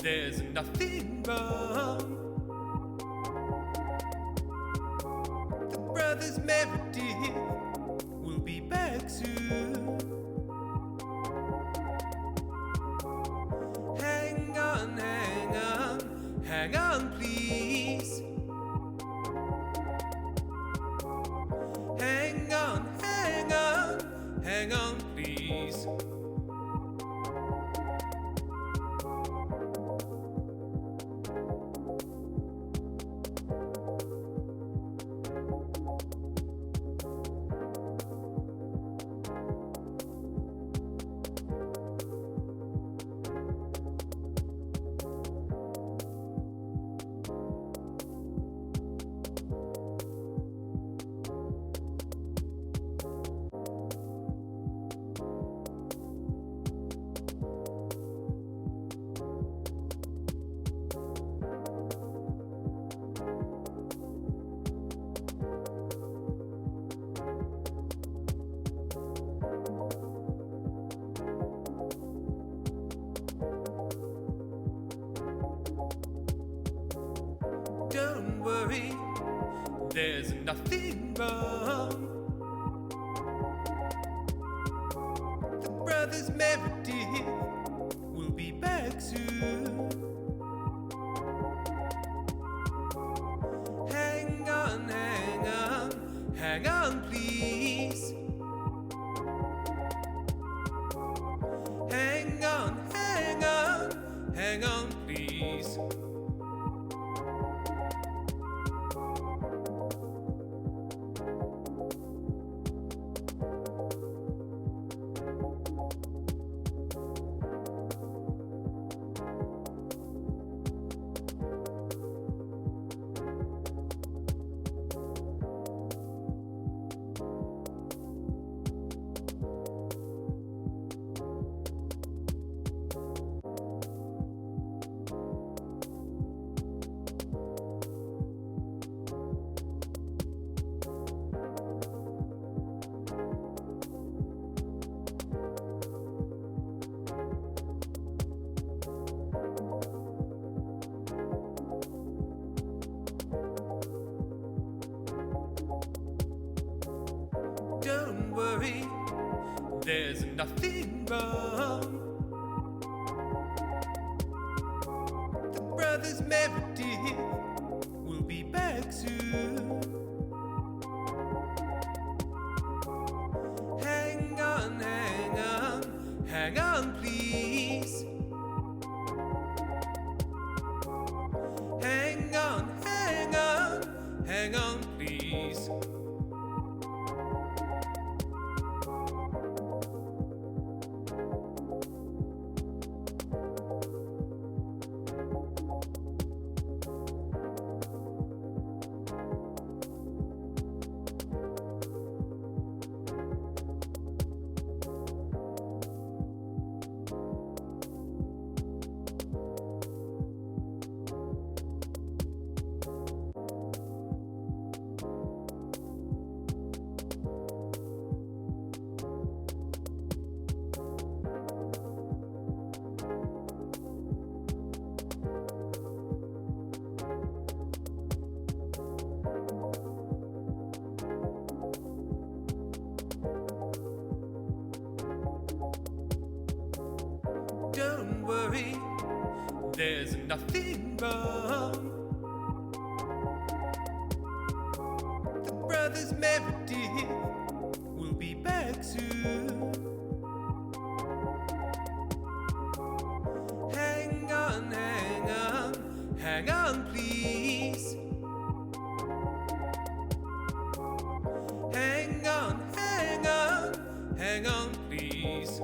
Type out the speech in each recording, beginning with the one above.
there's nothing wrong. The brothers Meredith will be back soon. Hang on, hang on, hang on, please. Hang on, hang on, hang on, please. Don't worry, there's nothing wrong. The brothers Meredith will be back soon. Hang on, hang on, hang on, please. Hang on, hang on, hang on, please. Don't worry, there's nothing wrong. The brothers Meredith will be back soon. Hang on, hang on, hang on, please. Hang on, hang on, hang on, please. Don't worry, there's nothing wrong. The brothers Meredith will be back soon. Hang on, hang on, hang on, please. Hang on, hang on, hang on, please.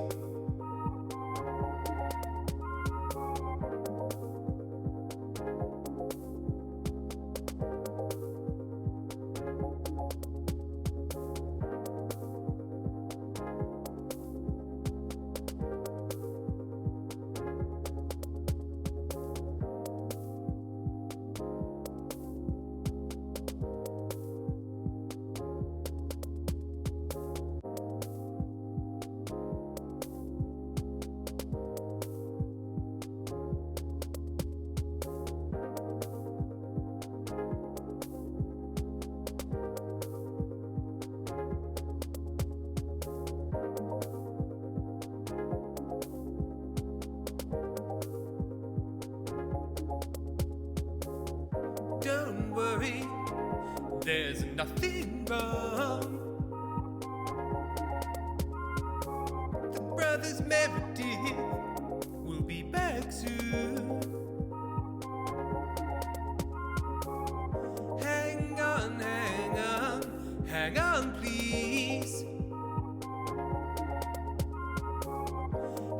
worry, there's nothing wrong. The brothers Meredith will be back soon. Hang on, hang on, hang on, please.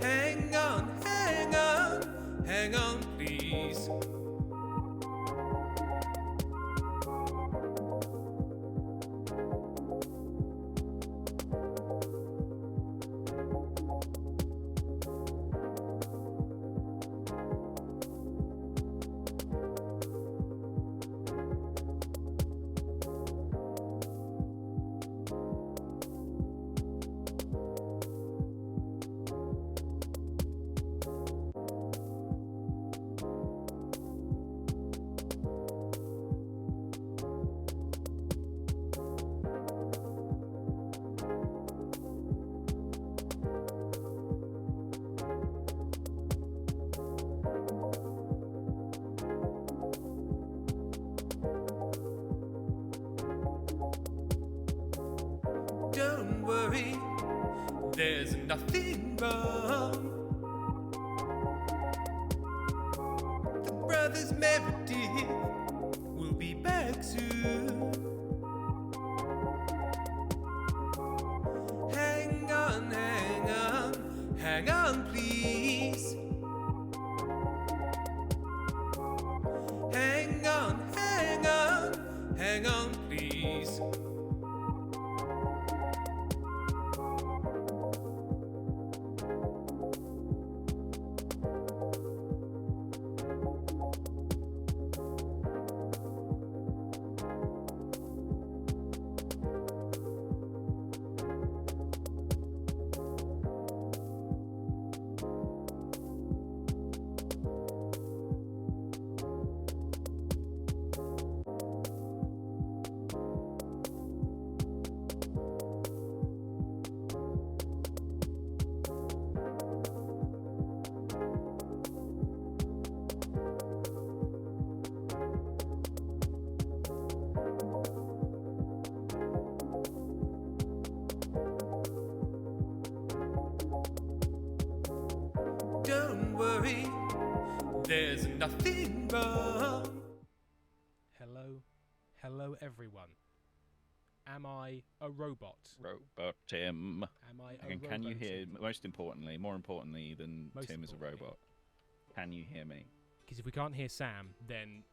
Hang on, hang on, hang on, please. Don't worry, there's nothing wrong. The brothers Meredith will be back soon. Hang on, hang on, hang on, please. Hang on, hang on, hang on, please. Don't worry, there's nothing wrong. Hello everyone. Am I a robot? Robot Tim. Am I a And robot? can you hear, more importantly than Most Tim is a importantly. robot, can you hear me? Because if we can't hear Sam, then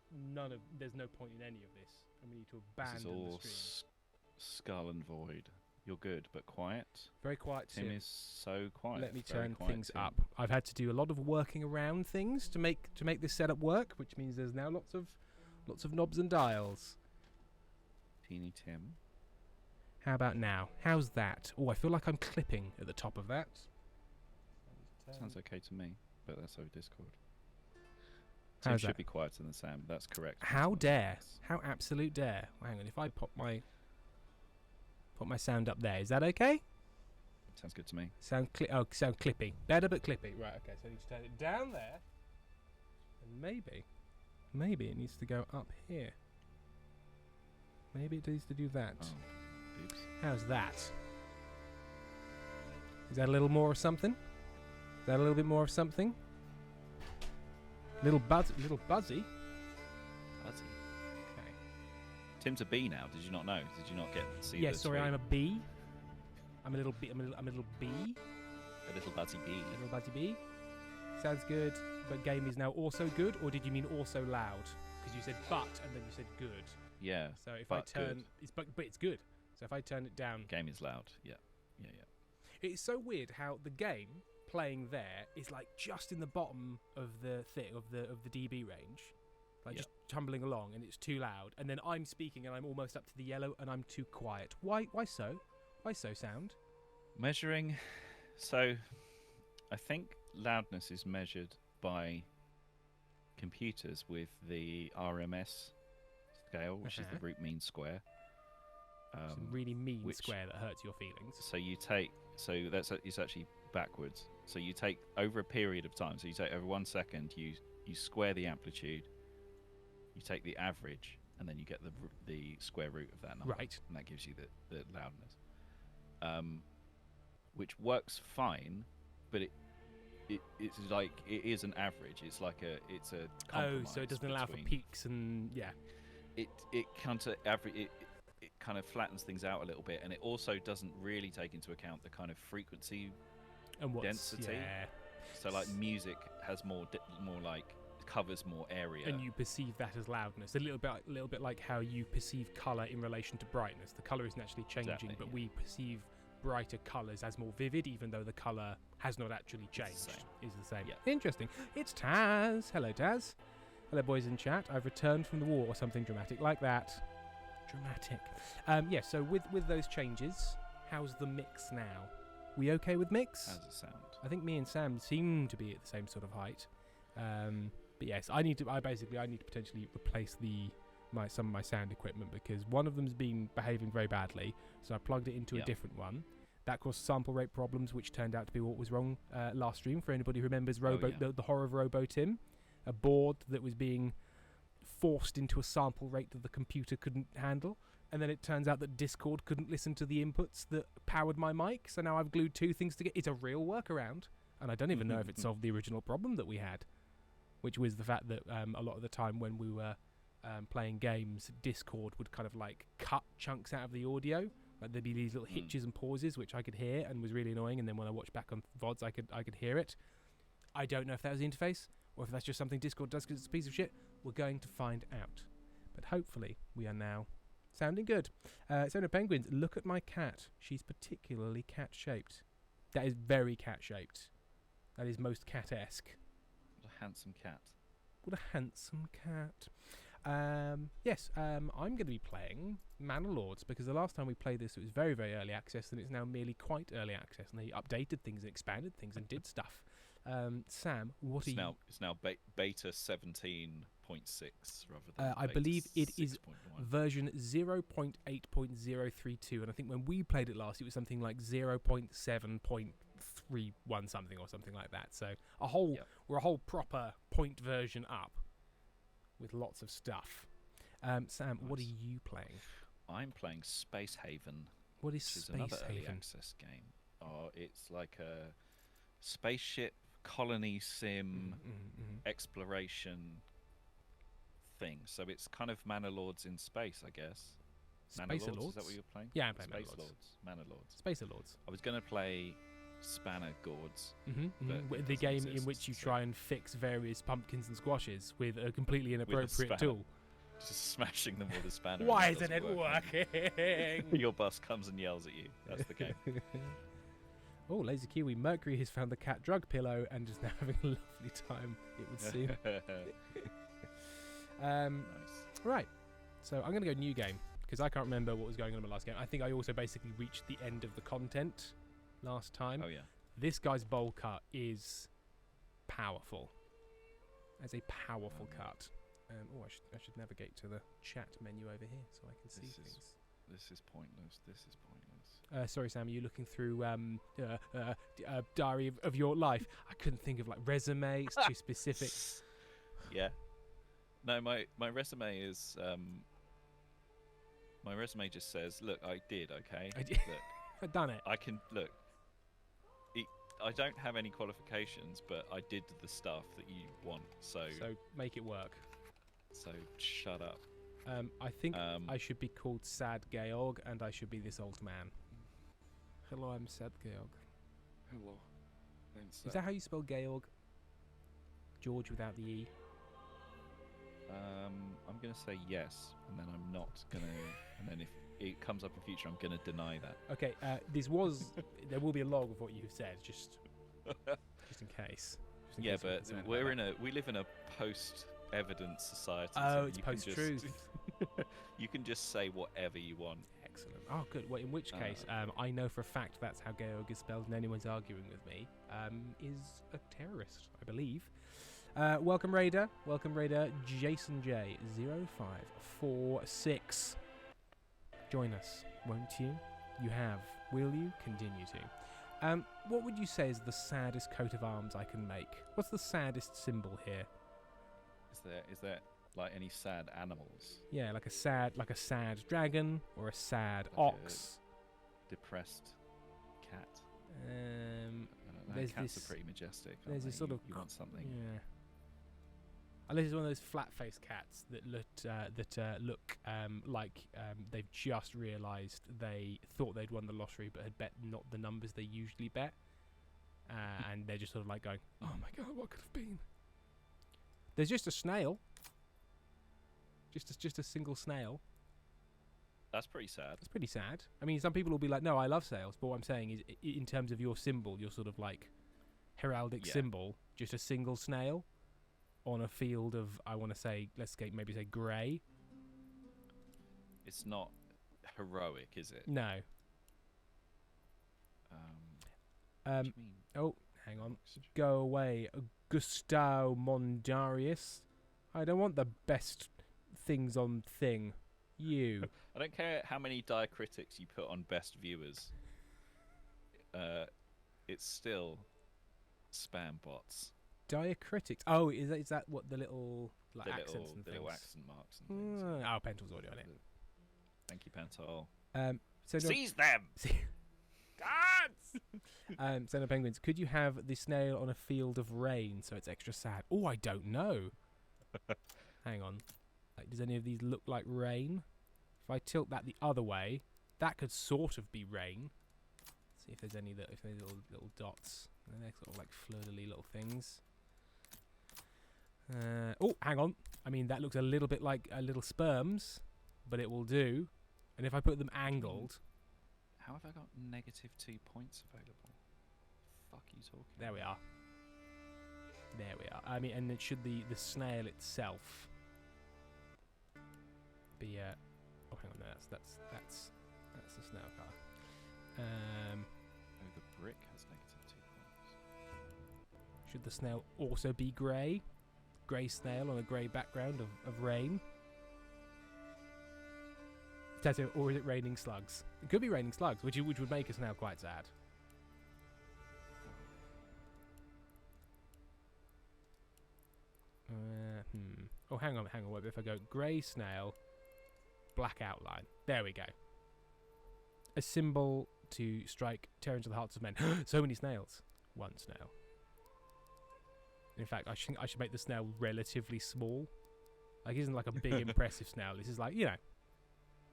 there's no point in any of this, and we need to This is abandon all the stream. skull and void. You're good, but quiet. Very quiet, Tim Tim. is so quiet. Let me Very turn quiet, things Tim. up. I've had to do a lot of working around things to make this setup work, which means there's now lots of knobs and dials. Teeny Tim. How about now? How's that? Oh, I feel like I'm clipping at the top of that. Sounds okay to me, but that's over Discord. Tim How's should that? be quieter than Sam. That's correct. How dare? How absolute dare? Hang on, if I pop my sound up there, is that okay? Sounds good to me. Sound clippy. Better but clippy. Right, okay, so I need to turn it down there. And maybe it needs to go up here. Maybe it needs to do that. Oh, oops. How's that? Is that a little more of something? Is that a little bit more of something? Little buzzy. Fuzzy. Okay. Tim's a bee now. Did you not know? Did you not see? Yeah, the sorry, tweet? I'm a bee. I'm a little bee. I'm a little bee. A little buzzy bee. A little buzzy bee. Sounds good. But game is now also good, or did you mean also loud? Because you said but and then you said good. Yeah. So if I but turn, good. but it's good. So if I turn it down, Game is loud. Yeah. it's so weird how the game playing there is like just in the bottom of the thing of the dB range, like Yep. just tumbling along, and it's too loud. And then I'm speaking and I'm almost up to the yellow, and I'm too quiet. Why so? Why so sound? Measuring. So, I think loudness is measured by computers with the RMS scale, which is the root mean square. It's a really mean which- square that hurts your feelings. So you take. So it's actually backwards. So you take over a period of time. So you take over 1 second. You square the amplitude. You take the average, and then you get the square root of that number, Right. and that gives you the loudness, which works fine, but it's like it is an average. It's like it's a compromise. So it doesn't allow for between- peaks and It kind of flattens things out a little bit, and it also doesn't really take into account the kind of frequency and what's density. Yeah. So like music has more like covers more area, And you perceive that as loudness, a little bit like how you perceive color in relation to brightness. The color isn't actually changing, Exactly, but yeah. we perceive brighter colors as more vivid, even though the color has not actually the changed. same. Is the same. Yeah. Interesting. It's Taz. Hello, Taz. Hello, boys in chat. I've returned from the war, or something dramatic like that. Dramatic. Yeah. So with those changes, how's the mix now? We okay with mix? How does it sound? I think me and Sam seem to be at the same sort of height. But yes, I need to potentially replace some of my sound equipment because one of them's been behaving very badly. So I plugged it into a Yeah. different one. That caused sample rate problems, which turned out to be what was wrong last stream. For anybody who remembers yeah. the horror of Robo Tim, a board that was being forced into a sample rate that the computer couldn't handle. And then it turns out that Discord couldn't listen to the inputs that powered my mic. So now I've glued two things together. It's a real workaround. And I don't even know if it solved the original problem that we had, which was the fact that a lot of the time when we were playing games, Discord would kind of like cut chunks out of the audio. Like there'd be these little hitches and pauses, which I could hear and was really annoying. And then when I watched back on VODs, I could hear it. I don't know if that was the interface or if that's just something Discord does because it's a piece of shit. We're going to find out. But hopefully we are now sounding good. Sonar Penguins, look at my cat. She's particularly cat-shaped. That is very cat-shaped. That is most cat-esque. What a handsome cat. What a handsome cat. Yes, I'm going to be playing Manor Lords because the last time we played this it was very, very early access and it's now merely quite early access and they updated things and expanded things and did stuff. Sam, what are you... It's now beta 17.6 rather than I beta believe it is 6.1. version 0.8.032 and I think when we played it last it was something like 0.7.31 something or something like that. So we're a whole proper point version up with lots of stuff. Sam, what are Nice. you playing? I'm playing Space Haven, What is which is Space another early Haven? access game. Oh, it's like a spaceship colony sim exploration thing. So it's kind of Manor Lords in space, I guess. Manor Spacer Lords? Lords? Is that what you're playing? Yeah, I'm playing Manor Space Lords. Lords. Manor Lords. Spacer Lords. I was going to play Spanner Gourds. The doesn't game in exist, which you so- try and fix various pumpkins and squashes with a completely spanner. inappropriate tool. Just smashing them with a spanner. Why and isn't it doesn't work. working? Your boss comes and yells at you. That's the game. Oh, Lazy Kiwi. Mercury has found the cat drug pillow and is now having a lovely time, it would seem. Nice. Right. So I'm going to go new game because I can't remember what was going on in my last game. I think I also basically reached the end of the content last time. Oh yeah. This guy's bowl cut is powerful. As a powerful cut. I should navigate to the chat menu over here so I can see things. This is pointless. This is pointless. Sorry, Sam, are you looking through Diary of Your Life? I couldn't think of like resume. It's too specific. Yeah. No, my resume is my resume just says, look, I did, okay? I did. Look, I've done it. I can look. I don't have any qualifications, but I did the stuff that you want. So make it work. Shut up. I think I should be called Sad Georg, and I should be this old man. Hello, I'm Sad Georg. Hello. Is that how you spell Georg? George without the E. I'm gonna say yes, and then I'm not gonna. And then if it comes up in future, I'm gonna deny that. Okay, there will be a log of what you've said, just in case. Yeah, but we live in a post-evidence society. Oh, so it's you can just- post-truth. You can just say whatever you want. Excellent. Oh, good. Well, in which case, I know for a fact that's how Georg is spelled, and anyone's arguing with me is a terrorist, I believe. Welcome, Raider. Welcome, Raider. Jason J 0546. Join us, won't you? You have. Will you? Continue to. What would you say is the saddest coat of arms I can make? What's the saddest symbol here? Is there Like any sad animals. Yeah, like a sad dragon or a sad Like ox. Depressed cat. There's Cats this. are pretty majestic. There's this sort of. You want something. Yeah. Unless it's one of those flat-faced cats that look like they've just realised they thought they'd won the lottery but had bet not the numbers they usually bet, and they're just sort of like going, "Oh my god, what could have been?" There's just a snail. Just a single snail. That's pretty sad. It's pretty sad. I mean, some people will be like, "No, I love snails," but what I'm saying is, in terms of your symbol, your sort of like heraldic symbol, just a single snail on a field of, I want to say, maybe say grey. It's not heroic, is it? No. What do you mean? Oh, hang on. Go away, Gustavo Mondarius. I don't want the best things on thing. You. I don't care how many diacritics you put on best viewers. It's still spam bots. Diacritics. Oh, is that what the little like accents and the things? little accent marks and things. Oh, Pental's already on it. Thank you, Pental. So Seize them! Guards! So no penguins. Could you have the snail on a field of rain so it's extra sad? Oh, I don't know. Hang on. Like, does any of these look like rain? If I tilt that the other way, that could sort of be rain. Let's see if there's any little dots. And they're sort of like fleur-de-lis little things. Oh, hang on. I mean, that looks a little bit like little sperms, but it will do. And if I put them angled... How have I got -2 points available? Fuck you talking There we are. There we are. I mean, and it should the snail itself be... oh, hang on. No, that's the snail colour. Oh, the brick has -2 points. Should the snail also be grey? Grey snail on a grey background of rain? Or is it raining slugs? It could be raining slugs, which would make a snail quite sad. Oh, hang on. What if I go grey snail, black outline? There we go. A symbol to strike terror into the hearts of men. So many snails. One snail. In fact, I should make the snail relatively small. Like, it isn't like a big, impressive snail. This is like,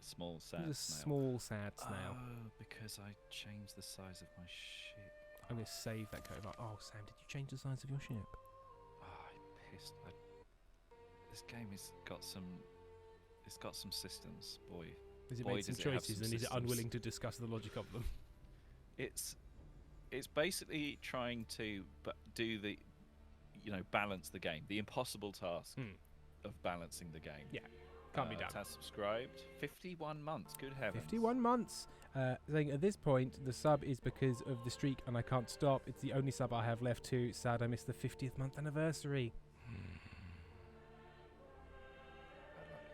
Small, sad a snail. small, sad snail. Oh, because I changed the size of my ship. I'm going to save that code. Oh, Sam, did you change the size of your ship? Oh, I pissed. This game has got some... It's got some systems, boy. Has it Boy, made some does it have choices some and is it systems. unwilling to discuss the logic of them? It's basically trying to do the... balance the game. The impossible task of balancing the game. Yeah. Can't be done. Has subscribed. 51 months. Good heavens. 51 months. Saying at this point, the sub is because of the streak and I can't stop. It's the only sub I have left too. Sad I missed the 50th month anniversary.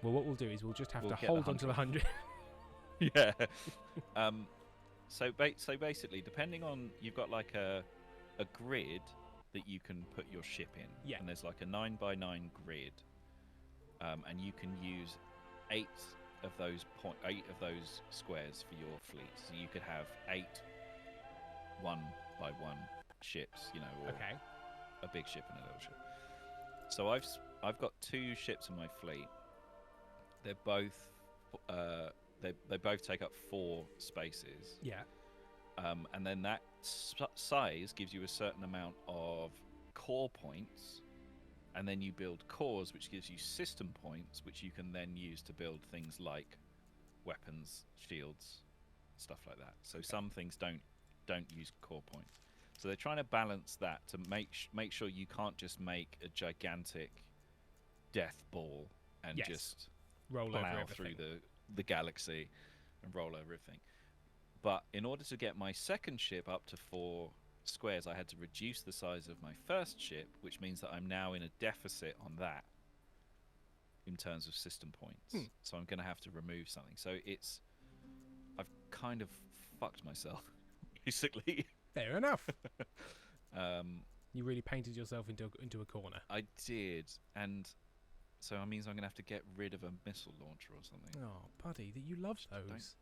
Well, what we'll do is we'll just have to hold on to the 100. Yeah. So basically, depending on... You've got like a grid that you can put your ship in. Yeah. And there's like a 9x9 grid. And you can use 8 of those squares for your fleet. So you could have 8 1x1 ships, or Okay. a big ship and a little ship. So I've got 2 ships in my fleet. They're both they both take up 4 spaces. Yeah. And then that size gives you a certain amount of core points. And then you build cores, which gives you system points, which you can then use to build things like weapons, shields, stuff like that. So some things don't use core points. So they're trying to balance that to make sure you can't just make a gigantic death ball and just roll over plow everything. through the galaxy and roll over everything. But in order to get my second ship up to 4 squares, I had to reduce the size of my first ship, which means that I'm now in a deficit on that in terms of system points. So I'm going to have to remove something. So I've kind of fucked myself, basically. Fair enough. You really painted yourself into a corner. I did, and So that means I'm going to have to get rid of a missile launcher or something. Oh, buddy, that you love Don't- those.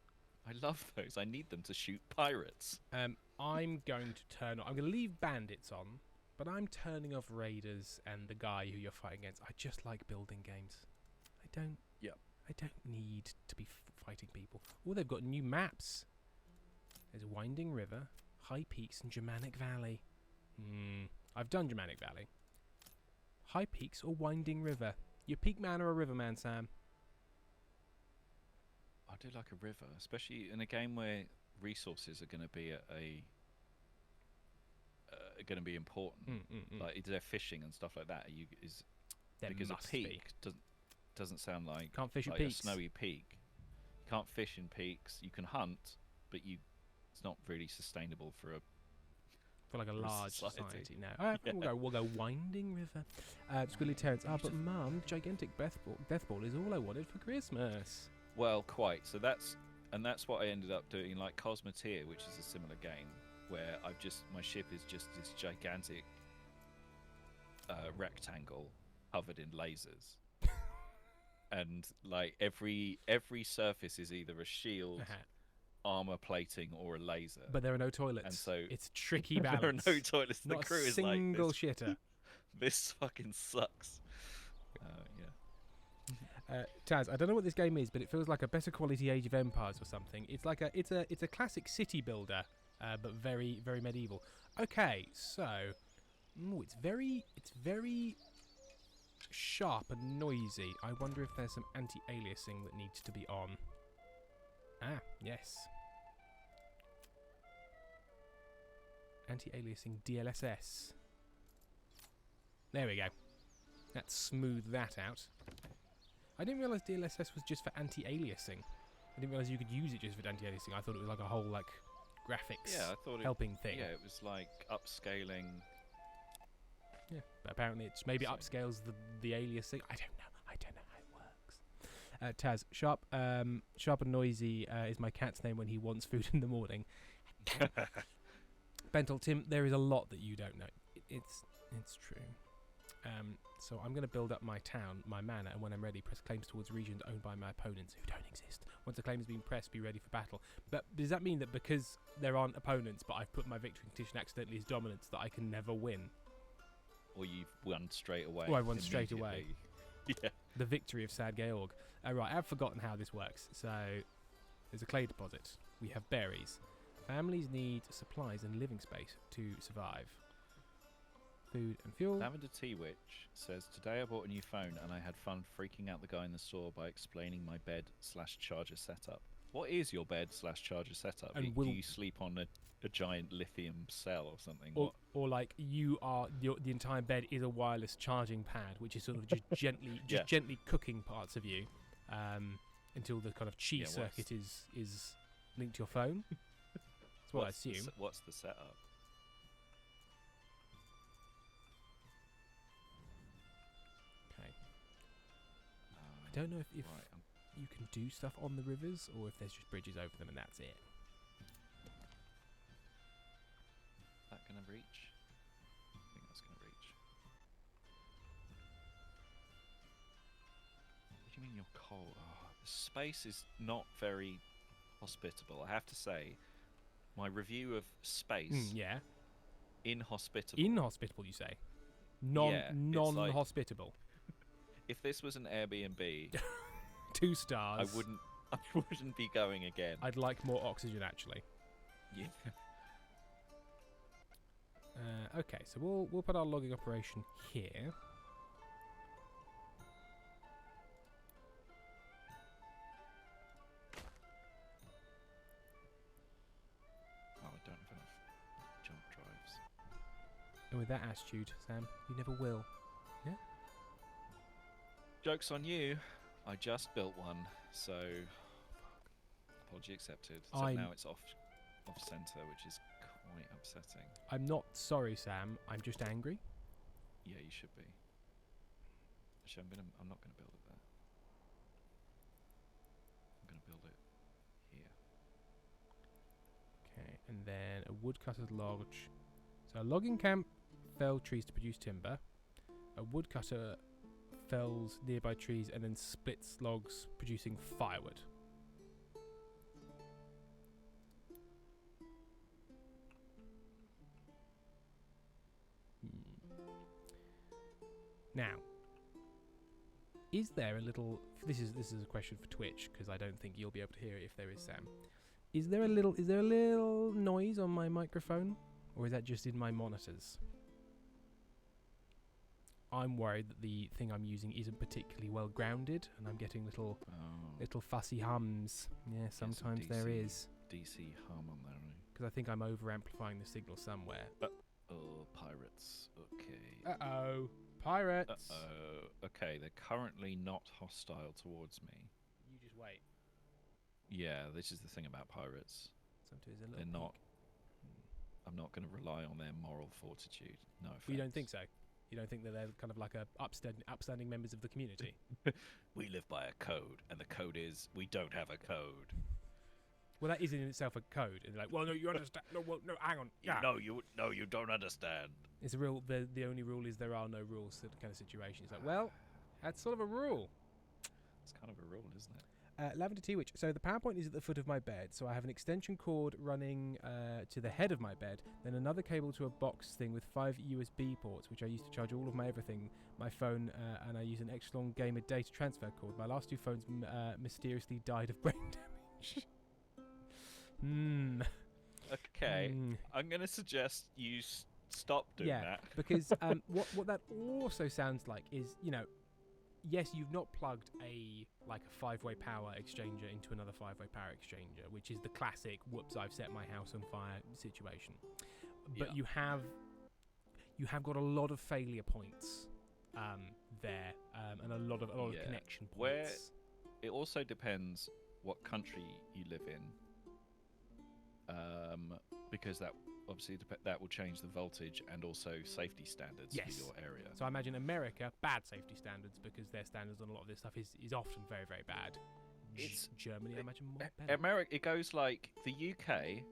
I love those. I need them to shoot pirates. I'm going to turn. I'm going to leave bandits on, but I'm turning off raiders and the guy who you're fighting against. I just like building games. I don't. Yep. I don't need to be fighting people. Oh, they've got new maps. There's Winding River, High Peaks, and Germanic Valley. I've done Germanic Valley. High Peaks or Winding River? You peak man or a riverman, Sam? I do like a river, especially in a game where resources are going to be going to be important. Like is there fishing and stuff like that? There because must a peak doesn't sound like Can't fish at like a peaks. snowy peak. You can't fish in peaks. You can hunt, but it's not really sustainable for a. For like a For a large society. society. No, we'll go Winding River. Squilly Terrence. But Mum, gigantic death ball is all I wanted for Christmas. Well, quite. So that's what I ended up doing. Like Cosmoteer, which is a similar game, where my ship is just this gigantic rectangle covered in lasers, and like every surface is either a shield, armor plating, or a laser. But there are no toilets. And so it's tricky balance. there are no toilets. The Not crew a is like single shitter. this fucking sucks. Yeah. Taz, I don't know what this game is, but it feels like a better quality Age of Empires or something. It's like it's a classic city builder, but very very medieval. Okay, so it's very sharp and noisy. I wonder if there's some anti-aliasing that needs to be on. Ah, yes. Anti-aliasing DLSS. There we go. Let's smooth that out. I didn't realise DLSS was just for anti-aliasing. I didn't realise you could use it just for anti-aliasing. I thought it was like a whole graphics Yeah, I thought helping thing. Yeah, it was like upscaling. Yeah, but apparently it's maybe So- upscales the aliasing. I don't know how it works. Taz, sharp and noisy is my cat's name when he wants food in the morning. Bentel, Tim, there is a lot that you don't know. It's true. So I'm going to build up my town, my manor, and when I'm ready, press claims towards regions owned by my opponents who don't exist. Once a claim has been pressed, be ready for battle. But does that mean that because there aren't opponents, but I've put my victory condition accidentally as dominance, that I can never win? Or you've won straight away. Or I won straight away. immediately. Yeah. The victory of Sad Georg. Right, I've forgotten how this works. So there's a clay deposit. We have berries. Families need supplies and living space to survive. Food and fuel. Lavender Tea Witch says, today I bought a new phone and I had fun freaking out the guy in the store by explaining my bed/charger setup. What is your bed/charger setup? And Do you sleep on a giant lithium cell or something? Or like the entire bed is a wireless charging pad, which is sort of just gently cooking parts of you until the kind of chi circuit is linked to your phone. That's what I assume. What's the setup? Okay. I don't know if Right, you can do stuff on the rivers or if there's just bridges over them and that's it. that gonna reach? I think that's gonna reach. What do you mean you're cold? Oh, the space is not very hospitable, I have to say. My review of space Yeah. inhospitable. Inhospitable, you say? Yeah, it's Non-hospitable. If this was an Airbnb, 2 stars. I wouldn't be going again. I'd like more oxygen, actually. Yeah. Okay, so we'll put our logging operation here. Oh, I don't have enough jump drives. And with that attitude, Sam, you never will. Joke's on you. I just built one, so apology accepted. So I'm- now it's off center, which is quite upsetting. I'm not sorry, Sam. I'm just angry. Yeah, you should be. Actually, I'm not gonna build it there. I'm gonna build it here. Okay, and then a woodcutter's lodge. So a logging camp fell trees to produce timber. A woodcutter fells nearby trees, and then splits logs, producing firewood. Now, is there a little? This is a question for Twitch, because I don't think you'll be able to hear it if there is, Sam. Is there a little noise on my microphone, or is that just in my monitors? I'm worried that the thing I'm using isn't particularly well grounded, and I'm getting little fussy hums. Yeah, sometimes there is. DC hum on there, because I think I'm over amplifying the signal somewhere. Oh, pirates. Okay. Uh-oh. Pirates. Uh-oh. Okay, they're currently not hostile towards me. You just wait. Yeah, this is the thing about pirates. Sometimes a They're little not... I'm not going to rely on their moral fortitude. No offense. Well, you don't think so? You don't think that they're kind of like upstanding members of the community? We live by a code, and the code is we don't have a code. Well, that is in itself a code. And they're like, well, no, you understand. No, hang on. Yeah. No, you don't understand. It's a rule. The only rule is there are no rules. Sort of kind of situation. It's like, well, that's sort of a rule. It's kind of a rule, isn't it? Lavender Tea Witch. So the power point is at the foot of my bed. So I have an extension cord running to the head of my bed, then another cable to a box thing with 5 USB ports, which I use to charge all of my everything, my phone, and I use an extra long gamer data transfer cord. My last 2 phones mysteriously died of brain damage. Okay. I'm going to suggest you stop doing that. Because what that also sounds like is, yes, you've not plugged a 5-way power exchanger into another 5-way power exchanger, which is the classic "whoops, I've set my house on fire" situation. But you have got a lot of failure points there, and a lot of connection points. Where it also depends what country you live in, because that obviously that will change the voltage and also safety standards for your area. So I imagine America, bad safety standards, because their standards on a lot of this stuff is often very, very bad. Germany, I imagine, more better. America, it goes like the UK,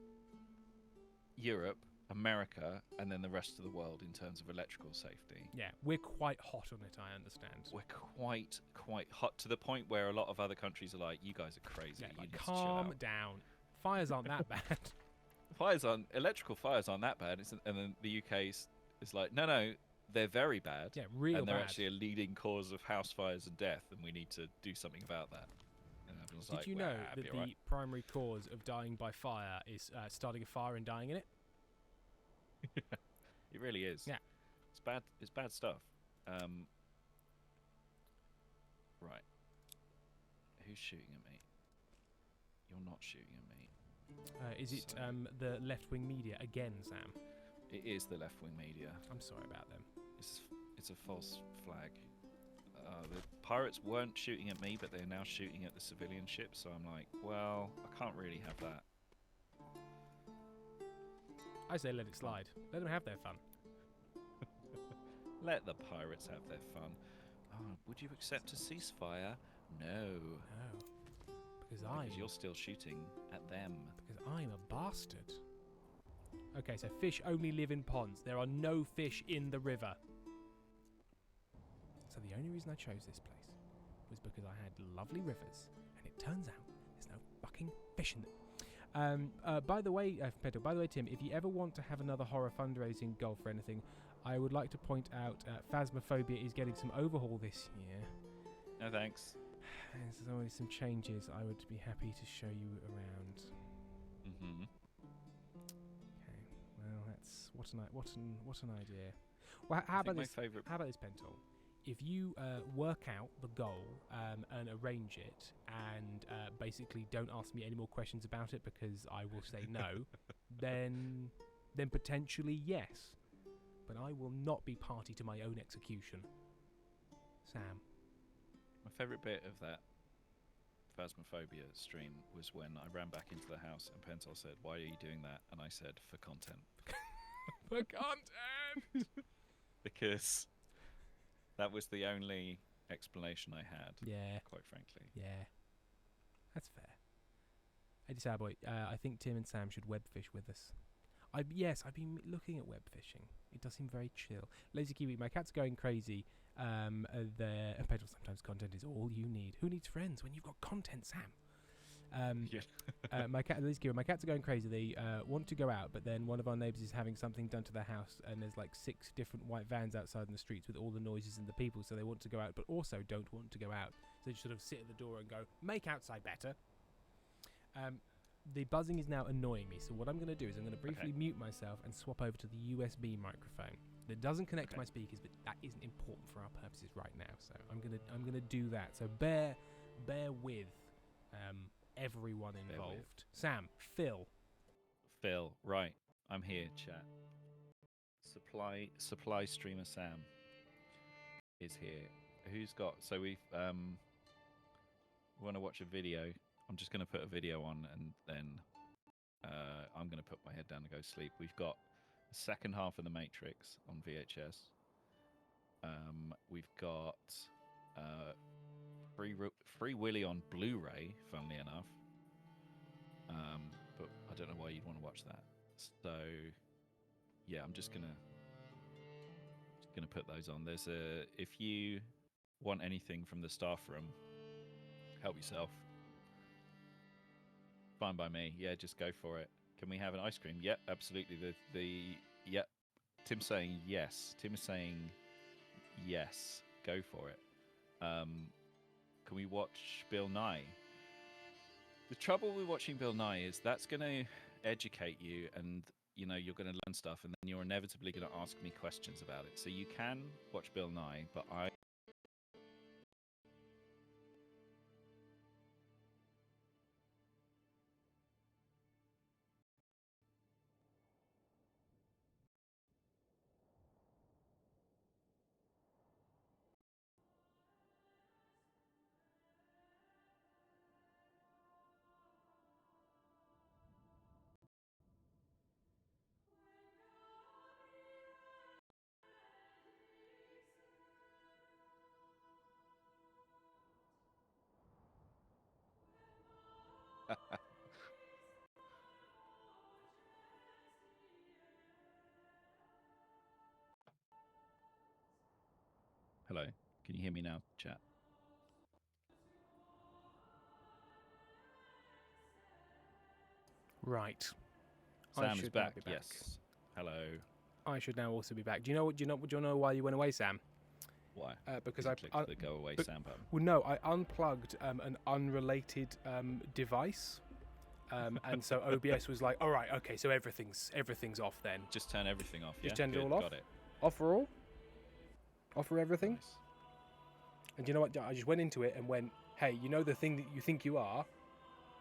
Europe, America, and then the rest of the world in terms of electrical safety. Yeah, we're quite hot on it, I understand. We're quite hot, to the point where a lot of other countries are like, you guys are crazy. Yeah, you need calm to chill out. down. Fires aren't that bad. Electrical fires aren't that bad. And then the UK is like, no, they're very bad. Yeah, real bad. And they're actually a leading cause of house fires and death, and we need to do something about that. Did you know that the primary cause of dying by fire is starting a fire and dying in it? It really is. Yeah. It's bad stuff. Right. Who's shooting at me? You're not shooting at me. Is it the left-wing media again, Sam? It is the left-wing media. I'm sorry about them. It's a false flag. The pirates weren't shooting at me, but they're now shooting at the civilian ship, so I'm like, well, I can't really have that. I say let it slide. Let them have their fun. Let the pirates have their fun. Oh, would you accept a ceasefire? No. No. Because you're still shooting at them. Because I'm a bastard. Okay, so fish only live in ponds. There are no fish in the river. So the only reason I chose this place was because I had lovely rivers, and it turns out there's no fucking fish in them. By the way, Tim, if you ever want to have another horror fundraising goal for anything, I would like to point out Phasmophobia is getting some overhaul this year. No thanks. There's always some changes. I would be happy to show you around. Mm-hmm. Okay. Well, that's what an idea. Well, how about this? How about this, Pentol? If you work out the goal and arrange it, and basically don't ask me any more questions about it because I will say no, then potentially yes. But I will not be party to my own execution. Sam. My favourite bit of that Phasmophobia stream was when I ran back into the house and Pentol said, "Why are you doing that?" And I said, "For content." For content! Because that was the only explanation I had. Yeah. Quite frankly. Yeah. That's fair. Hey, Boy, I think Tim and Sam should webfish with us. Yes, I've been looking at web fishing. It does seem very chill. Lazy Kiwi, my cat's going crazy. The Pedal sometimes content is all you need. Who needs friends when you've got content, Sam? Yeah. My cats are going crazy. They want to go out, but then one of our neighbours is having something done to their house, and there's like 6 different white vans outside in the streets with all the noises and the people. So they want to go out, but also don't want to go out. So they just sort of sit at the door and go, "Make outside better." The buzzing is now annoying me. So what I'm going to do is I'm going to briefly mute myself and swap over to the USB microphone. That doesn't connect to my speakers, but that isn't important for our purposes right now. So I'm gonna do that. So bear with everyone involved. Sam, Phil, right. I'm here, chat. Supply streamer Sam is here. Who's got? So we want to watch a video. I'm just going to put a video on, and then I'm going to put my head down and go sleep. We've got the second half of The Matrix on VHS. We've got Free Willy on Blu-ray, funnily enough. But I don't know why you'd want to watch that. So yeah, I'm just gonna put those on. There's if you want anything from the staff room, help yourself. Fine by me. Yeah, just go for it. Can we have an ice cream? Yep, absolutely. Yep. Tim's saying yes. Tim is saying yes. Go for it. Can we watch Bill Nye? The trouble with watching Bill Nye is that's going to educate you, and you're going to learn stuff, and then you're inevitably going to ask me questions about it. So you can watch Bill Nye, but Hello. Can you hear me now, chat? right. Sam is back. Yes. Hello. I should now also be back. Do you know why you went away, Sam? Why? Because I I clicked the go away Sam button. Well, no, I unplugged an unrelated device, and so OBS was like, "All right, okay, so everything's off then." Just turn everything off. Just yeah? turn it Good, all off. Got it. Off for all. Off for everything. Nice. And you know what? I just went into it and went, "Hey, you know the thing that you think you are?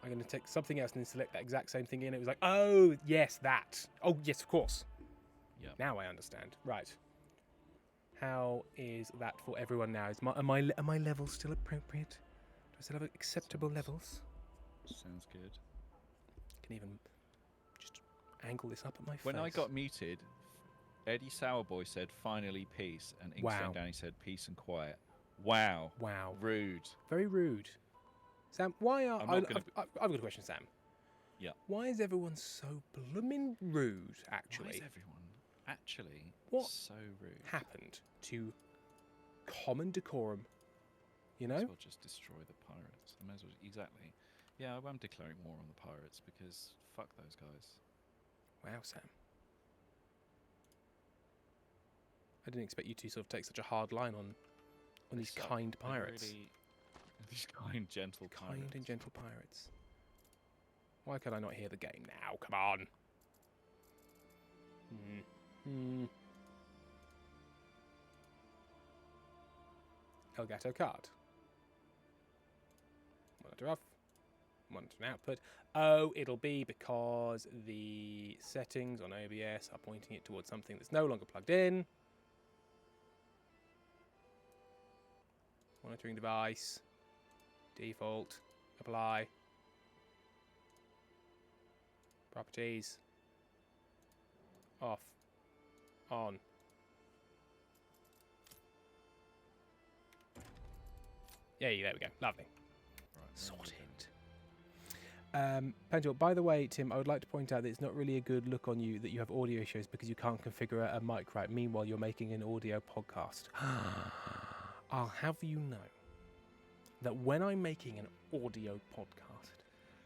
I'm going to take something else and then select that exact same thing." And it was like, "Oh yes, that. Oh yes, of course. Yeah. Now I understand. Right. How is that for everyone now? Are my levels still appropriate? Do I still have acceptable levels? Sounds good. Can even just angle this up at my face. When I got muted, Eddie Sourboy said, "Finally peace," and Inkstone Danny said, "Peace and quiet." Wow. Rude. Very rude. Sam, why are I've got a question, Sam. Yeah. Why is everyone so blooming rude? Actually, Why is everyone actually what so rude? Happened to common decorum? You know. Might as well just destroy the pirates. I may as well exactly. Yeah, I'm declaring war on the pirates because fuck those guys. Wow, Sam. I didn't expect you to sort of take such a hard line on these kind pirates. Really, these kind, gentle pirates. Kind and gentle pirates. Why can I not hear the game now? Come on. Elgato card. Monitor off. Monitor and output. Oh, it'll be because the settings on OBS are pointing it towards something that's no longer plugged in. Monitoring device. Default. Apply. Properties. Off. On. Yay, there we go. Lovely. Right, Sorted. Pendle, by the way, Tim, I would like to point out that it's not really a good look on you that you have audio issues because you can't configure a mic right. Meanwhile, you're making an audio podcast. I'll have you know that when I'm making an audio podcast,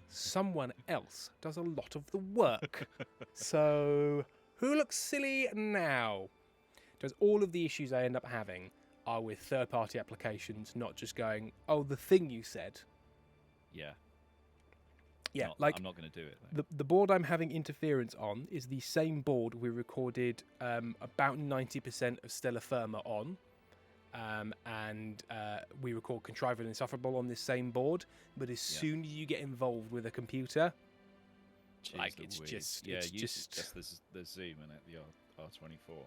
someone else does a lot of the work. So, who looks silly now? Does all of the issues I end up having are with third-party applications, not just going, oh, the thing you said. Yeah. Yeah, I'm not going to do it. The board I'm having interference on is the same board we recorded about 90% of Stella Firma on. And we record Contrived and Insufferable on this same board. But as soon as you get involved with a computer, Jeez it's Louise. just... Yeah, it's you just just the Zoom and the R24.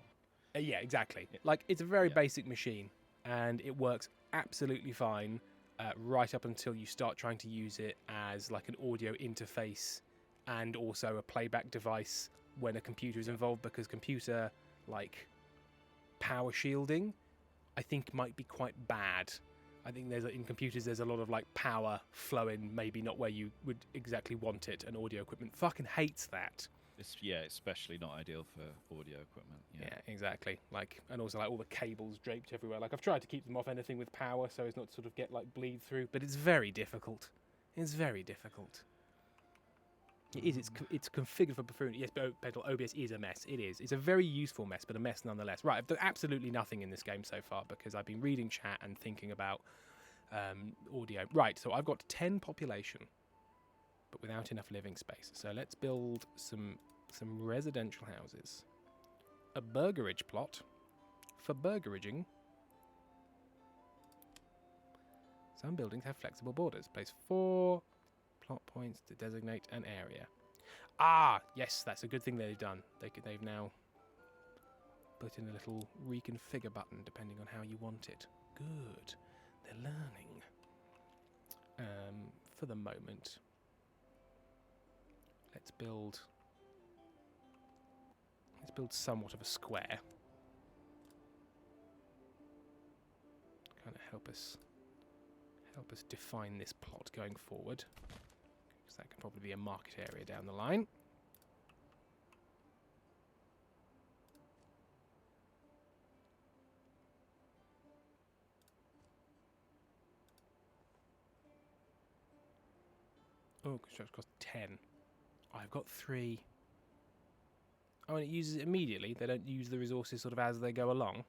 Yeah, exactly. Like, it's a very Yeah. basic machine, and it works absolutely fine right up until you start trying to use it as, like, an audio interface and also a playback device when a computer is involved, because computer, like, power shielding, I think might be quite bad. I think in computers there's a lot of, like, power flowing, maybe not where you would exactly want it, and audio equipment fucking hates that. It's especially not ideal for audio equipment. Yeah, exactly. Like, and also like all the cables draped everywhere. Like, I've tried to keep them off anything with power so as not to sort of get like bleed through, but it's very difficult. It's very difficult. It is. It's configured for buffoon. Yes, but OBS is a mess. It is. It's a very useful mess, but a mess nonetheless. Right, I've done absolutely nothing in this game so far because I've been reading chat and thinking about audio. Right, so I've got 10 population, but without enough living space. So let's build some residential houses. A burgerage plot for burgeraging. Some buildings have flexible borders. Place 4 plot points to designate an area. Ah, yes, that's a good thing they've done. They've now put in a little reconfigure button depending on how you want it. Good. They're learning. For the moment, let's build somewhat of a square. Kind of help us define this plot going forward, because that can probably be a market area down the line. Oh, construction cost 10. I've got 3. Oh, and it uses it immediately. They don't use the resources sort of as they go along.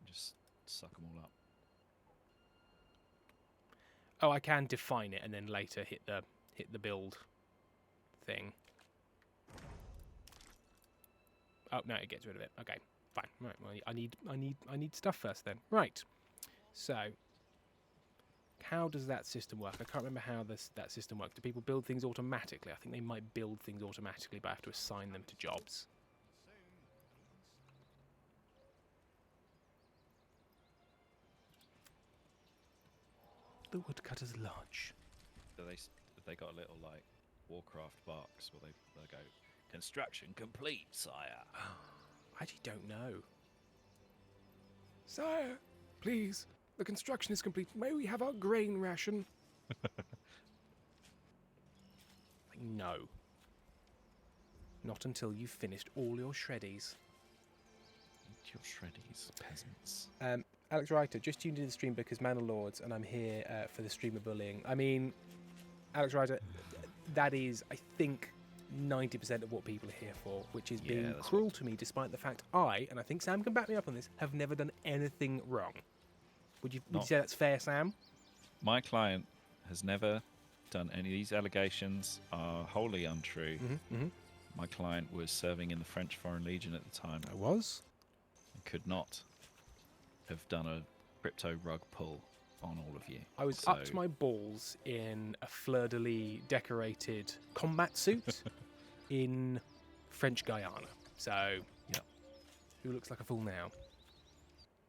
Just suck them all up. Oh, I can define it and then later hit the build thing. Oh no, it gets rid of it. Okay, fine. Right. Well, I need stuff first then. Right. So, how does that system work? I can't remember how that system works. Do people build things automatically? I think they might build things automatically, but I have to assign them to jobs. The Woodcutter's Lodge. So they got a little like Warcraft box where they go, construction complete, sire. I actually don't know. Sire, please, the construction is complete. May we have our grain ration? No. Not until you've finished all your shreddies. Eat your shreddies, peasants. Alex Reiter, just tuned into the stream because Manor Lords, and I'm here for the streamer bullying. I mean, Alex Reiter, that is, I think, 90% of what people are here for, which is being cruel to me, despite the fact and I think Sam can back me up on this, have never done anything wrong. Would you say that's fair, Sam? My client has never done any of these allegations. Are wholly untrue. My client was serving in the French Foreign Legion at the time. I was. And could not have done a crypto rug pull on all of you. I was up to my balls in a fleur-de-lis decorated combat suit in French Guyana. So, who looks like a fool now?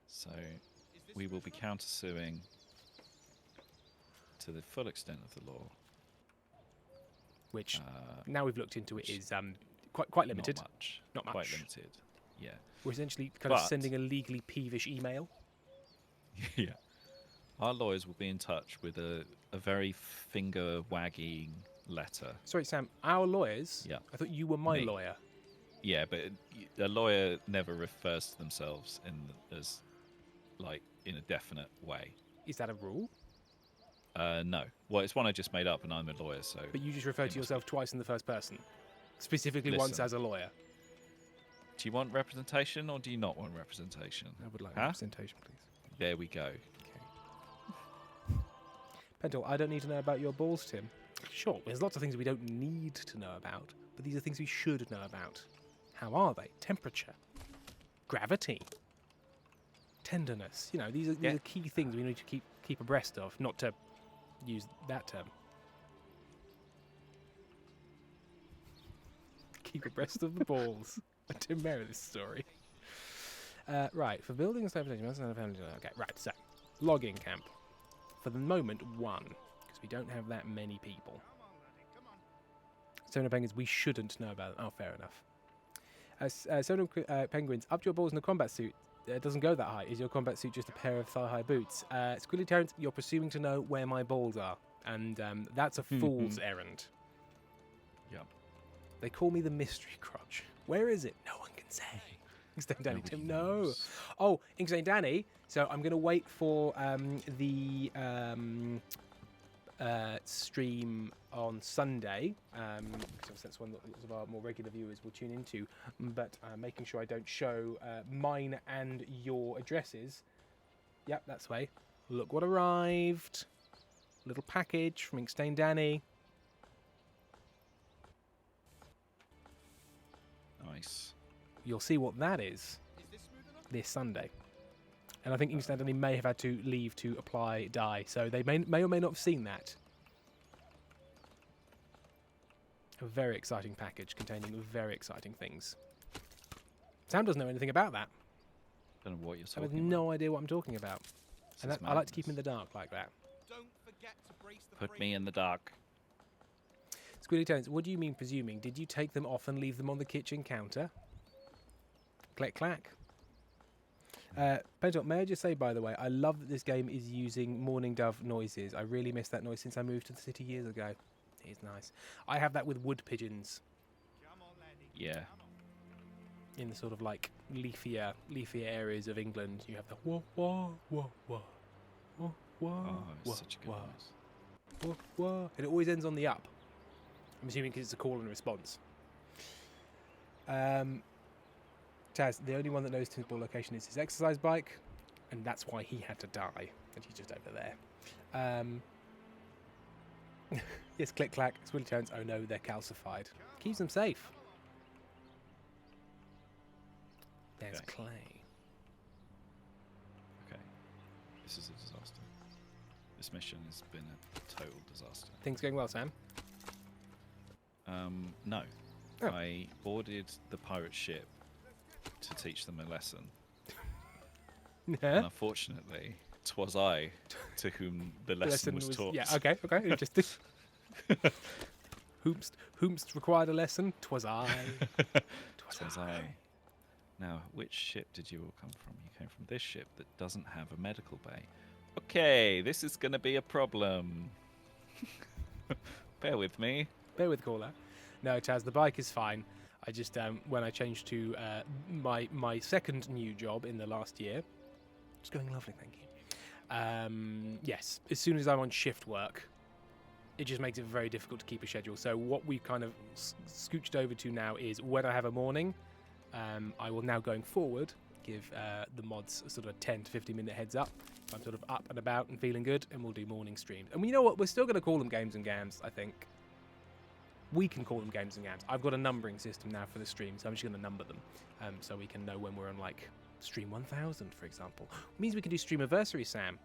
So, we will be countersuing to the full extent of the law. Which, now we've looked into it, is quite limited. Not much. Quite limited, yeah. We're essentially kind of sending a legally peevish email. Yeah. Our lawyers will be in touch with a very finger-wagging letter. Sorry, Sam. Our lawyers. Yeah. I thought you were my Me. lawyer. Yeah, but a lawyer never refers to themselves as like in a definite way. Is that a rule? No. Well, it's one I just made up, and I'm a lawyer, so. But you just refer to yourself twice in the first person, specifically once Listen. as a lawyer. Do you want representation or do you not want representation? I would like Huh? representation, please. There we go. Okay. Pentel, I don't need to know about your balls, Tim. Sure, there's lots of things we don't need to know about, but these are things we should know about. How are they? Temperature, gravity, tenderness. You know, these are key things we need to keep abreast of, not to use that term. Keep abreast of the balls. Tim Meredith's story. Right, for building a stabilization. Okay, right, so logging camp. For the moment, 1, because we don't have that many people. Sonar penguins, we shouldn't know about. Oh, fair enough. Sonar penguins, up to your balls in a combat suit. It doesn't go that high. Is your combat suit just a pair of thigh-high boots? Squilly Terrence, you're presuming to know where my balls are, and that's a fool's errand. Yep. They call me the mystery crotch. Where is it? No one can say. Inkstone Danny, Tim, no. Oh, Inkstone Danny. So I'm going to wait for the stream on Sunday, because that's one that lots of our more regular viewers will tune into, but making sure I don't show mine and your addresses. Yep, that's the way. Look what arrived. Little package from Inkstone Danny. Nice. You'll see what that is this Sunday. And I think Inkstone Danny may have had to leave to apply dye, so they may or may not have seen that. A very exciting package containing very exciting things. Sam doesn't know anything about that. Don't know what you're I have talking about. no idea what I'm talking about. And This is I like to keep him in madness. the dark like that. Put me in the dark. Squilly Tones, what do you mean presuming? Did you take them off and leave them on the kitchen counter? Click clack. Pentel, may I just say, by the way, I love that this game is using morning dove noises. I really missed that noise since I moved to the city years ago. It's nice. I have that with wood pigeons Yeah. in the sort of like leafier areas of England. You have the wah wah wah wah wah wah Oh, wah it's such a good wah noise. wah wah, and it always ends on the up. I'm assuming because it's a call and response. Taz, the only one that knows Tim's ball location is his exercise bike, and that's why he had to die. And he's just over there. Yes, click clack. Swilly Tones. Oh no, they're calcified. Keeps them safe. There's Okay. clay. Okay. This is a disaster. This mission has been a total disaster. Things going well, Sam? No. Oh. I boarded the pirate ship to teach them a lesson. And unfortunately, 'twas I to whom the lesson was taught. Yeah, okay. Interesting. Whomst required a lesson? 'Twas I. 'Twas I. Now, which ship did you all come from? You came from this ship that doesn't have a medical bay. Okay, this is going to be a problem. Bear with me. Bear with caller. No, Taz, the bike is fine. I just when I changed to my second new job in the last year, it's going lovely, thank you. Yes, as soon as I'm on shift work, it just makes it very difficult to keep a schedule. So what we've kind of scooched over to now is when I have a morning, I will now going forward give the mods a sort of a 10 to 15 minute heads up. I'm sort of up and about and feeling good, and we'll do morning streams. And you know what? We're still going to call them games and gams, I think. We can call them games and gams. I've got a numbering system now for the stream, so I'm just going to number them so we can know when we're on, like, stream 1000, for example. It means we can do streamiversary, Sam.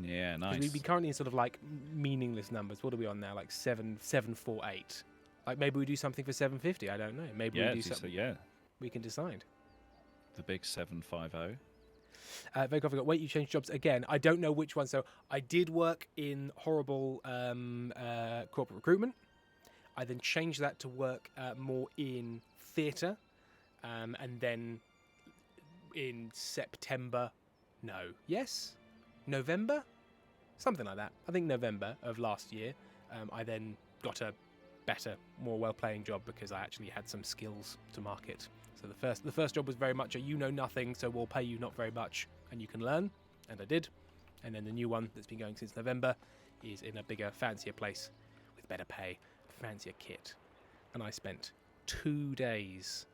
Yeah, 'Cause nice. we'd be currently in sort of, like, meaningless numbers. What are we on now? Like 748. Like, maybe we do something for 750. I don't know. Maybe Yeah, we do so something. yeah, We can decide. the big 750. Very coffee. Wait, you changed jobs again. I don't know which one. So I did work in horrible corporate recruitment. I then changed that to work more in theatre, and then in September, November, something like that. I think November of last year, I then got a better, more well-paying job because I actually had some skills to market. So the first job was very much a you know nothing, so we'll pay you not very much and you can learn, and I did. And then the new one that's been going since November is in a bigger, fancier place with better pay, fancier kit. And I spent 2 days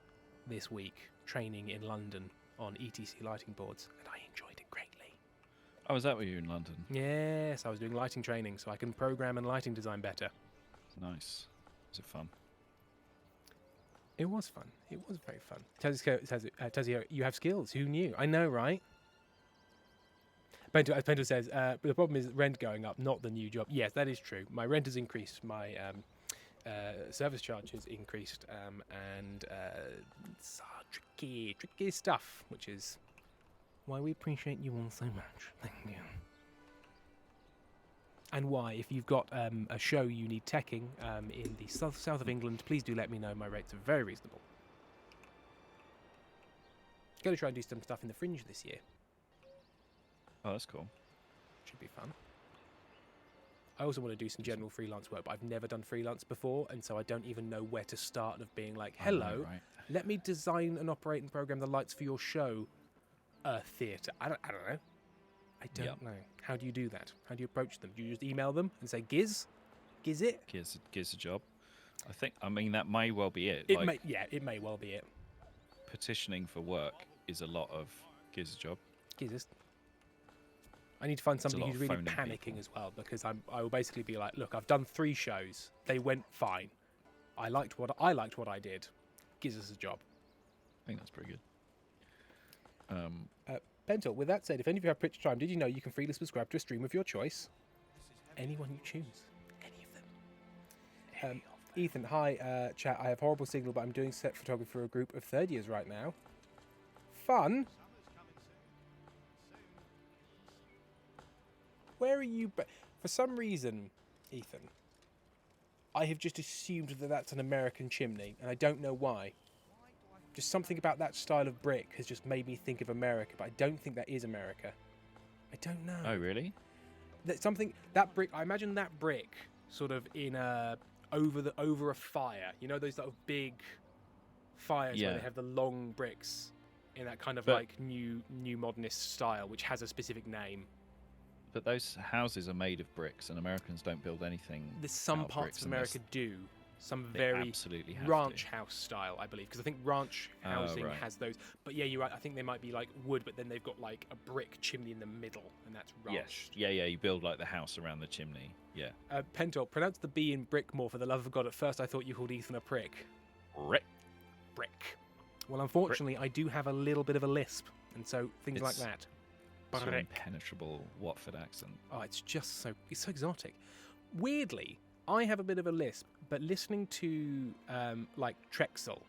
this week training in London on ETC lighting boards, and I enjoyed it greatly. Oh, was that where you were in London? Yes, I was doing lighting training so I can program and lighting design better. Nice. Was it fun? It was fun. It was very fun. Tazio, you have skills. Who knew? I know, right? Bento says, but the problem is rent going up, not the new job. Yes, that is true. My rent has increased. My service charge has increased. And it's tricky stuff, which is why we appreciate you all so much. Thank you. And why, if you've got a show you need teching in the south of England, please do let me know. My rates are very reasonable. Going to try and do some stuff in the Fringe this year. Oh, that's cool. Should be fun. I also want to do some general freelance work, but I've never done freelance before, and so I don't even know where to start of being like, hello, right. Let me design and operate and program the lights for your show. Theatre. I don't know. I don't know. How do you do that? How do you approach them? Do you just email them and say, Giz it? Giz a job. I mean, that may well be it. It may well be it. Petitioning for work is a lot of giz a job. Gizist. I need to find somebody who's really phoning panicking people. as well, because I will basically be like, look, I've done 3 shows. They went fine. I liked what I did. Gives us a job. I think that's pretty good. Bento, with that said, if any of you have Twitch Prime, did you know you can freely subscribe to a stream of your choice? Anyone you choose. Any of them. Ethan, hi, chat. I have horrible signal, but I'm doing set photography for a group of 3rd years right now. Fun. Where are you? For some reason, Ethan, I have just assumed that that's an American chimney, and I don't know why. Just something about that style of brick has just made me think of America, but I don't think that is America. I don't know. Oh, really? That brick. I imagine that brick sort of in over a fire. You know those sort of big fires where they have the long bricks in that kind of like new modernist style, which has a specific name. But those houses are made of bricks, and Americans don't build anything. There's some out of parts bricks of America do. Some they very absolutely have ranch to. House style, I believe, because I think ranch housing right. has those. But yeah, you're right. I think they might be like wood, but then they've got like a brick chimney in the middle, and that's ranch. Yes. Yeah. You build like the house around the chimney. Yeah. Pentor, pronounce the B in brick more for the love of God. At first, I thought you called Ethan a prick. Brick. Well, unfortunately, I do have a little bit of a lisp, and so things like that. It's an impenetrable Watford accent. Oh, it's so exotic. Weirdly, I have a bit of a lisp, but listening to like Trexel,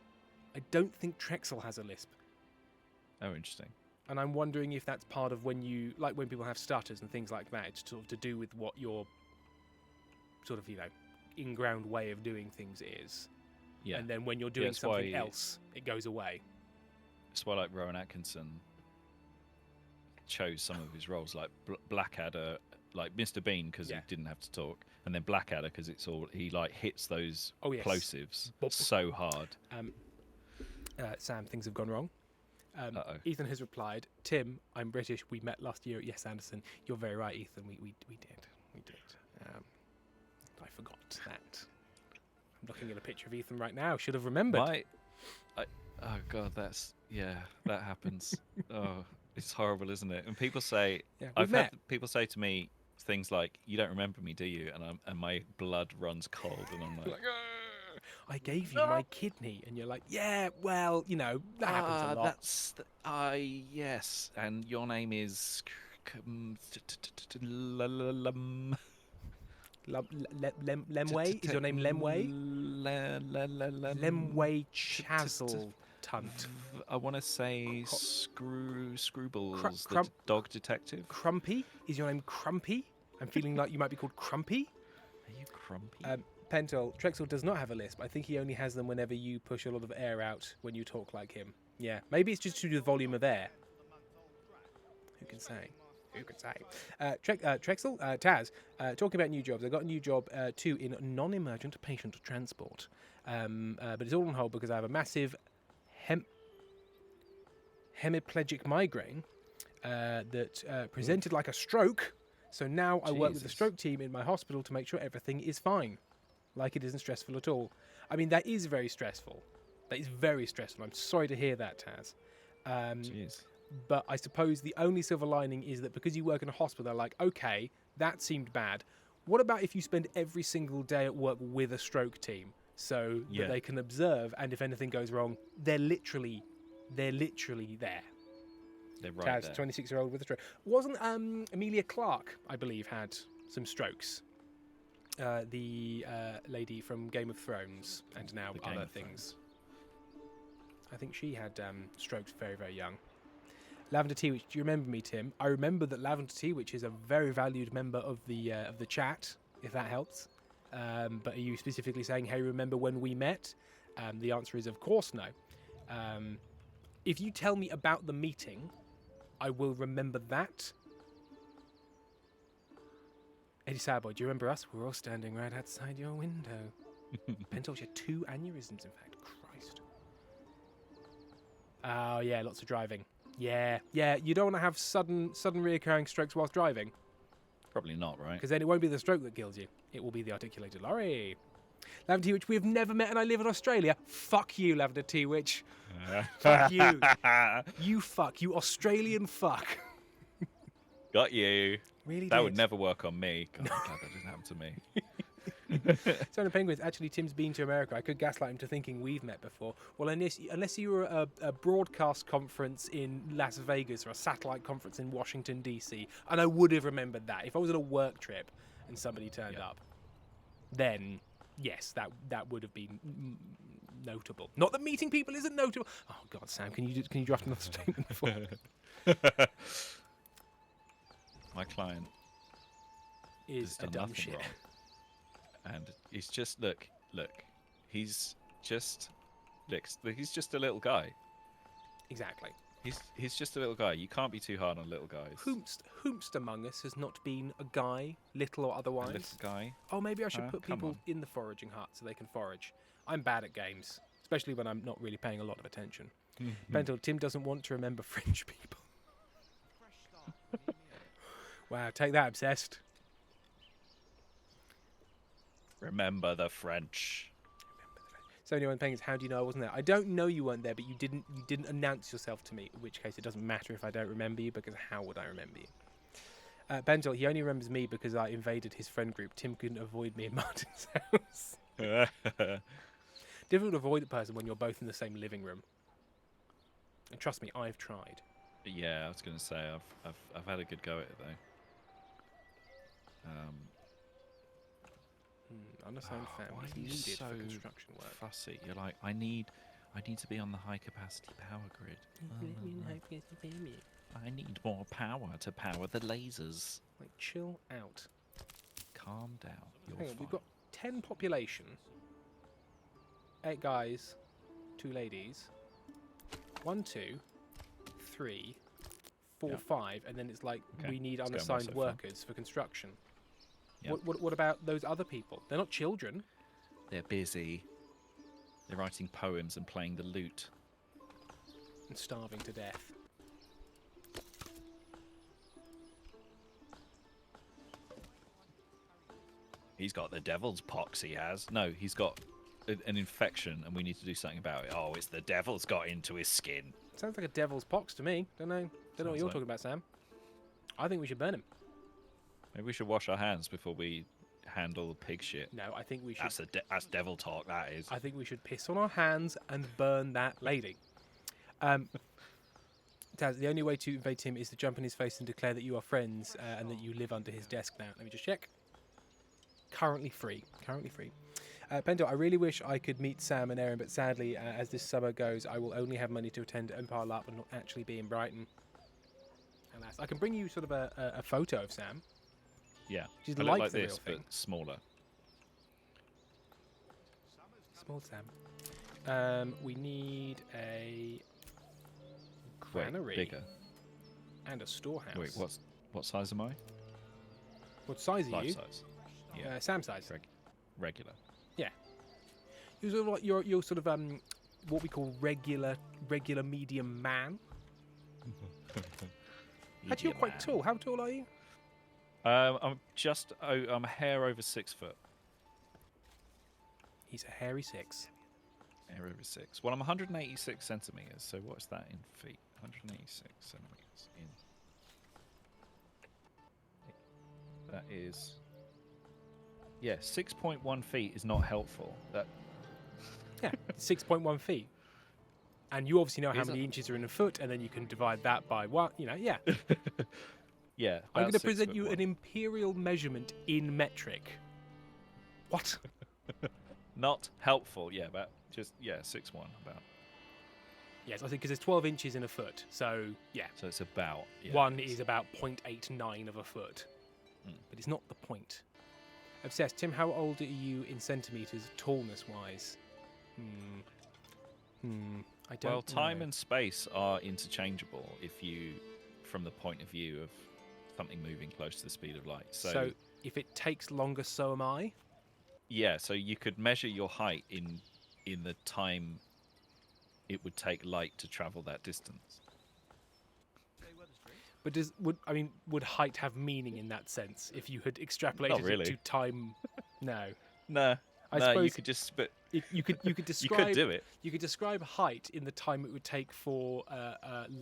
I don't think Trexel has a lisp. Oh, interesting. And I'm wondering if that's part of when people have stutters and things like that. It's sort of to do with what your sort of in-ground way of doing things is. Yeah. And then when you're doing something else, it goes away. That's why like Rowan Atkinson chose some of his roles, like Blackadder, like Mr. Bean because he didn't have to talk, and then Blackadder because he like hits those plosives so hard. Sam, things have gone wrong. Ethan has replied, Tim, I'm British. We met last year at Yes Anderson. You're very right, Ethan. We did. I forgot that. I'm looking at a picture of Ethan right now. Should have remembered. Oh God, that happens. Oh, it's horrible, isn't it? And people say, I've had people say to me things like, "You don't remember me, do you?" And my blood runs cold, and I'm like, I gave you my kidney, and you're like, yeah, well, that happens a lot. Yes, and your name is Lemway? Is your name Lemway? Lemway Chazle Tunt. I want to say Screwballs, the dog detective. Crumpy? Is your name Crumpy? I'm feeling like you might be called Crumpy. Are you Crumpy? Pentel, Trexel does not have a lisp. I think he only has them whenever you push a lot of air out when you talk like him. Yeah, maybe it's just to do with the volume of air. Who can say? Who could say? Trexel, Taz, talking about new jobs. I got a new job too in non-emergent patient transport, but it's all on hold because I have a massive hemiplegic migraine that presented like a stroke. So now I work with the stroke team in my hospital to make sure everything is fine, like it isn't stressful at all. I mean, that is very stressful. That is very stressful. I'm sorry to hear that, Taz. Jeez. But I suppose the only silver lining is that because you work in a hospital, they're like, okay, that seemed bad. What about if you spend every single day at work with a stroke team so that they can observe, and if anything goes wrong, they're literally there. They're right Taz, there. 26-year-old with a stroke. Wasn't Emilia Clarke, I believe, had some strokes? The lady from Game of Thrones and now other things. I think she had strokes very, very young. Lavender Tea Witch, do you remember me, Tim? I remember that Lavender Tea Witch is a very valued member of the chat, if that helps. But are you specifically saying, hey, remember when we met? The answer is, of course, no. If you tell me about the meeting, I will remember that. Eddie Sadboy, do you remember us? We're all standing right outside your window. Pentold, you had 2 aneurysms, in fact. Christ. Oh, yeah, lots of driving. Yeah, you don't want to have sudden reoccurring strokes whilst driving. Probably not, right? Because then it won't be the stroke that kills you. It will be the articulated lorry. Lavender Tea Witch, we have never met and I live in Australia. Fuck you, Lavender Tea Witch. Fuck you. You fuck. You Australian fuck. Got you. Really That did. would never work on me. God, I'm glad that didn't happen to me. So the Penguins, actually, Tim's been to America. I could gaslight him to thinking we've met before. Well, unless you were at a broadcast conference in Las Vegas or a satellite conference in Washington, D.C., and I would have remembered that. If I was on a work trip and somebody turned up, then, yes, that would have been notable. Not that meeting people isn't notable. Oh, God, Sam, can you draft another statement for me? My client Is has a done dumb nothing shit. wrong. And he's just look. He's just he's just a little guy. Exactly. He's just a little guy. You can't be too hard on little guys. Whomst among us has not been a guy, little or otherwise. A little guy. Oh, maybe I should put come people on. in the foraging hut so they can forage. I'm bad at games, especially when I'm not really paying a lot of attention. Pentel, Tim doesn't want to remember French people. Wow, take that, obsessed. Remember the French. So anyone paying is, how do you know I wasn't there? I don't know you weren't there, but you didn't announce yourself to me, in which case it doesn't matter if I don't remember you, because how would I remember you? Pentel, he only remembers me because I invaded his friend group. Tim couldn't avoid me in Martin's house. Difficult to avoid a person when you're both in the same living room. And trust me, I've tried. Yeah, I was going to say I've had a good go at it though. Unassigned Why family are you needed so for construction work. fussy? You're like, I need to be on the high capacity power grid. I need more power to power the lasers. Like, chill out. Calm down. You're Hang on, fine. we've got 10 population, 8 guys, 2 ladies, 1, 2, 3, 4, Yep. 5, and then it's like Okay, we need it's going well unassigned so far. workers for construction. Yep. What about those other people? They're not children. They're busy. They're writing poems and playing the lute. And starving to death. He's got the devil's pox, he has. No, he's got an infection and we need to do something about it. Oh, it's the devil's got into his skin. Sounds like a devil's pox to me. Don't know what Sounds you're like- talking about, Sam. I think we should burn him. Maybe we should wash our hands before we handle pig shit. No, I think we should. That's devil talk, that is. I think we should piss on our hands and burn that lady. Taz, the only way to invade him is to jump in his face and declare that you are friends and that you live under his desk now. Let me just check. Currently free. Pendo, I really wish I could meet Sam and Erin, but sadly, as this summer goes, I will only have money to attend Empire Up and not actually be in Brighton. Alas, I can bring you sort of a photo of Sam. Yeah. She's I like look like the this, real but thing. smaller. Small Sam. We need a Wait, granary bigger. and a storehouse. Wait, What size am I? What size are Life you? size. Yeah. Sam size. Regular. You're sort of like you're sort of what we call regular medium man. Actually, you're quite tall. How tall are you? I'm a hair over 6 foot. He's a hairy 6. Hair over 6. Well, I'm 186 centimeters. So what's that in feet? 186 centimeters in. That is. Yeah, 6.1 feet is not helpful. That. Yeah, 6.1 feet. And you obviously know how Is many it? inches are in a foot, and then you can divide that by what, yeah. Yeah. I'm going to about present you 6'1". an imperial measurement in metric. What? Not helpful. Yeah, about 6'1". About. Yes, I think because there's 12 inches in a foot, so yeah. So it's about. Yeah, One is about 0.89 of a foot. But it's not the point. Obsessed. Tim, how old are you in centimetres, tallness-wise? I don't Well, time know. and space are interchangeable if you, from the point of view of something moving close to the speed of light. So if it takes longer, so am I? Yeah, so you could measure your height in the time it would take light to travel that distance. But would height have meaning in that sense if you had extrapolated really. it to time? No. No, I you suppose could just spit. you could You describe could do it. You could describe height in the time it would take for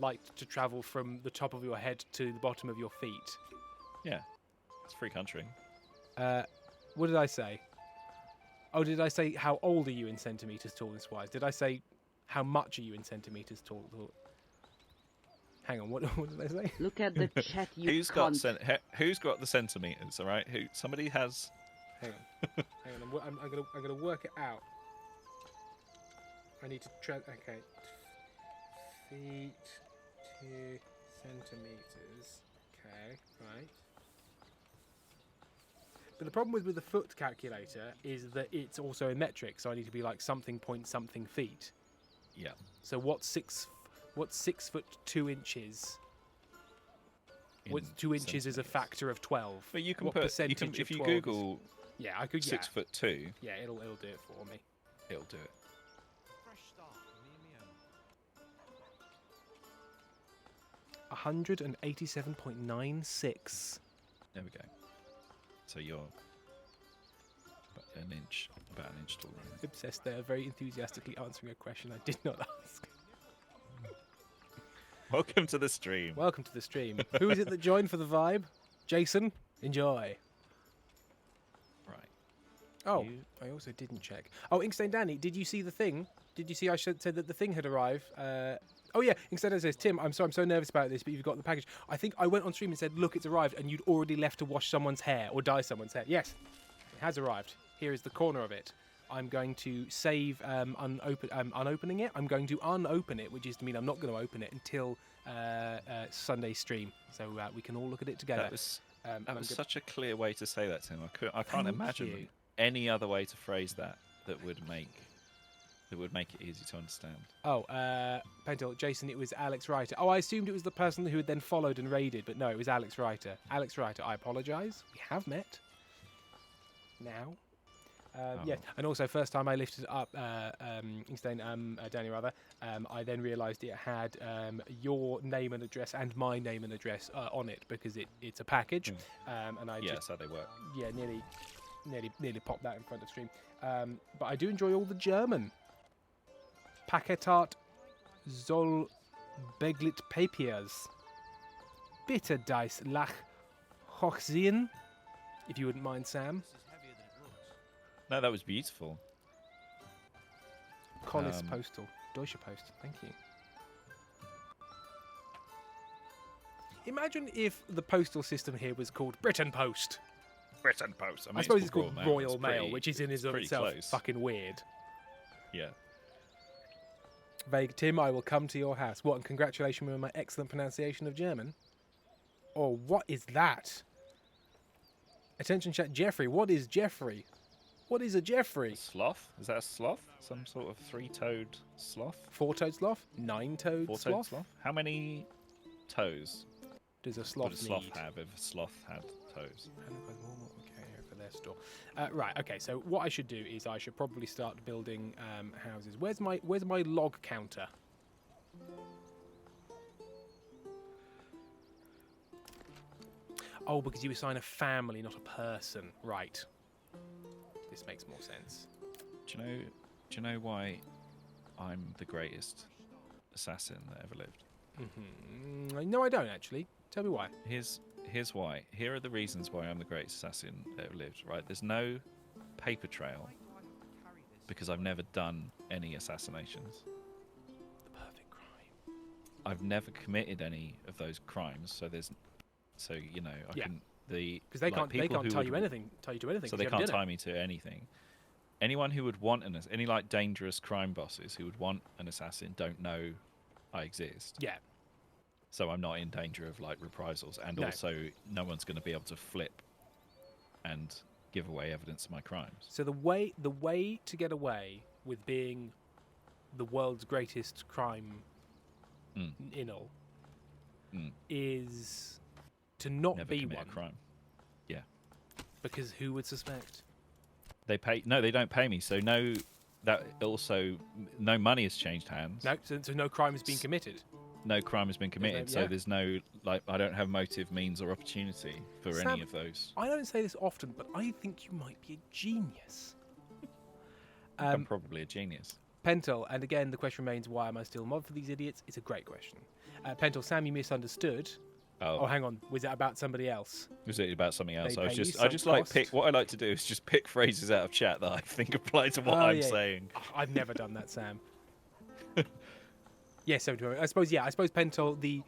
light to travel from the top of your head to the bottom of your feet. Yeah, it's free country. What did I say? Oh, did I say how old are you in centimeters tallness wise? Did I say how much are you in centimeters tall? Hang on, what did I say? Look at the chat, you Who's cunt. who's got the centimeters? All right, somebody has. Hang on. I'm gonna work it out. I need to okay. Feet to centimeters. Okay, right. But the problem with the foot calculator is that it's also in metric, so I need to be like something point something feet. Yeah. So what's 6 foot 2 inches? What's 2 inches is a centimetres. factor of 12. But you can What put. percentage You can, of if you 12 is- Google Yeah, I could. 6'2", Yeah, it'll do it for me. it'll do it. Fresh start for me and my own. 187.96. There we go. So you're about an inch taller. Obsessed there, very enthusiastically answering a question I did not ask. Welcome to the stream. Welcome to the stream. Who is it that joined for the vibe? Jason, enjoy. Right. Oh, You- I also didn't check. Oh, Inkstein Danny, did you see the thing? Did you see I said that the thing had arrived? Oh yeah, Inkstein Danny says, Tim, I'm so nervous about this, but you've got the package. I think I went on stream and said, look, it's arrived, and you'd already left to wash someone's hair or dye someone's hair. Yes, it has arrived. Here is the corner of it. I'm going to save unopening it. I'm going to unopen it, which is to mean I'm not going to open it until Sunday stream, so we can all look at it together. That was I'm such a clear way to say that, Tim. I can't Thank imagine you. any other way to phrase that would make it easy to understand. Oh, Pentel, Jason, it was Alex Reiter. Oh, I assumed it was the person who had then followed and raided, but no, it was Alex Reiter. Alex Reiter, I apologise. We have met. Now. Yeah, and also first time I lifted up Danny rather, I then realised it had your name and address and my name and address on it because it's a package, and I That's how they work. nearly popped that in front of stream. But I do enjoy all the German. Paketat soll beglit Papiers. Bitte dies lach hochsehen. If you wouldn't mind, Sam. This is heavier than it looks. No, that was beautiful. Collis Postal. Deutsche Post. Thank you. Imagine if the postal system here was called Britain Post. Britain Post. I suppose it's called Royal It's Mail, pretty- which is in it's and of pretty itself close. fucking weird. Yeah. Vague Tim, I will come to your house. What, and congratulations on my excellent pronunciation of German. Oh, what is that? Attention chat, Jeffrey. What is Jeffrey? What is a Jeffrey? Sloth? Is that a sloth? Some sort of three-toed sloth? Four-toed sloth? Nine-toed Four-toed sloth? sloth? How many toes? does a What sloth does sloth need? have if a sloth had toes? Okay, for their store. Right. Okay. So what I should do is I should probably start building houses. Where's my log counter? Oh, because you assign a family, not a person. Right. This makes more sense. Do you know why I'm the greatest assassin that ever lived? No, I don't actually. Tell me why. Here's why. Here are the reasons why I'm the greatest assassin that ever lived. Right? There's no paper trail because I've never done any assassinations. The perfect crime. I've never committed any of those crimes. So you know I can Because they can't tell you anything. Tell you to anything. So they can't tie me to anything. Anyone who would want any like dangerous crime bosses who would want an assassin don't know I exist. Yeah. So I'm not in danger of like reprisals, and No. also no one's going to be able to flip and give away evidence of my crimes. So the way to get away with being the world's greatest crime in all is to not Never be commit one. a crime. Yeah. Because who would suspect? They don't pay me. So no money has changed hands. No, so no crime has been committed. No crime has been committed. Yeah. So there's no I don't have motive, means, or opportunity for Sam, any of those. I don't say this often, but I think you might be a genius. I'm probably a genius. Pentel, and again, the question remains, why am I still a mod for these idiots? It's a great question. Pentel, Sam, you misunderstood. Oh, hang on. Was that about somebody else? Was it about something else? They I pay you just some like cost? pick. What I like to do is just pick phrases out of chat that I think apply to what I'm saying. I've never done that, Sam. Yeah, so I suppose Pentel, the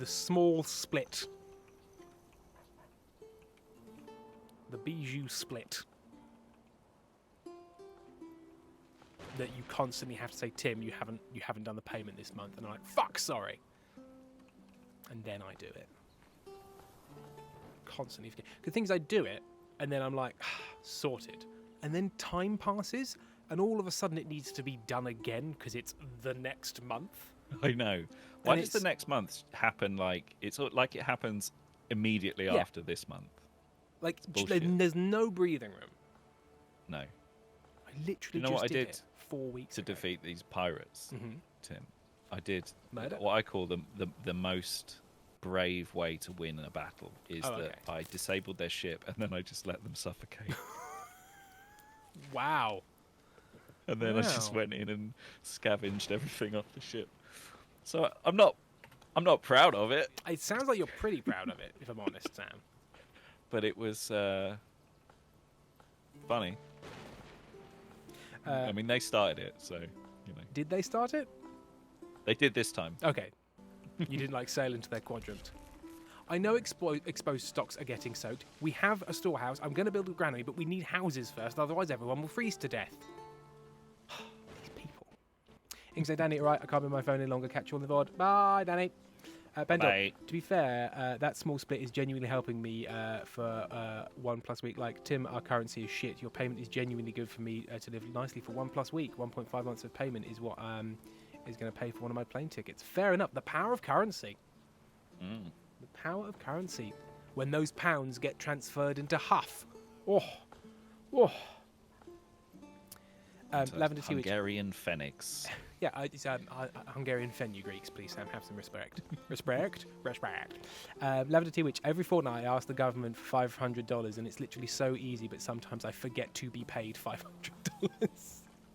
small split, the bijou split that you constantly have to say, Tim, you haven't done the payment this month, and I'm like, fuck, sorry, and then I do it. Constantly forget. Because things I do it, and then I'm like, sorted, and then time passes. And all of a sudden it needs to be done again because it's the next month. I know. Why does the next month happen like it happens immediately after this month? Like Bullshit. there's no breathing room. No. I literally You know what I just did did it 4 weeks to ago. defeat these pirates, Tim? I did Murder? what I call the most brave way to win a battle is I disabled their ship and then I just let them suffocate. Wow. And then I just went in and scavenged everything off the ship. So I'm not proud of it. It sounds like you're pretty proud of it, if I'm honest, Sam. But it was funny. I mean, they started it, so you know. Did they start it? They did this time. Okay. You didn't like sail into their quadrant. I know exposed stocks are getting soaked. We have a storehouse. I'm going to build a granary, but we need houses first, otherwise everyone will freeze to death. These people. Ing said, Danny, right, I can't be on my phone any longer. Catch you on the VOD. Bye, Danny. Bendel, Bye. to be fair, that small split is genuinely helping me for 1+ week. Like, Tim, our currency is shit. Your payment is genuinely good for me to live nicely for 1+ week. 1.5 months of payment is what is going to pay for one of my plane tickets. Fair enough. The power of currency. The power of currency. When those pounds get transferred into Huff. Oh. Lavender Tea Witch. Hungarian Phoenix. Yeah, it's Hungarian Fen, you Greeks, please, Sam. Have some respect. Respect. Lavender Tea Witch. Every fortnight I ask the government for $500, and it's literally so easy, but sometimes I forget to be paid $500.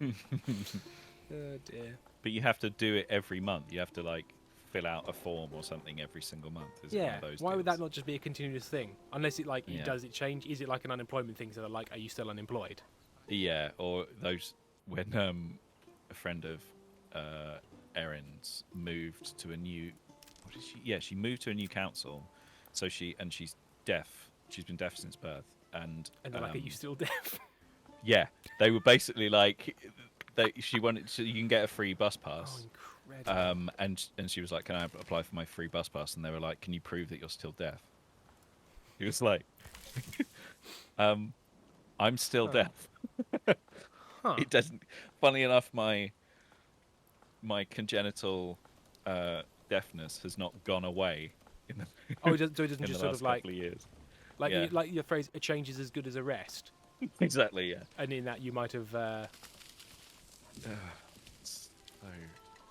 Oh, dear. But you have to do it every month. You have to, like, fill out a form or something every single month. Is it one of those Why would deals? that not just be a continuous thing? Unless it, like, does it change? Is it like an unemployment thing, so they're like, are you still unemployed? Yeah, or those when a friend of Erin's moved to a new. What is she? Yeah, she moved to a new council, so she's deaf. She's been deaf since birth, and they're like, are you still deaf? Yeah, they were basically like, she wanted so you can get a free bus pass. Oh, incredible. And she was like, can I apply for my free bus pass? And they were like, can you prove that you're still deaf? He was like, I'm still deaf. It doesn't. Funnily enough, my congenital deafness has not gone away in the, Oh, so it doesn't in just the sort last of like couple of years. like Yeah. like your phrase, a change is as good as a rest, Exactly, yeah. and in that you might have. It's so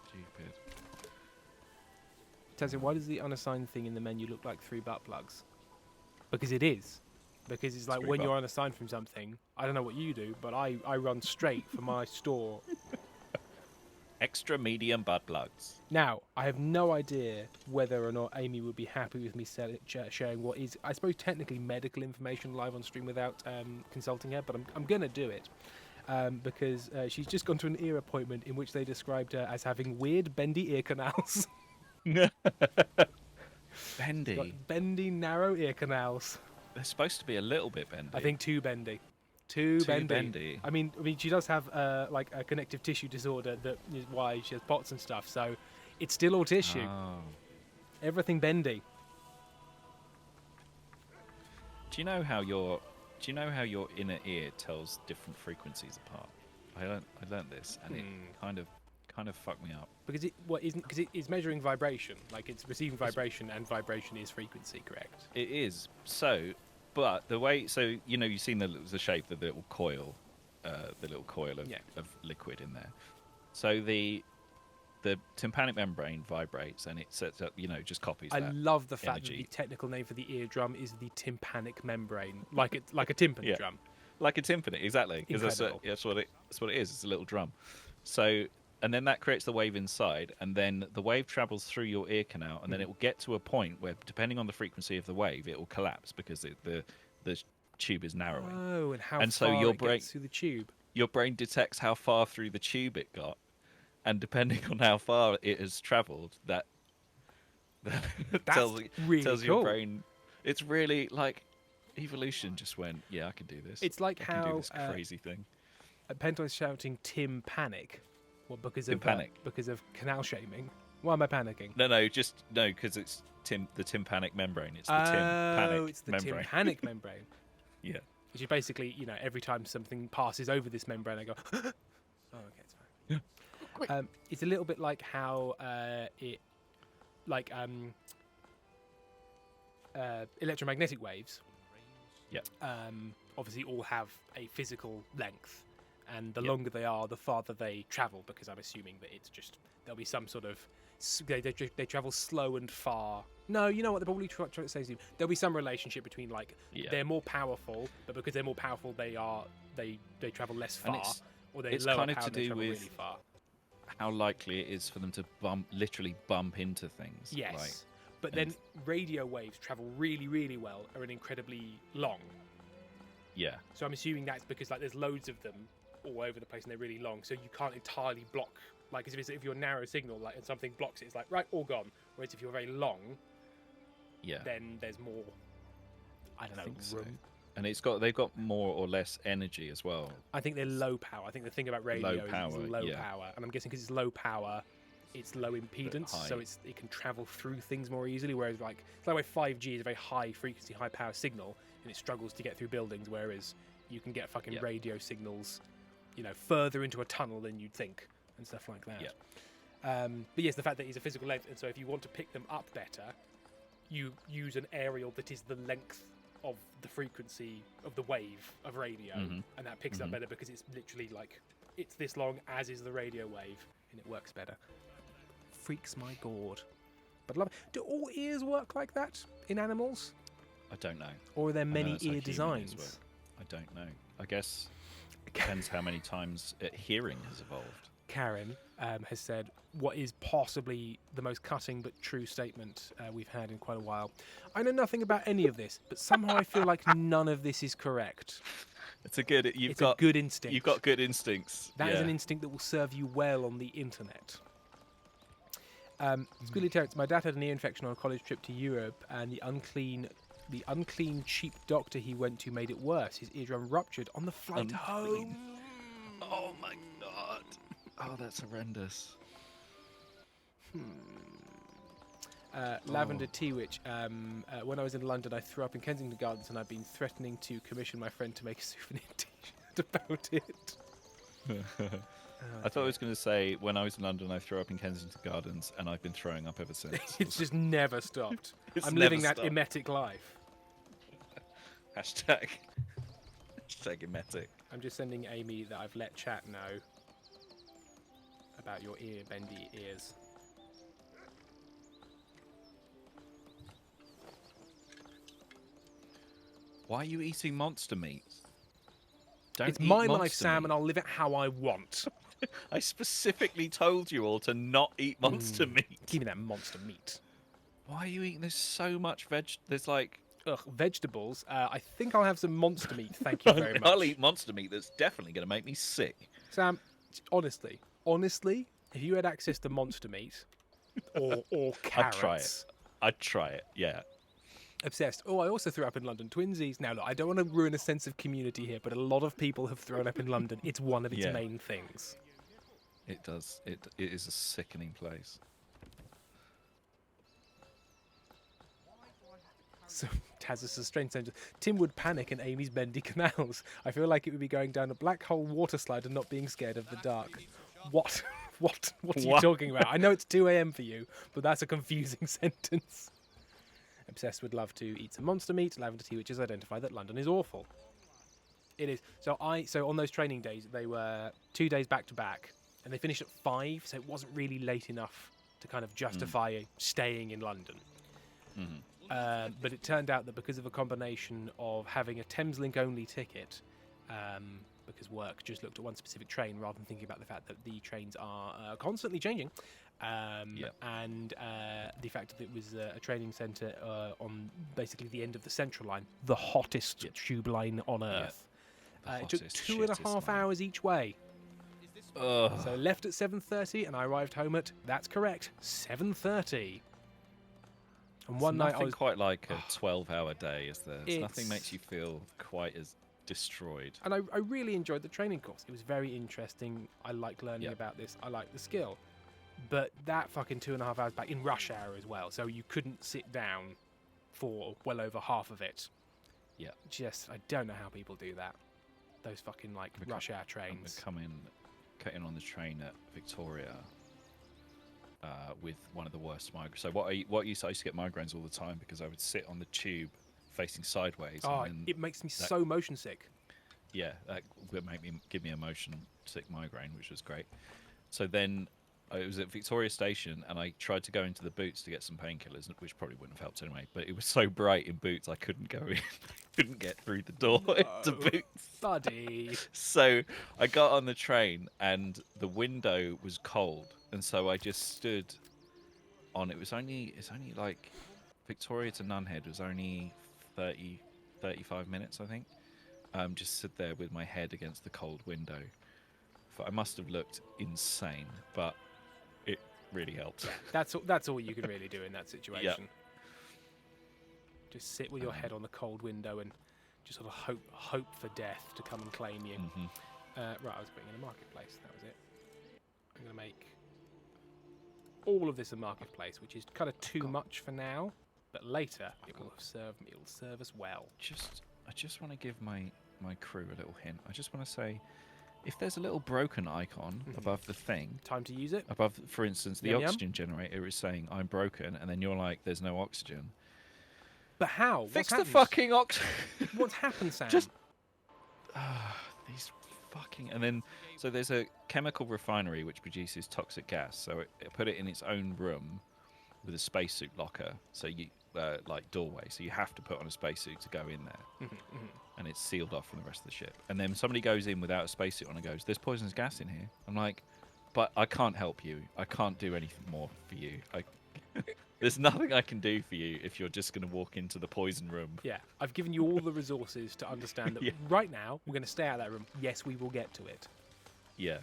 stupid. Tenzin, why does the unassigned thing in the menu look like 3 butt plugs? Because it is. Because it's like 3 when butt. you're unassigned from something, I don't know what you do, but I run straight for my store. Extra medium butt plugs. Now, I have no idea whether or not Amy would be happy with me sharing what is, I suppose, technically medical information live on stream without consulting her, but I'm going to do it. Because she's just gone to an ear appointment in which they described her as having weird bendy ear canals. Bendy. Got bendy, narrow ear canals. They're supposed to be a little bit bendy. I think too bendy. Too bendy. bendy. I mean, she does have like a connective tissue disorder that is why she has POTS and stuff. So it's still all tissue. Oh. Everything bendy. Do you know how your inner ear tells different frequencies apart? I learned this, and it kind of fucked me up. Because it's measuring vibration. Like it's receiving vibration, and vibration is frequency, correct? It is so, but the way you've seen the shape of the little coil, of liquid in there. So the tympanic membrane vibrates, and it sets up, just copies. I that love the fact energy. that the technical name for the eardrum is the tympanic membrane, like a timpani drum. Like a timpani, exactly, because that's what it is. It's a little drum. So, and then that creates the wave inside, and then the wave travels through your ear canal, and then it will get to a point where, depending on the frequency of the wave, it will collapse because the tube is narrowing. Oh, and how And far so your it brain- gets through the tube. Your brain detects how far through the tube it got, and depending on how far it has travelled, that tells really tells cool. your brain. It's really like evolution just went, yeah, I can do this. It's like I can how do this crazy thing. Pento's shouting Tim Panic. Well, because Tim of Panic. because of canal shaming. Why am I panicking? No, because it's the tympanic membrane. It's the tympanic it's the membrane. tympanic membrane. Yeah. Which is basically, every time something passes over this membrane, I go, oh, okay, it's fine. Yeah. It's a little bit like how electromagnetic waves. Yeah. Obviously, all have a physical length, and the Yep. longer they are, the farther they travel. Because I'm assuming that it's just there'll be some sort of they travel slow and far. No, you know what? They're probably trying to say to you. There'll be some relationship between they're more powerful, but because they're more powerful, they travel less And far, or they it's lower kind of power, to they do travel with really far. how likely it is for them to literally bump into things. Yes, Like, but then radio waves travel really, really well, are incredibly long. yeah. So I'm assuming that's because there's loads of them all over the place and they're really long, so you can't entirely block. Like if you're narrow signal, and something blocks it, it's like right, all gone. Whereas if you're very long, Yeah. then there's more. I don't know. think so. Room. And they've got more or less energy as well. I think they're low power. I think the thing about radio is power, it's low yeah. power, and I'm guessing because it's low power, it's low impedance, high. so it can travel through things more easily. Whereas it's like 5G is a very high frequency, high power signal, and it struggles to get through buildings. Whereas you can get fucking radio signals, further into a tunnel than you'd think, and stuff like that. Yeah. But yes, the fact that it's a physical length, and so if you want to pick them up better, you use an aerial that is the length of the frequency of the wave of radio, Mhm. and that picks up better because it's literally it's this long, as is the radio wave, and it works better. Freaks my gourd. But I love it. Do all ears work like that in animals, I don't know. or are there I know many that's how ear humans designs? work. I don't know. I guess depends how many times hearing has evolved. Karen has said what is possibly the most cutting but true statement we've had in quite a while. I know nothing about any of this, but somehow I feel like none of this is correct. It's a good. It's a good instinct. You've got good instincts. That is an instinct that will serve you well on the internet. Squealy Terrence, my dad had an ear infection on a college trip to Europe, and the unclean, cheap doctor he went to made it worse. His eardrum ruptured on the flight home. Oh my god. Oh, that's horrendous. Lavender Tea Witch. When I was in London, I threw up in Kensington Gardens, and I've been threatening to commission my friend to make a souvenir T-shirt about it. I thought I was going to say, when I was in London, I threw up in Kensington Gardens, and I've been throwing up ever since. It's just never stopped. It's I'm never living that stopped. emetic life. Hashtag emetic. I'm just sending Amy that I've let chat know about your bendy ears. Why are you eating monster meat? Don't It's eat my monster life, Sam, meat. and I'll live it how I want. I specifically told you all to not eat monster meat. Give me that monster meat. Why are you eating? There's so much veg. There's like. Ugh, vegetables. I think I'll have some monster meat. Thank you very much. I'll eat monster meat. That's definitely going to make me sick. Sam, honestly, if you had access to monster meat or carrots, I'd try it. I'd try it. Yeah. Obsessed. Oh, I also threw up in London. Twinsies. Now, look, I don't want to ruin a sense of community here, but a lot of people have thrown up in London. It's one of its Yeah. main things. It does. It is a sickening place. So, Taz is a strange sentence. Tim would panic in Amy's bendy canals. I feel like it would be going down a black hole water slide and not being scared of the dark. What? What are you What? talking about? I know it's 2 a.m. for you, but that's a confusing sentence. Obsessed would love to eat some monster meat. Lavender Tea Witches identify that London is awful. It is. So on those training days, they were 2 days back to back, and they finished at 5, so it wasn't really late enough to kind of justify staying in London. But it turned out that because of a combination of having a Thameslink only ticket, because work just looked at one specific train rather than thinking about the fact that the trains are constantly changing, and the fact that it was a training centre on basically the end of the Central Line, the hottest tube line on Earth. It took 2.5 hours each way. Ugh. So left at 7:30 and I arrived home at, that's correct, 7:30. And one night I was quite like a 12-hour day, is there? Nothing It's- makes you feel quite as destroyed. And I really enjoyed the training course. It was very interesting. I liked learning Yep. about this. I liked the skill. But that fucking 2.5 hours back in rush hour as well. So you couldn't sit down for well over half of it. Yeah. Just, I don't know how people do that. Those fucking, like, rush hour trains. Cutting on the train at Victoria with one of the worst migraines. So I used to get migraines all the time because I would sit on the tube facing sideways. Oh, and then it makes me so motion sick. Yeah, that would give me a motion sick migraine, which was great. So then I was at Victoria Station and I tried to go into the Boots to get some painkillers, which probably wouldn't have helped anyway. But it was so bright in Boots I couldn't go in. Couldn't get through the door into Boots. Buddy. So I got on the train and the window was cold, and so I just stood on. It's only like Victoria to Nunhead was only 35 minutes, I think. Just sit there with my head against the cold window. I must have looked insane, but it really helped. That's all you can really do in that situation. Just sit with your head on the cold window and just sort of hope for death to come and claim you. Right, I was putting in a marketplace. That was it. I'm going to make all of this a marketplace, which is kind of too much for now, but later it'll serve us well. I just want to give my crew a little hint. I just want to say, if there's a little broken icon above the thing, Time to use it. above, for instance, the Yum, yum. oxygen generator is saying I'm broken, and then you're like, there's no oxygen. But how? Fix the happened? fucking oxygen. What's happened, Sam? Just these fucking. And then, so there's a chemical refinery which produces toxic gas. So it put it in its own room with a spacesuit locker. So you like doorway. So you have to put on a spacesuit to go in there, and it's sealed off from the rest of the ship. And then somebody goes in without a spacesuit on and goes, "There's poisonous gas in here." I'm like, "But I can't help you. I can't do anything more for you. There's nothing I can do for you if you're just going to walk into the poison room." Yeah, I've given you all the resources to understand that right now we're going to stay out of that room. Yes, we will get to it. Yeah.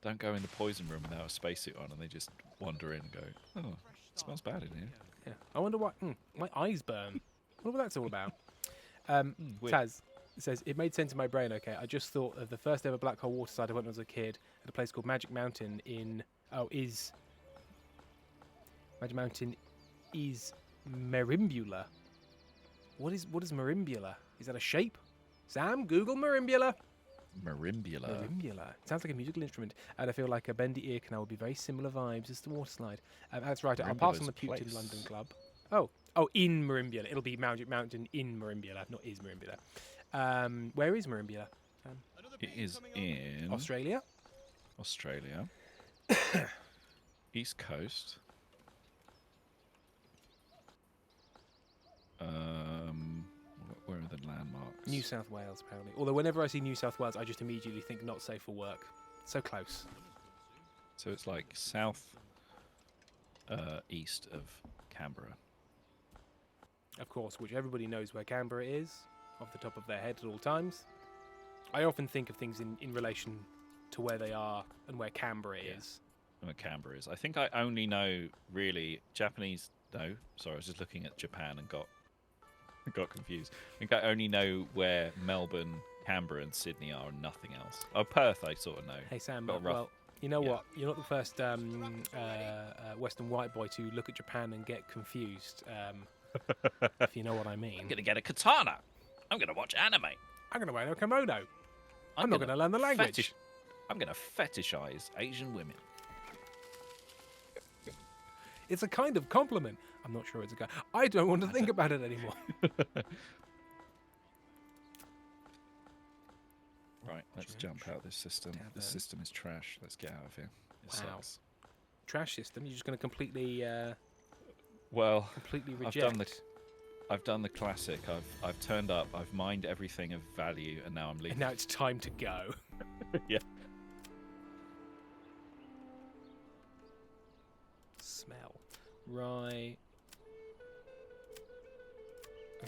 Don't go in the poison room without a spacesuit on, and they just wander in and go, "Oh, it smells bad in here." Yeah, I wonder why my eyes burn. I wonder what that's all about. Weird. Taz says, it made sense in my brain, okay. I just thought of the first ever black hole water slide I went when I was a kid at a place called Magic Mountain Magic Mountain is Merimbula. What is Merimbula? Is that a shape? Sam, Google Merimbula. Marimbula. Marimbula. Sounds like a musical instrument, and I feel like a bendy ear canal would be very similar vibes as the water slide. That's right. I'll pass on the Marimbula's Putin place. London Club. In Marimbula. It'll be Magic Mountain in Marimbula, not is Marimbula. Where is Marimbula? It is in Australia. Australia. East Coast. Where are the landmarks? New South Wales, apparently. Although whenever I see New South Wales, I just immediately think not safe for work. So close. So it's like south east of Canberra. Of course, which everybody knows where Canberra is, off the top of their head at all times. I often think of things in relation to where they are and where Canberra is. And where Canberra is. I think I only know, really, Japanese... No, sorry, I was just looking at Japan and got confused. I think I only know where Melbourne, Canberra and Sydney are and nothing else. Oh, Perth I sort of know. Hey, Sam, Got a rough- well, you know yeah. what? You're not the first Western white boy to look at Japan and get confused, if you know what I mean. I'm going to get a katana. I'm going to watch anime. I'm going to wear a kimono. I'm not going to learn the language. I'm going to fetishize Asian women. It's a kind of compliment. I'm not sure it's a guy. I don't want to think about it anymore. Right, let's jump out of this system. Tavern. This system is trash. Let's get out of here. It Wow. sucks. Trash system. You're just going to completely Well, reject. I've done the classic. I've turned up. I've mined everything of value, and now I'm leaving. And now it's time to go. Yeah. Smell. Rye.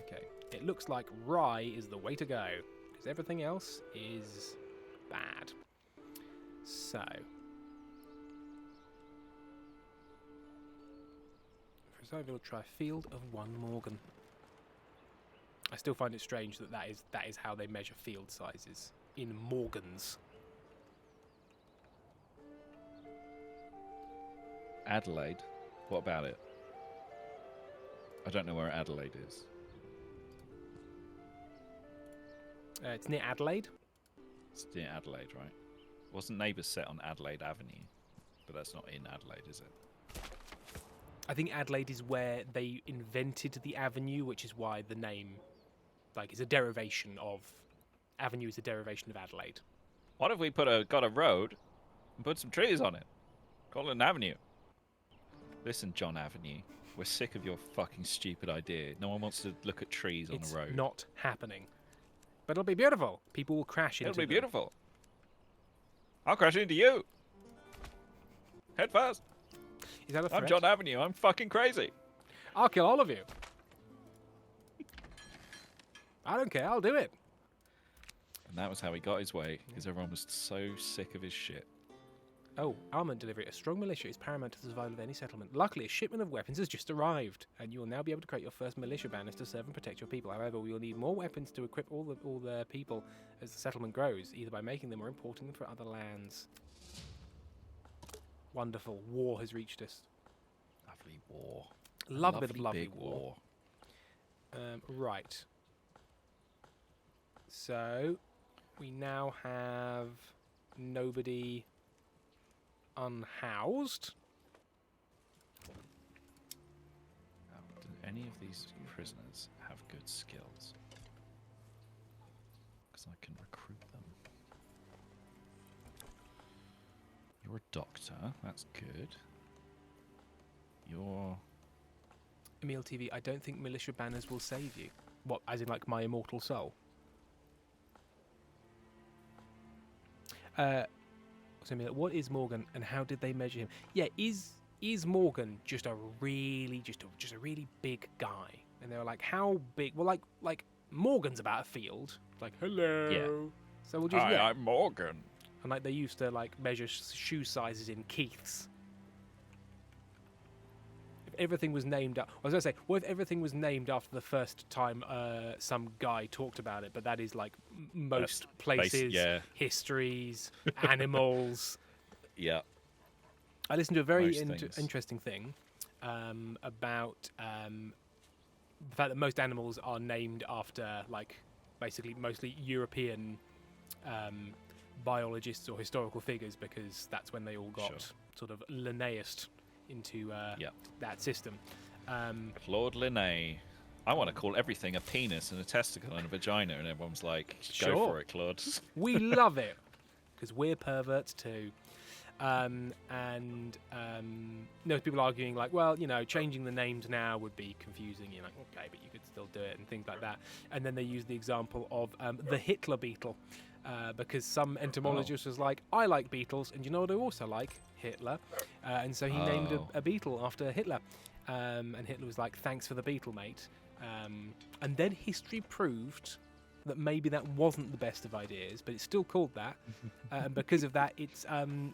Okay. It looks like rye is the way to go, because everything else is bad. So. First I will try Field of One Morgan. I still find it strange that is how they measure field sizes in Morgans. Adelaide. What about it? I don't know where Adelaide is. It's near Adelaide. It's near Adelaide, right? Wasn't Neighbours set on Adelaide Avenue? But that's not in Adelaide, is it? I think Adelaide is where they invented the avenue, which is why the name, is a derivation of... Avenue is a derivation of Adelaide. What if we got a road and put some trees on it? Call it an avenue. Listen, John Avenue, we're sick of your fucking stupid idea. No one wants to look at trees on It's a road. not happening. But it'll be beautiful. People will crash into It'll be them. beautiful. I'll crash into you. Head first. Is that a threat? I'm John Avenue. I'm fucking crazy. I'll kill all of you. I don't care. I'll do it. And that was how he got his way, because everyone was so sick of his shit. Oh, armament delivery. A strong militia is paramount to the survival of any settlement. Luckily, a shipment of weapons has just arrived, and you will now be able to create your first militia banners to serve and protect your people. However, we will need more weapons to equip all the people as the settlement grows, either by making them or importing them from other lands. Wonderful. War has reached us. Lovely war. Love a bit of lovely big war. Right. So, we now have nobody unhoused. Now, do any of these prisoners have good skills? Because I can recruit them. You're a doctor. That's good. You're... Emil TV, I don't think militia banners will save you. What, as in like my immortal soul? So Emil, what is Morgan and how did they measure him? Yeah, is Morgan just a really big guy? And they were like, how big? Well, like Morgan's about a field. Like, hello. Yeah. So we'll just Hi, I'm Morgan. And like they used to like measure shoe sizes in Keiths. If everything was named I was gonna say, what if everything was named after the first time some guy talked about it? But that is like most places, yeah. histories, animals. Yeah. I listened to a very Most things. interesting thing about the fact that most animals are named after like basically mostly European biologists or historical figures, because that's when they all got Sure. sort of Linnaeused into Yep. that system. Claude Linnaeus. I want to call everything a penis and a testicle and a vagina, and everyone's like, "Go Sure. for it, Claude." We love it because we're perverts too. No, people arguing like, well, changing the names now would be confusing. You're like, okay, but you could still do it and things like that. And then they use the example of the Hitler beetle, because some entomologist was like, I like beetles, and you know what I also like? Hitler. And so he named a beetle after Hitler. And Hitler was like, thanks for the beetle, mate. And then history proved that maybe that wasn't the best of ideas, but it's still called that. And because of that, it's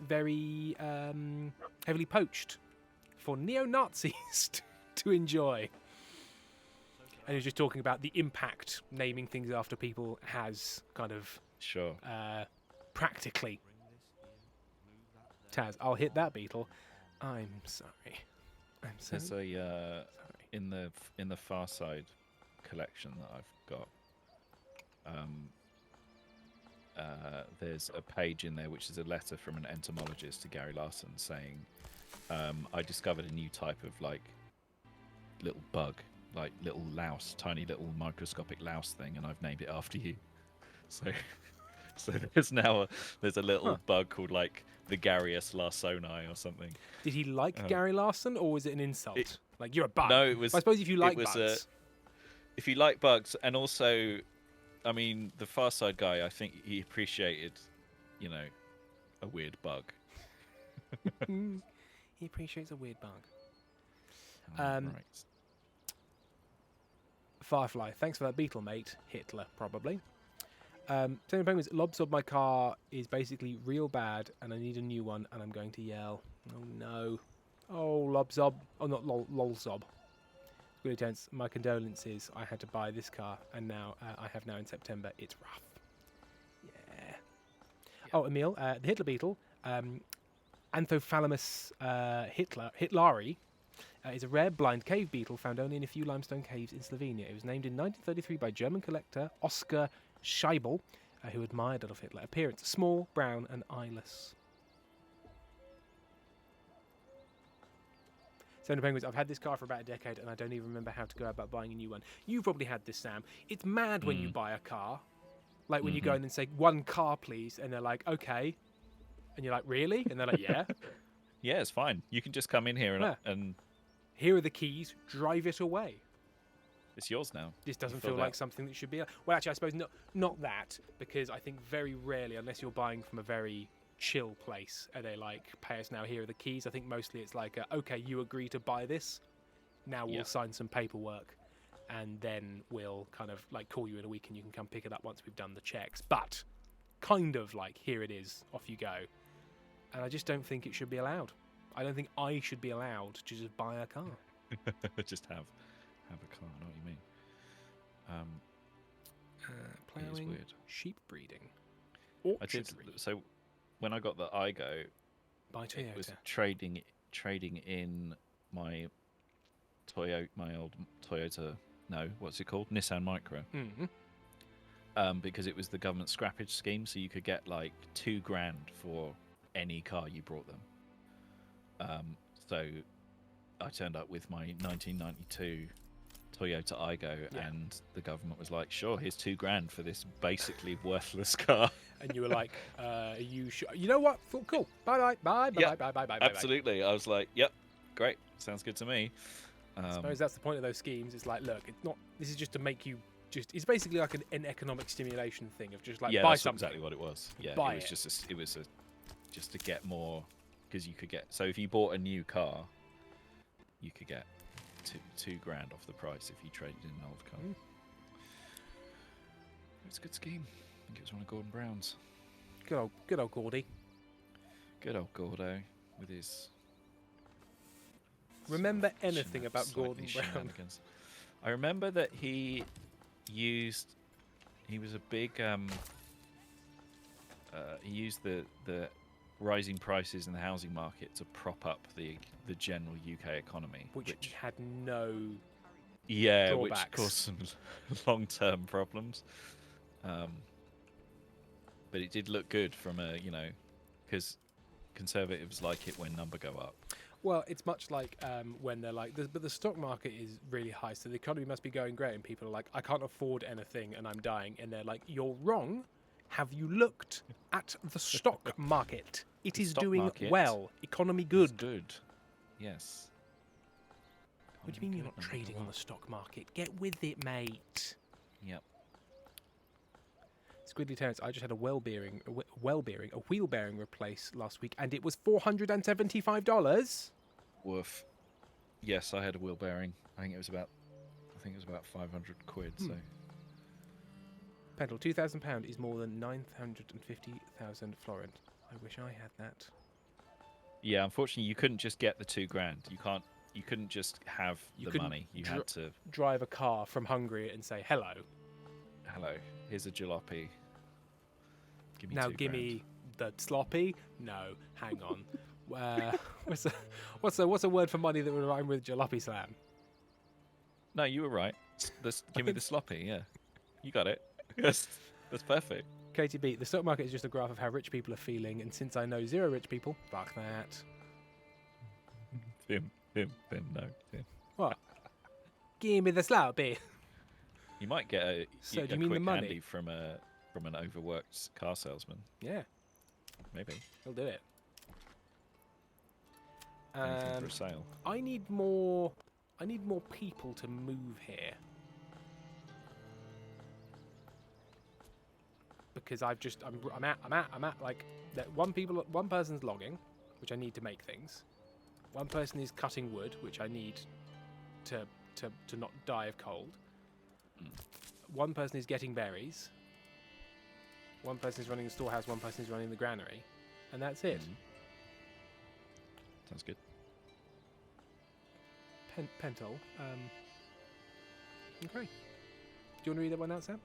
very heavily poached for neo-Nazis to enjoy. And he was just talking about the impact naming things after people has kind of Sure. practically. Taz, I'll hit that beetle. I'm sorry. I'm so There's a in the Far Side collection that I've got. There's a page in there which is a letter from an entomologist to Gary Larson saying, I discovered a new type of like little bug, like little louse, tiny little microscopic louse thing, and I've named it after you. So there's now a little bug called like the Garius larsoni or something. Did he like Gary Larson, or was it an insult? Like, you're a bug. No, it was. I suppose if you like it was bugs. If you like bugs, and also, I mean, the Far Side guy, I think he appreciated, a weird bug. He appreciates a weird bug. Right. Firefly, thanks for that beetle, mate. Hitler, probably. Tony Penguins, Lobsob, my car is basically real bad, and I need a new one, and I'm going to yell. Oh no. Oh, Lobzob. Oh, not Lolzob. It's really tense. My condolences. I had to buy this car, and now I have now in September. It's rough. Yeah. Oh, Emil, the Hitler beetle, Anthophthalmus hitlari, is a rare blind cave beetle found only in a few limestone caves in Slovenia. It was named in 1933 by German collector Oskar Scheibel, who admired Adolf Hitler. Appearance: small, brown, and eyeless. Sound Penguins, I've had this car for about a decade, and I don't even remember how to go about buying a new one. You've probably had this, Sam. It's mad when you buy a car. Like when you go in and say, 1 car, please, and they're like, okay. And you're like, really? And they're like, yeah. Yeah, it's fine. You can just come in here and here are the keys. Drive it away. it's yours now. This doesn't feel like something that should be. Well, actually, I suppose not that, because I think very rarely, unless you're buying from a very chill place, are they like, pay us now, here are the keys. I think mostly it's like, okay, you agree to buy this. Now we'll sign some paperwork, and then we'll kind of like call you in a week, and you can come pick it up once we've done the checks. But kind of like, here it is, off you go. And I just don't think it should be allowed. I don't think I should be allowed to just buy a car. Just have a car. I know what you mean. Ploughing, weird. sheep breeding, I did. orchardry. So when I got the Igo, By Toyota. it was trading in my old Toyota. No, what's it called? Nissan Micro. Mm-hmm. Because it was the government scrappage scheme, so you could get like $2,000 for any car you brought them. So I turned up with my 1992 Toyota Igo, and the government was like, "Sure, here's $2,000 for this basically worthless car." And you were like, "Are you sure? You know what? Cool. Bye. Absolutely. I was like, "Yep, great. Sounds good to me." I suppose that's the point of those schemes. It's like, look, it's not. This is just to make you it's basically like an economic stimulation thing of just like buy that's something. exactly what it was. Yeah, buy it was just to get more, because you could get, so if you bought a new car, you could get $2,000 off the price if you traded in an old car. It's a good scheme. I think it was one of Gordon Brown's. Good old Gordy. Good old Gordo with his. Remember anything about Gordon Brown? I remember that he was a big he used the rising prices in the housing market to prop up the general UK economy, which had no drawbacks. Which caused some long-term problems. But but it did look good from a because conservatives like it when number go up. Well, it's much like when they're like, but the stock market is really high, so the economy must be going great, and people are like, I can't afford anything, and I'm dying, and they're like, you're wrong. Have you looked at the stock market? It is doing well. Economy good. It's good. Yes. What do you mean you're not trading on the stock market? Get with it, mate. Yep. Squiddly Terrence, I just had a wheel bearing replaced last week, and it was $475. Woof. Yes, I had a wheel bearing. I think it was about 500 quid. So. Pendle, £2,000 is more than 950,000 florent. I wish I had that. Yeah, unfortunately, you couldn't just get the $2,000. You couldn't just have the money. You had to drive a car from Hungary and say hello. Hello. Here's a jalopy. Give me now $2,000. give me the sloppy. No, hang on. What's a word for money that would rhyme with jalopy slam? No, you were right. Give me the sloppy. Yeah, you got it. Yes, that's perfect. KTB, the stock market is just a graph of how rich people are feeling, and since I know zero rich people, fuck that. Him, no. Him. What? Give me the sloppy. You might get a So do you quick mean the money? handy from an overworked car salesman. Yeah, Maybe. he'll do it. Anything for a sale. I need more people to move here. Because I'm at like that one person's logging, which I need to make things. One person is cutting wood, which I need to not die of cold. One person is getting berries. One person is running the storehouse, one person is running the granary. And that's it. Sounds good. Pentel. Okay. Do you want to read that one out, Sam?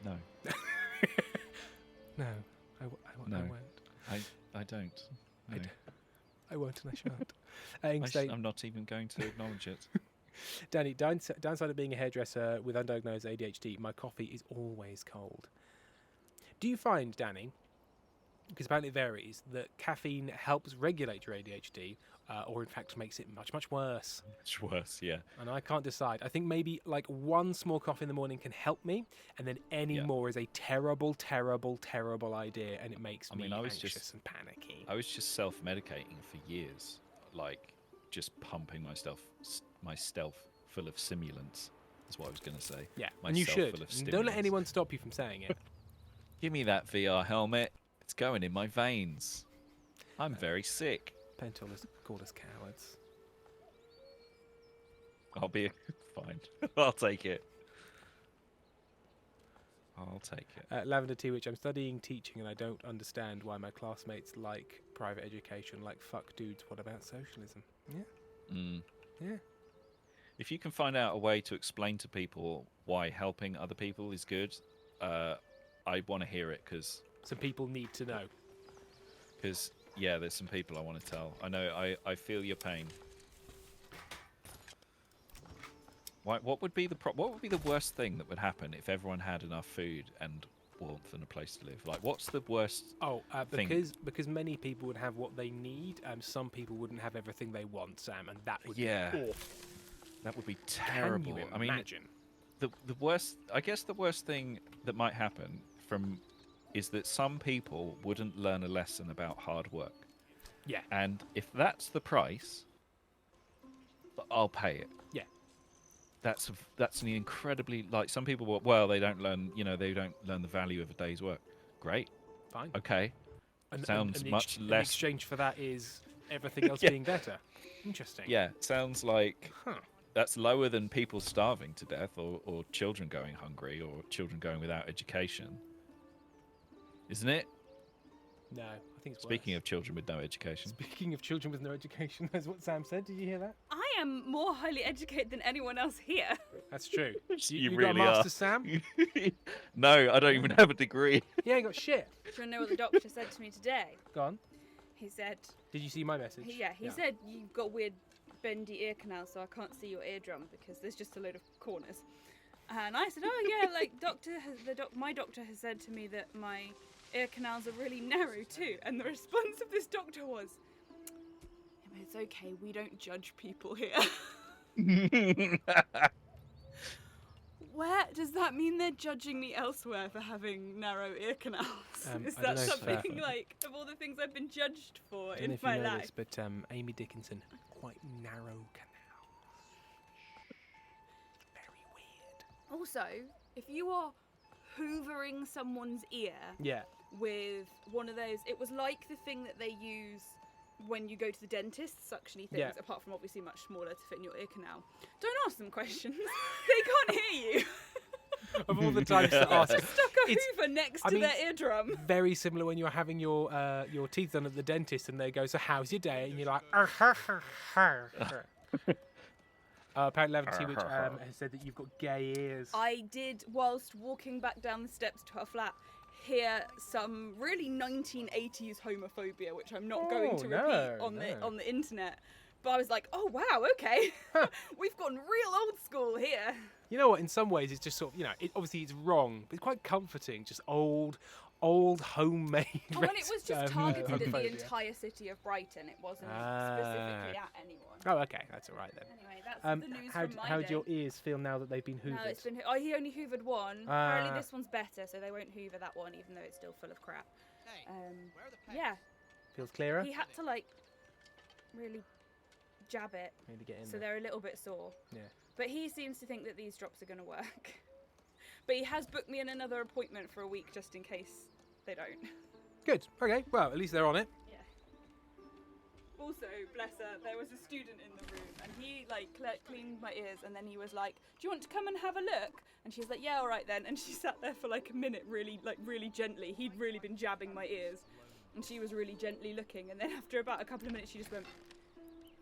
No. No, I No. won't. I don't. No. I won't and I shan't. I'm not even going to acknowledge it. Danny, downside of being a hairdresser with undiagnosed ADHD, my coffee is always cold. Do you find, Danny, because apparently it varies, that caffeine helps regulate your ADHD, or in fact makes it much, much worse? Much worse, yeah. And I can't decide. I think maybe like one small coffee in the morning can help me, and then any more is a terrible, terrible, terrible idea, and it makes me anxious and panicky. I was just self-medicating for years, like just pumping my stealth full of simulants. That's what I was going to say. Yeah, my and you stealth should. full of Don't let stimulants. anyone stop you from saying it. Give me that VR helmet. It's going in my veins. I'm very sick. Pentel has called us cowards. I'll be fine. I'll take it. I'll take it. Lavender Tea, which I'm studying teaching, and I don't understand why my classmates like private education. Like, fuck dudes, what about socialism? Yeah. Yeah. If you can find out a way to explain to people why helping other people is good, I want to hear it because Some people need to know. Yeah, there's some people I want to tell. I know. I feel your pain. What would be the worst thing that would happen if everyone had enough food and warmth and a place to live? Like, what's the worst? Because many people would have what they need, and some people wouldn't have everything they want, Sam, and that would be awful. That would be terrible. Can you I mean, imagine? the worst. I guess the worst thing that might happen is that some people wouldn't learn a lesson about hard work. Yeah. And if that's the price, I'll pay it. Yeah. That's an incredibly, like, some people they don't learn the value of a day's work. Great. Fine. Okay. Sounds much less. In exchange for that is everything else being better. Interesting. Yeah. Sounds like that's lower than people starving to death or children going hungry or children going without education. Isn't it? No, I think it's Speaking worse. of children with no education. Speaking of children with no education, that's what Sam said. Did you hear that? I am more highly educated than anyone else here. That's true. You got really a master, are. Sam? No, I don't even have a degree. He ain't got shit. Do you want to know what the doctor said to me today? Go on. He said, Did you see my message? he said you've got weird bendy ear canal, so I can't see your eardrum because there's just a load of corners. And I said, oh yeah, like my doctor has said to me that my ear canals are really narrow too. And the response of this doctor was, yeah, but it's okay, we don't judge people here. Where does that mean they're judging me elsewhere for having narrow ear canals? Is I don't that know if, something like of all the things I've been judged for I don't know in if you my know life? this, but Amy Dickinson, quite narrow canal. Very weird. Also, if you are hoovering someone's ear Yeah. with one of those, it was like the thing that they use when you go to the dentist, suctiony things, Yeah. apart from obviously much smaller to fit in your ear canal. Don't ask them questions. They can't hear you. Of all the times to ask, Just stuck a It's- hoover next I to mean, their eardrum. very similar when you're having your teeth done at the dentist and they go, so how's your day? And you're like, apparently Levity, which has said that you've got gay ears. I did, whilst walking back down the steps to our flat, hear some really 1980s homophobia, which I'm not going to repeat on the internet. But I was like, oh wow, okay, we've gone real old school here. You know what? In some ways, it's just sort of, obviously it's wrong, but it's quite comforting. Just old homemade. Oh, and it was just targeted at the homophobia. entire city of Brighton. It wasn't Ah. specifically at anyone. Oh, okay, that's all right then. Anyway, that's the news from my How'd day. your ears feel now that they've been hoovered? No, it's been. Oh, he only hoovered one. Apparently, Ah. this one's better, so they won't hoover that one, even though it's still full of crap. Yeah, Feels clearer. he had to like really jab it, Maybe get in so there. they're a little bit sore. Yeah. But he seems to think that these drops are going to work. But he has booked me in another appointment for a week just in case they don't. Good. Okay. Well, at least they're on it. Yeah. Also, bless her, there was a student in the room and he like cleaned my ears and then he was like, do you want to come and have a look? And she was like, yeah, all right then. And she sat there for like a minute really gently. He'd really been jabbing my ears and she was really gently looking. And then after about a couple of minutes, she just went,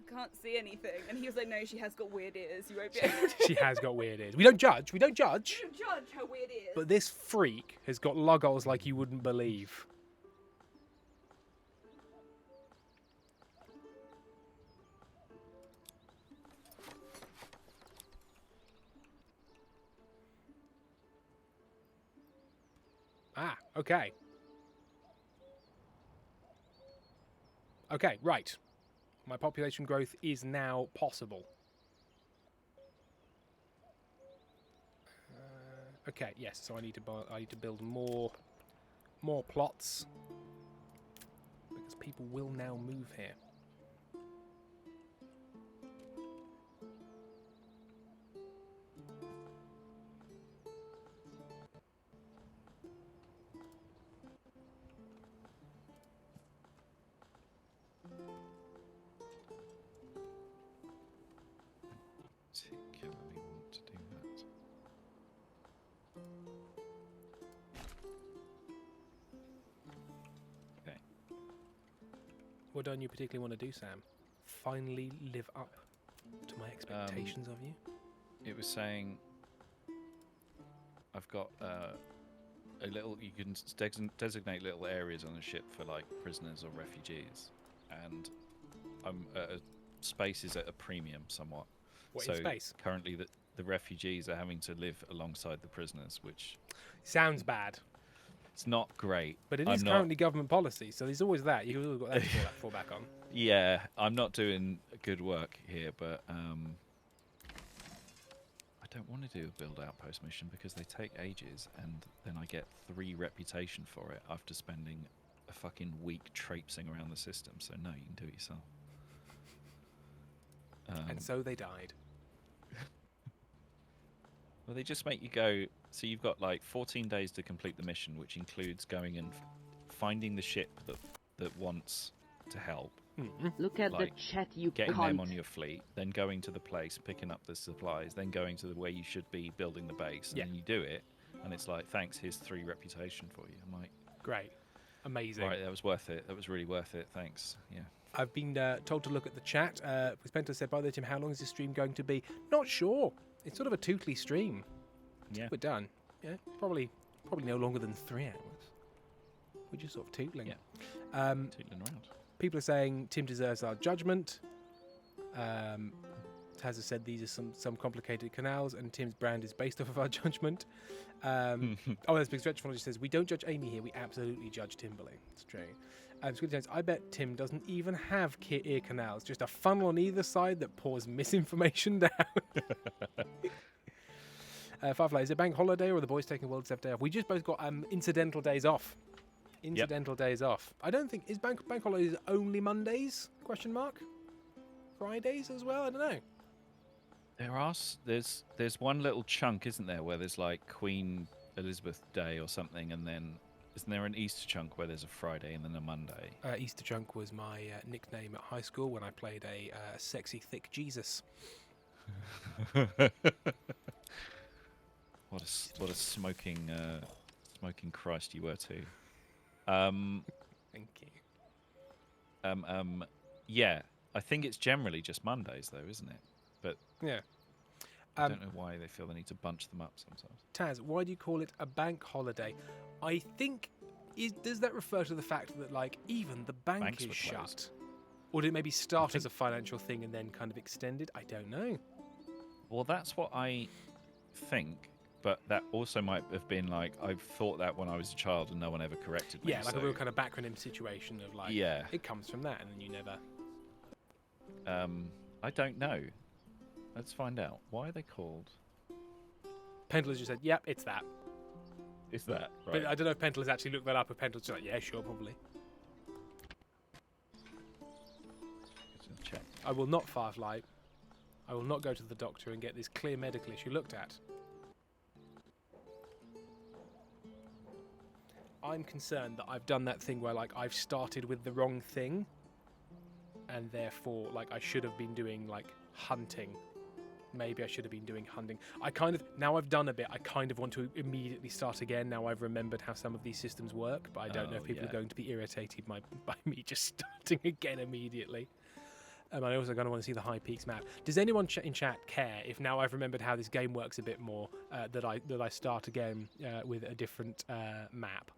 I can't see anything. And he was like, no, she has got weird ears. You won't be able to. She has got weird ears. We don't judge. You don't judge her weird ears. But this freak has got logos like you wouldn't believe. Ah, okay. Okay, right. My population growth is now possible. Okay, yes. So I need to build more plots because people will now move here. Particularly want to do that. Okay. What don't you particularly want to do, Sam? Finally live up to my expectations of you? It was saying I've got a little. You can designate little areas on the ship for like prisoners or refugees, and I'm space is at a premium somewhat. What, so in space? Currently, the refugees are having to live alongside the prisoners, which Sounds bad, it's not great. but it I'm is not- currently government policy, so there's always that. You've always got that to fall back on. Yeah, I'm not doing good work here, but I don't want to do a build outpost mission because they take ages, and then I get 3 reputation for it after spending a fucking week traipsing around the system. So no, you can do it yourself. And so they died. Well, they just make you go. So you've got like 14 days to complete the mission, which includes going and finding the ship that wants to help, Look at Like, the chat, you getting cunt. them on your fleet, then going to the place, picking up the supplies, then going to where you should be building the base, and Yeah. then you do it, and it's like, thanks, here's 3 reputation for you. I'm like, Great. Amazing. right, that was worth it. That was really worth it. Thanks. Yeah. I've been told to look at the chat. Spencer said, by the time, how long is this stream going to be? Not sure. It's sort of a tootly stream. Yeah. We're done. Yeah, probably no longer than 3 hours. We're just sort of tootling. Yeah. Um, Tootling around. people are saying Tim deserves our judgment. Taz has said these are some complicated canals, and Tim's brand is based off of our judgment. That's because Retrophonology says, we don't judge Amy here, we absolutely judge Timberley. It's true. I bet Tim doesn't even have ear canals, just a funnel on either side that pours misinformation down. Firefly, is it bank holiday or are the boys taking World Chef day off? We just both got incidental days off. Days off. I don't think, is bank holidays only Mondays? Question mark. Fridays as well? I don't know. There's one little chunk, isn't there, where there's like Queen Elizabeth Day or something, and then isn't there an Easter chunk where there's a Friday and then a Monday? Easter chunk was my nickname at high school when I played a sexy thick Jesus. What a smoking Christ you were too. Thank you. Yeah, I think it's generally just Mondays though, isn't it? But yeah. I don't know why they feel the need to bunch them up sometimes. Taz, why do you call it a bank holiday? I think, does that refer to the fact that like even the bank is shut? Or did it maybe start as a financial thing and then kind of extended? I don't know. Well, that's what I think, but that also might have been like, I've thought that when I was a child and no one ever corrected me. Yeah, like a real kind of backronym situation of like, it comes from that and then you never... I don't know. Let's find out. Why are they called? Pendler's just said, yep, it's that. It's that, right. But I don't know if Pendler's actually looked that up, if Pendler's just like, yeah, sure, probably. Check. I will not Firefly. I will not go to the doctor and get this clear medical issue looked at. I'm concerned that I've done that thing where like I've started with the wrong thing and therefore like I should have been doing like hunting. Maybe I should have been doing hunting. Now I've done a bit, I kind of want to immediately start again now I've remembered how some of these systems work, but I don't know if people are going to be irritated by me just starting again immediately. I also kind of want to see the High Peaks map. Does anyone in chat care if now I've remembered how this game works a bit more that I start again with a different map?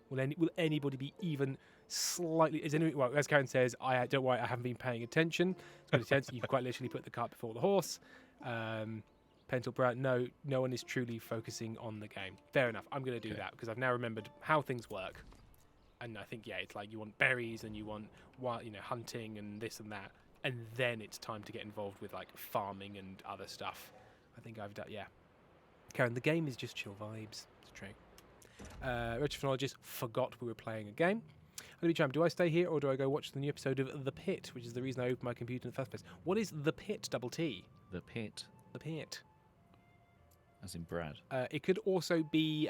Will anybody be even slightly? Well, as Karen says, don't worry, I haven't been paying attention. It's got a sense you quite literally put the cart before the horse. Pentel Brown, no one is truly focusing on the game. Fair enough. I'm going to do that because I've now remembered how things work. And I think it's like you want berries and you want hunting and this and that, and then it's time to get involved with like farming and other stuff. I think I've done. Yeah, Karen, the game is just chill vibes. It's true. Retrophonologist forgot we were playing a game. Do I stay here or do I go watch the new episode of The Pit, which is the reason I opened my computer in the first place? What is The Pit, double T? The Pit. The Pit. As in Brad. It could also be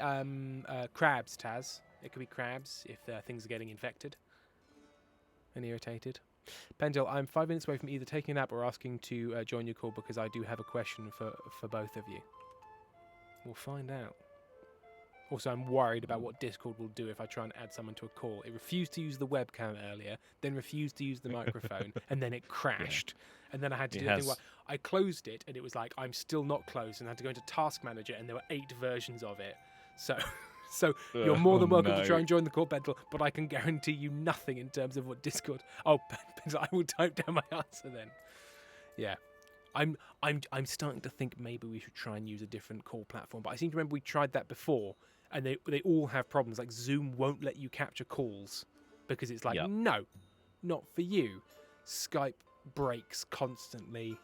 crabs, Taz. It could be crabs if things are getting infected and irritated. Pendle, I'm 5 minutes away from either taking a nap or asking to join your call because I do have a question for both of you. We'll find out. Also, I'm worried about what Discord will do if I try and add someone to a call. It refused to use the webcam earlier, then refused to use the microphone, and then it crashed. Yeah. And then I had to do the thing where I closed it, and it was like, I'm still not closed, and I had to go into Task Manager, and there were 8 versions of it. So you're more than welcome to try and join the call, Pendle, but I can guarantee you nothing in terms of what Discord... Oh, Pendle, I will type down my answer then. Yeah. I'm starting to think maybe we should try and use a different call platform, but I seem to remember we tried that before, and they all have problems. Like Zoom won't let you capture calls because it's like, no, not for you. Skype breaks constantly.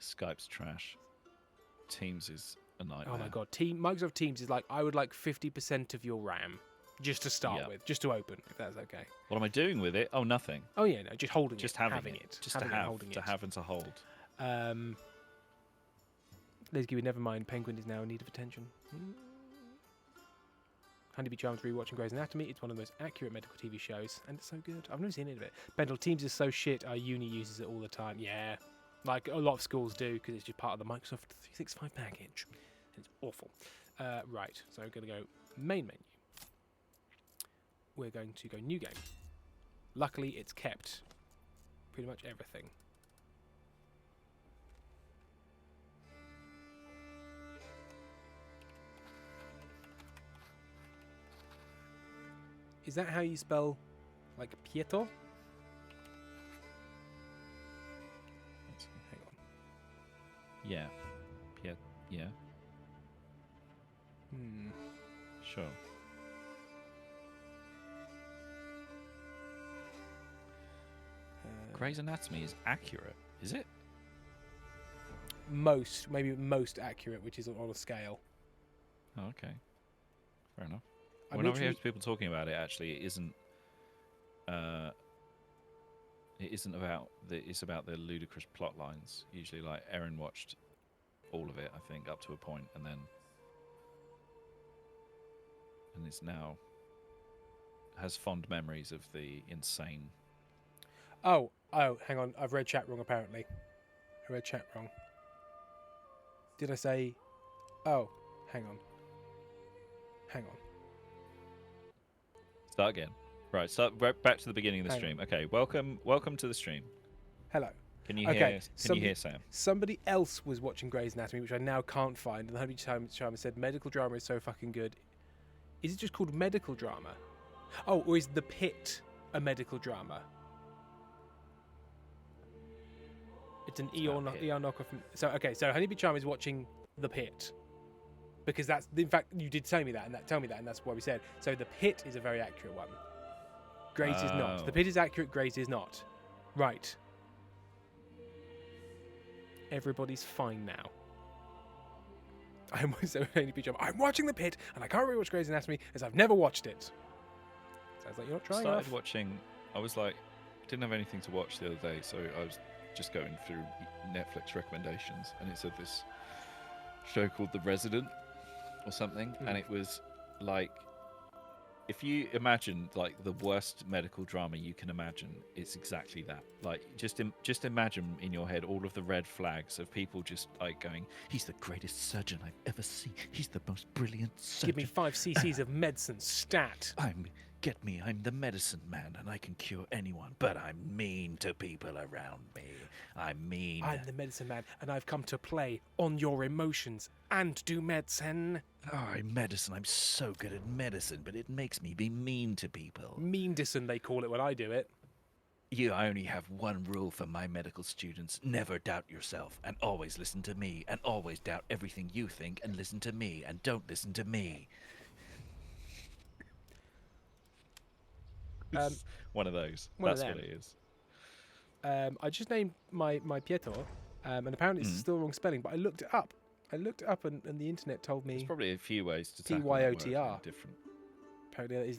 Skype's trash. Teams is a nightmare. Oh my god, Microsoft Teams is like, I would like 50% of your RAM just to start with, just to open, if that's okay. What am I doing with it? Oh, nothing. Oh yeah, no, just holding just it. Having it. Just having to have and to hold. Let's give it never mind. Penguin is now in need of attention. Honeybee Charms rewatching Grey's Anatomy. It's one of the most accurate medical TV shows, and it's so good. I've never seen any of it. Pendle, Teams is so shit. Our uni uses it all the time. Yeah, like a lot of schools do because it's just part of the Microsoft 365 package. It's awful. Right, so we're going to go main menu. We're going to go new game. Luckily, it's kept pretty much everything. Is that how you spell, like, Pietro? Yeah, Hmm. sure. Grey's Anatomy is accurate, is it? Maybe most accurate, which is on a scale. Oh, okay. Fair enough. I'm Whenever I hear literally- people talking about it, actually, it isn't. It isn't about the. It's about the ludicrous plot lines. Usually, like Erin watched all of it, I think, up to a point, and it's now has fond memories of the insane. Oh, hang on. I've read chat wrong, apparently. I read chat wrong. Did I say... Oh, hang on. Hang on. Start again. Right, start back to the beginning of the Hang stream. Okay, welcome to the stream. Hello. Can you Okay, hear? Can you hear Sam? Somebody else was watching Grey's Anatomy, which I now can't find. And the Honey Charmer said, medical drama is so fucking good. Is it just called medical drama? Oh, or is The Pit a medical drama? It's an ER knockoff. So, okay, so Honeybee Charmer is watching The Pit. Because that's, in fact, you did tell me that, and that's why we said. So The Pit is a very accurate one. Grey's is not. Oh. The Pit is accurate, Grey's is not. Right. Everybody's fine now. I'm watching The Pit, and I can't rewatch Grey's Anatomy as I've never watched it. Sounds like you're not trying Started enough. watching. I was like, didn't have anything to watch the other day, so I was just going through Netflix recommendations, and it said this show called The Resident or something, and it was like, if you imagine like the worst medical drama you can imagine, it's exactly that. Like, just imagine in your head all of the red flags of people just like going, "He's the greatest surgeon I've ever seen. He's the most brilliant surgeon. Give me 5 cc's of medicine, stat." I'm the medicine man, and I can cure anyone, but I'm mean to people around me. I'm mean. I'm the medicine man, and I've come to play on your emotions and do medicine. Oh, medicine. I'm so good at medicine, but it makes me be mean to people. Mean-dicin, they call it when I do it. I only have one rule for my medical students. Never doubt yourself, and always listen to me, and always doubt everything you think, and listen to me, and don't listen to me. One of those. That's what it is. I just named my Pietro, and apparently it's still wrong spelling, but I looked it up. And the internet told me There's probably a few ways to tackle that word TYOTR. different. apparently that is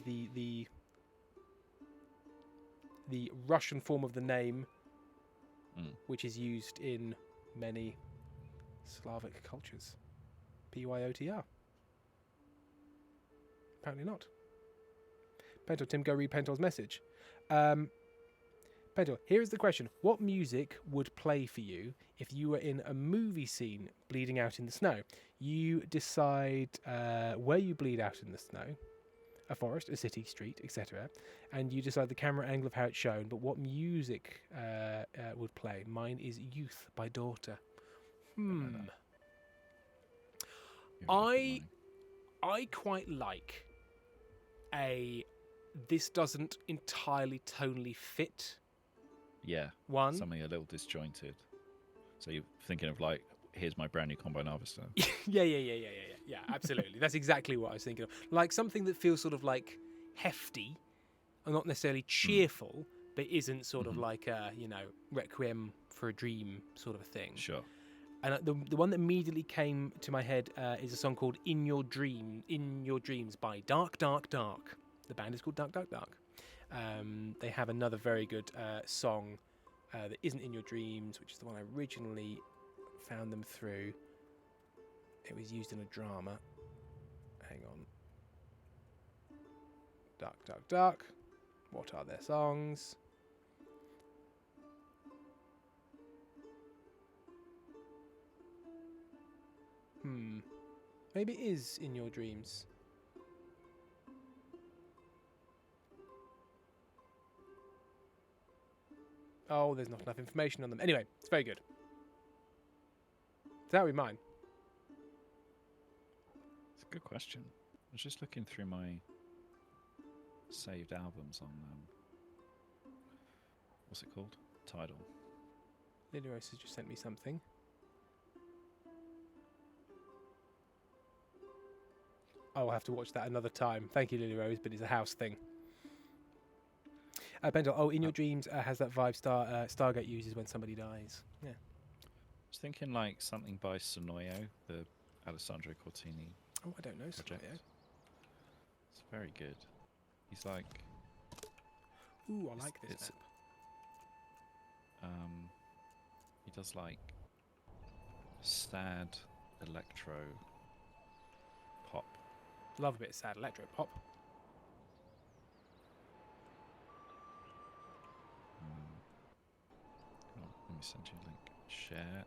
the Russian form of the name, which is used in many Slavic cultures. Pyotr. Apparently not. Pentor, Tim, go read Pentor's message. Pentor, here is the question. What music would play for you if you were in a movie scene bleeding out in the snow? You decide where you bleed out in the snow, a forest, a city, street, etc. And you decide the camera angle of how it's shown, but what music would play? Mine is Youth by Daughter. I quite like this doesn't entirely tonally fit. Yeah. One. Something a little disjointed. So you're thinking of like, here's my brand new combine harvester. Yeah, absolutely. That's exactly what I was thinking of. Like something that feels sort of like hefty, and not necessarily cheerful, but isn't sort of like a, Requiem for a Dream sort of a thing. Sure. And the one that immediately came to my head is a song called In Your Dreams by Dark Dark Dark. The band is called Dark Dark Dark. They have another very good song that isn't In Your Dreams, which is the one I originally found them through. It was used in a drama. Hang on. Dark Dark Dark. What are their songs? Maybe it is In Your Dreams. Oh, there's not enough information on them. Anyway, it's very good. That would be mine. It's a good question. I was just looking through my saved albums on what's it called? Tidal. Lily Rose has just sent me something. I'll have to watch that another time. Thank you, Lily Rose, but it's a house thing. Pendle, in your dreams has that vibe Stargate uses when somebody dies. Yeah. I was thinking like something by Sonoyo, the Alessandro Cortini Oh, I don't know. project. Sonoyo. It's very good. He's like, Ooh, I like this it's- map. he does like sad electro pop. Love a bit of sad electro pop. Oh, let me send you a link. Share.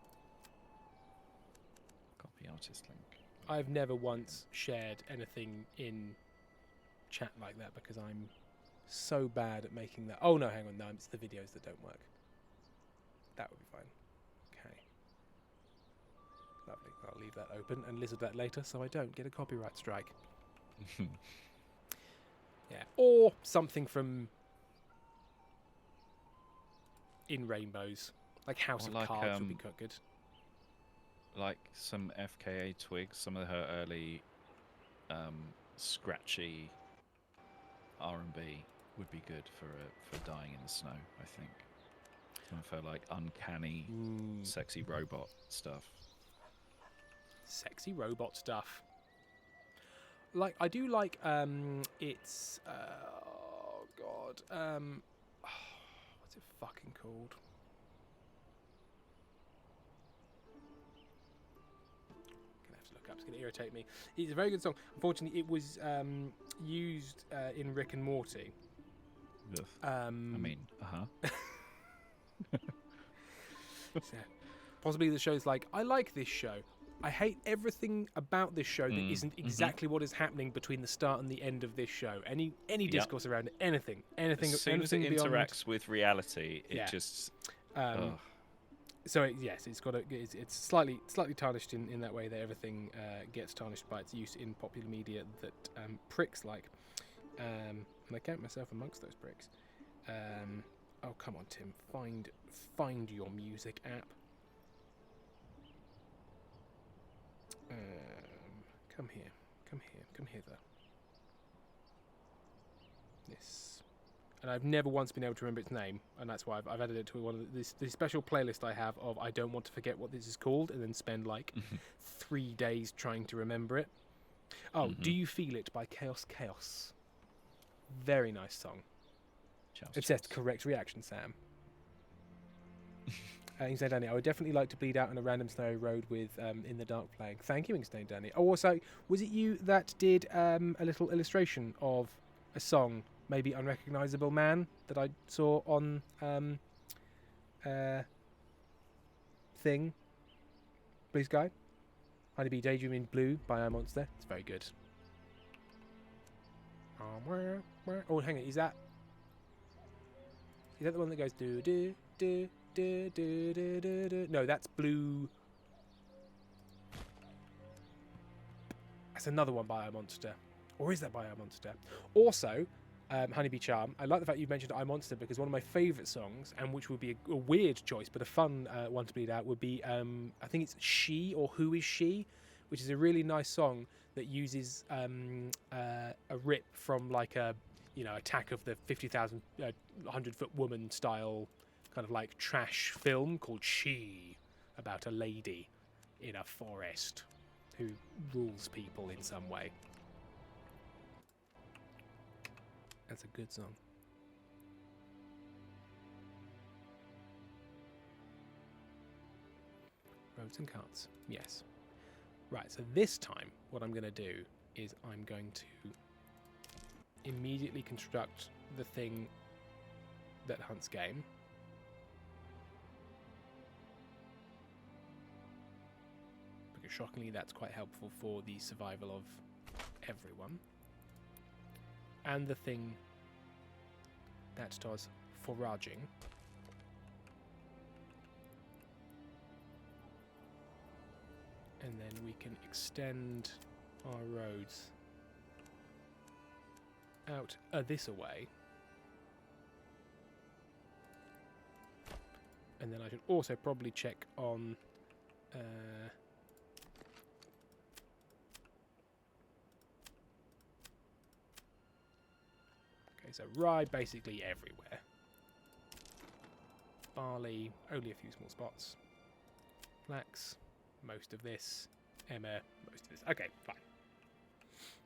Copy artist link. I've never once shared anything in chat like that because I'm so bad at making that. Oh no, hang on, no, it's the videos that don't work. That would be fine. Okay. Lovely. I'll leave that open and listen to that later so I don't get a copyright strike. Yeah. Or something from In Rainbows. Like House Or of like, Cards would be quite good. Like some FKA Twigs, some of her early scratchy R&B would be good for Dying in the Snow, I think. Some of her like uncanny, sexy robot stuff. Sexy robot stuff. Like I do like it's oh god what's it fucking called? Gonna have to look up. It's gonna irritate me. It's a very good song. Unfortunately, it was used in Rick and Morty. Ugh. I I mean, so, possibly the show's like, I like this show. I hate everything about this show that isn't exactly what is happening between the start and the end of this show. Any discourse around it, anything, as soon as it beyond, interacts with reality, it Yeah. just. So yes, it's got it's slightly tarnished in that way that everything gets tarnished by its use in popular media that pricks like, and I count myself amongst those pricks. Oh come on, Tim, find your music app. Come hither. This, and I've never once been able to remember its name, and that's why I've added it to one of this special playlist I have of I don't want to forget what this is called, and then spend like 3 days trying to remember it. Oh, Do You Feel It by Chaos? Very nice song. Obsessed. Correct reaction, Sam. Inkstained Danny, I would definitely like to bleed out on a random snowy road with In the Dark playing. Thank you, Inkstained Danny. Oh, also, was it you that did a little illustration of a song, maybe Unrecognisable Man, that I saw on thing? Blue Sky? Honeybee Daydream in Blue by iMonster. It's very good. Oh, hang on, is that the one that goes do do do do do do do do? No, that's Blue. That's another one by iMonster. Or is that by iMonster? Also, Honeybee Charm. I like the fact you mentioned iMonster because one of my favourite songs, and which would be a weird choice but a fun one to bleed out, would be I think it's She or Who Is She, which is a really nice song that uses a rip from like a Attack of the 50,000 100-foot woman style kind of like trash film called She, about a lady in a forest who rules people in some way. That's a good song. Roads and carts. Yes. Right, so this time what I'm going to do is I'm going to immediately construct the thing that hunts game. Because shockingly that's quite helpful for the survival of everyone. And the thing that does foraging. And then we can extend our roads out this away. And then I should also probably check on Okay, so rye basically everywhere. Barley, only a few small spots. Flax, most of this. Emma, most of this. Okay, fine.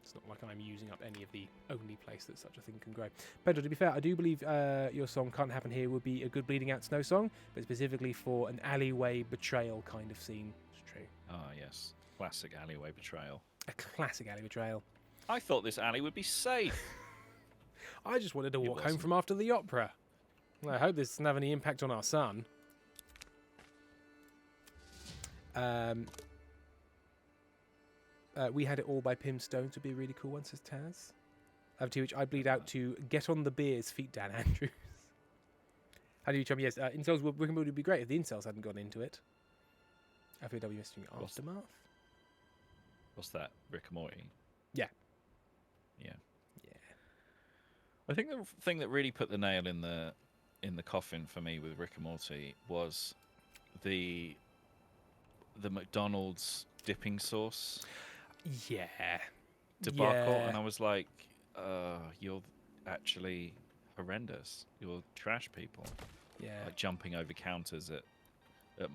It's not like I'm using up any of the only place that such a thing can grow. Pedro, to be fair, I do believe your song Can't Happen Here would be a good Bleeding Out Snow song, but specifically for an alleyway betrayal kind of scene. It's true. Ah, yes. Classic alleyway betrayal. A classic alley betrayal. I thought this alley would be safe. I just wanted to It walk home wasn't. from after the opera. Well, I hope this doesn't have any impact on our son. We Had It All by Pim Stones would be a really cool one, says Taz. To which I bleed out to Get on the Beers, feat Dan Andrews. How do you chum? Yes, incels would be great if the incels hadn't gone into it. FAW messaging Aftermath. What's that? Rick and Morty? Yeah. Yeah. Yeah. I think the thing that really put the nail in the coffin for me with Rick and Morty was the McDonald's dipping sauce Yeah. debacle, Yeah. and I was like, you're actually horrendous. You're trash people. Yeah. Like jumping over counters at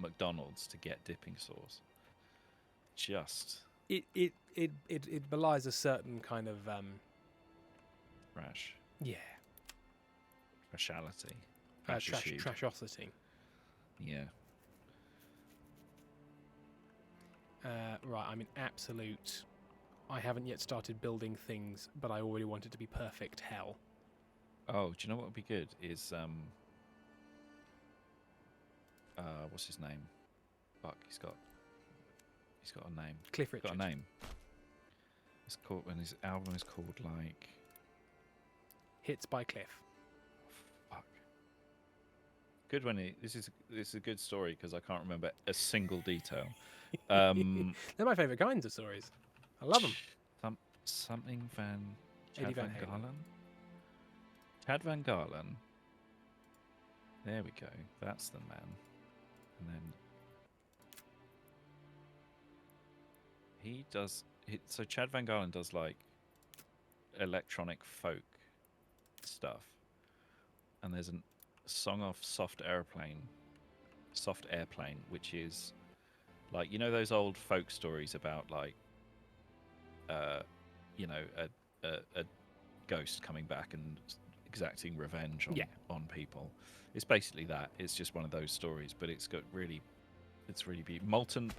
McDonald's to get dipping sauce. Just It belies a certain kind of trash. yeah. Trashality. Trashosity. Yeah. Right, I'm in absolute. I haven't yet started building things, but I already want it to be perfect hell. Oh, do you know what would be good? Is what's his name? Fuck, he's got a name. Cliff He's got Richard. a name. It's called, when his album is called like Hits by Cliff. fuck. Good when this is a good story because I can't remember a single detail. They're my favourite kinds of stories. I love them. Something Van Eddie Chad Van Van Halen. Galen. Chad Van Galen. There we go. That's the man. And then he does. So Chad Van Galen does like electronic folk stuff, and there's a song off Soft Airplane, which is like, you know, those old folk stories about like, you know, a ghost coming back and exacting revenge on people. It's basically that. It's just one of those stories, but it's really beautiful.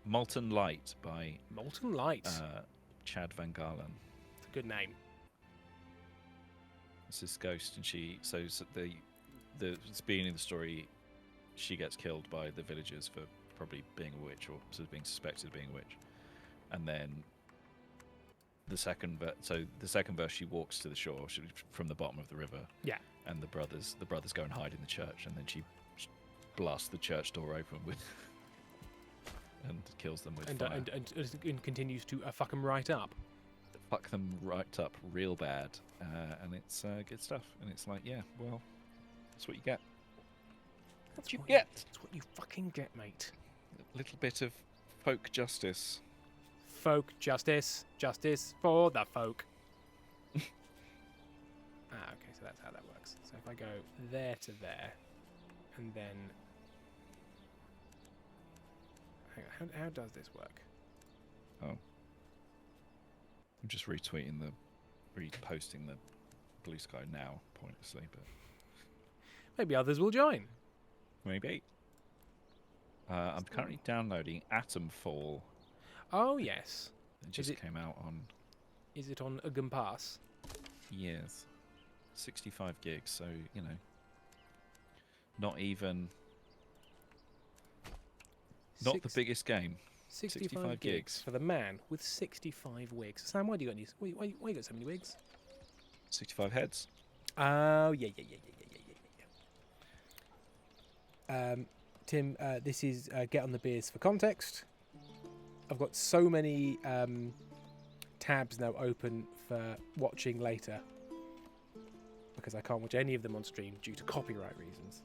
Molten Light by Molten Light. Chad Van Galen. It's a good name. It's this ghost, and the beginning of the story, she gets killed by the villagers for probably being a witch, or sort of being suspected of being a witch, and then the second verse, she walks to the shore from the bottom of the river. Yeah. And the brothers go and hide in the church, and then she blasts the church door open with and kills them with fire. And continues to fuck 'em right up. Fuck them right up real bad, and it's good stuff. And it's like, yeah, well, that's what you get. That's what you what get. That's what you fucking get, mate. A little bit of folk justice. Folk justice. Justice for the folk. Okay, so that's how that works. So if I go there to there, and then... Hang on, how does this work? Oh. I'm just reposting the Blue Sky now, pointlessly, but Maybe others will join. maybe. I'm currently downloading Atomfall. Oh, yes. It just it- came out on Is it on Ugum Pass? years. 65 gigs, so, you know, not the biggest game. 65 gigs for the man with 65 wigs. Sam, why do you got these? Why you got so many wigs? 65 heads. Oh, yeah. Tim, this is Get on the Beers for context. I've got so many tabs now open for watching later because I can't watch any of them on stream due to copyright reasons.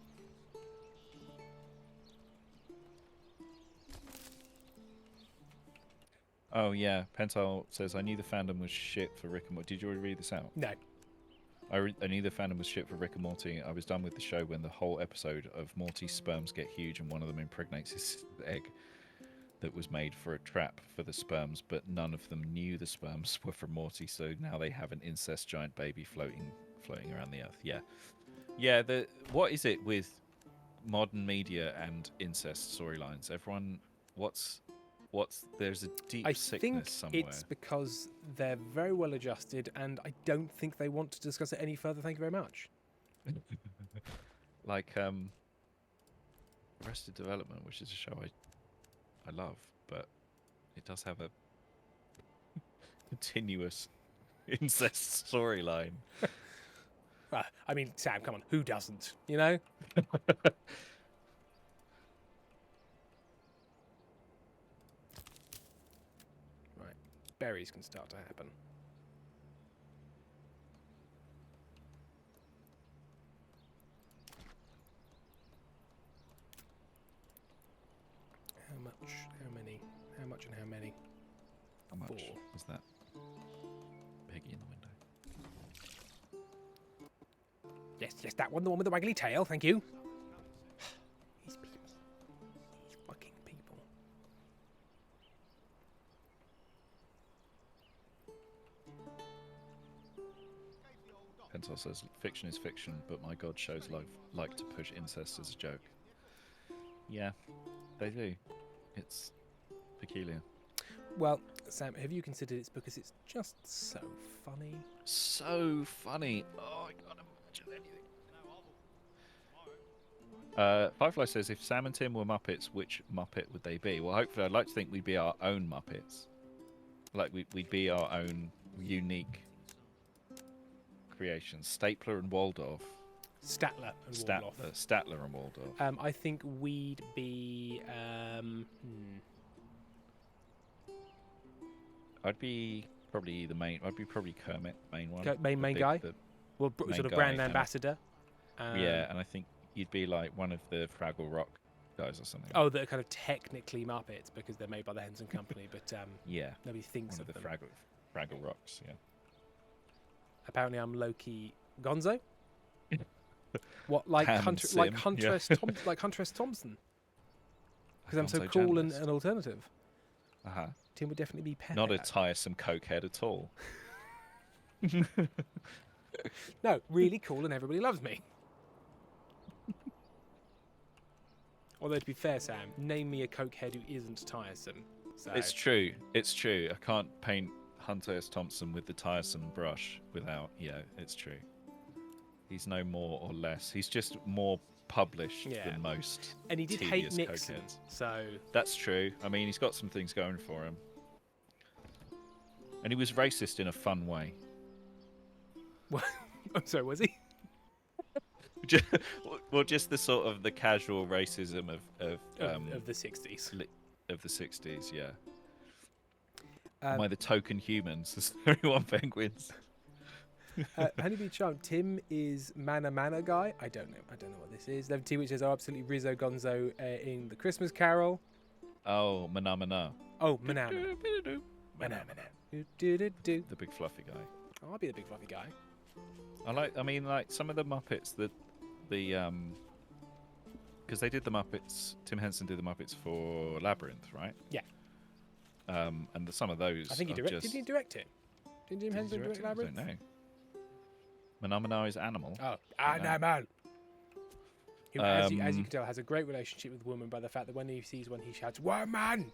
Oh yeah, Pental says, I knew the fandom was shit for Rick and Morty. Did you already read this out? No. I knew the fandom was shit for Rick and Morty. I was done with the show when the whole episode of Morty's sperms get huge and one of them impregnates his egg that was made for a trap for the sperms, but none of them knew the sperms were from Morty, so now they have an incest giant baby floating around the earth. Yeah. What is it with modern media and incest storylines? Everyone, there's a deep I sickness think somewhere. it's because they're very well adjusted, and I don't think they want to discuss it any further. Thank you very much. Like Arrested Development, which is a show I love, but it does have a continuous incest storyline. I mean, Sam, come on, who doesn't? You know? Right, berries can start to happen. How much? How many? How much and how many? How much 4. was that? Piggy in the window. Yes, that one, the one with the waggly tail, thank you. These people. These fucking people. Pentel says, fiction is fiction, but my god, shows like to push incest as a joke. Yeah, they do. It's peculiar. Well, Sam, have you considered it's because it's just so funny? So funny. Oh, I can't imagine anything. Firefly says, if Sam and Tim were Muppets, which Muppet would they be? Well, hopefully, I'd like to think we'd be our own Muppets. Like, we'd be our own unique creations. Stapler and Waldorf. Statler and Waldorf. Statler and Waldorf. I think we'd be... I'd be probably the main... I'd be probably Kermit, main one. Main guy? Well, main sort of guy, brand and ambassador. Yeah, and I think you'd be like one of the Fraggle Rock guys or something. Oh, they're kind of technically Muppets because they're made by the Henson Company, but yeah, nobody thinks one of of the them. Fraggle Rocks, yeah. Apparently I'm low-key Gonzo? What, like Ham and Hunter, Sim, like Huntress, like Huntress Thompson? Because I'm so Gonzo cool and journalist. alternative. Uh-huh. Tim would definitely be Pepe. Not a tiresome cokehead at all. No, really cool and everybody loves me. Although to be fair, Sam, name me a cokehead who isn't tiresome. So. It's true. It's true. I can't paint Hunter S. Thompson with the tiresome brush without... Yeah, it's true. He's no more or less. He's just more published than most. And he did hate tedious Nixon, cokeheads. so... That's true. I mean, he's got some things going for him. And he was racist in a fun way. I'm sorry, was he? Well, just the sort of the casual racism of the 60s. Of the 60s, yeah. Am Am I the token humans? There's 31 penguins. Honeybee Charm, Tim is Mana guy. I don't know what this is. Level T, which says, absolutely Rizzo Gonzo in the Christmas Carol. Oh, Mana. Oh, Manana. Do-do-do. The big fluffy guy. Oh, I'll be the big fluffy guy. I mean, like some of the Muppets because they did the Muppets. Tim Henson did the Muppets for Labyrinth, right? Yeah. And some of those. I think he directed. Did he direct it? Did Tim Henson direct Labyrinth? I don't know. Manamana is Animal. Oh, Animal. Who, as you can tell, has a great relationship with woman by the fact that when he sees one, he shouts, "Woman!"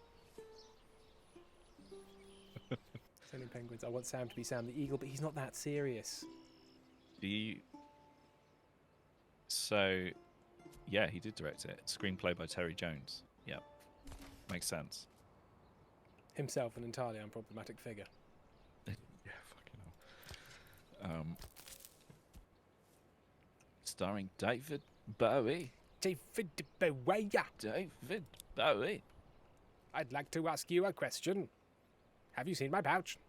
Sending penguins. I want Sam to be Sam the Eagle, but he's not that serious. So, yeah, he did direct it. Screenplay by Terry Jones. Yeah, makes sense. Himself an entirely unproblematic figure. Yeah, fucking hell. Starring David Bowie. David Bowie. David Bowie. I'd like to ask you a question. Have you seen my pouch?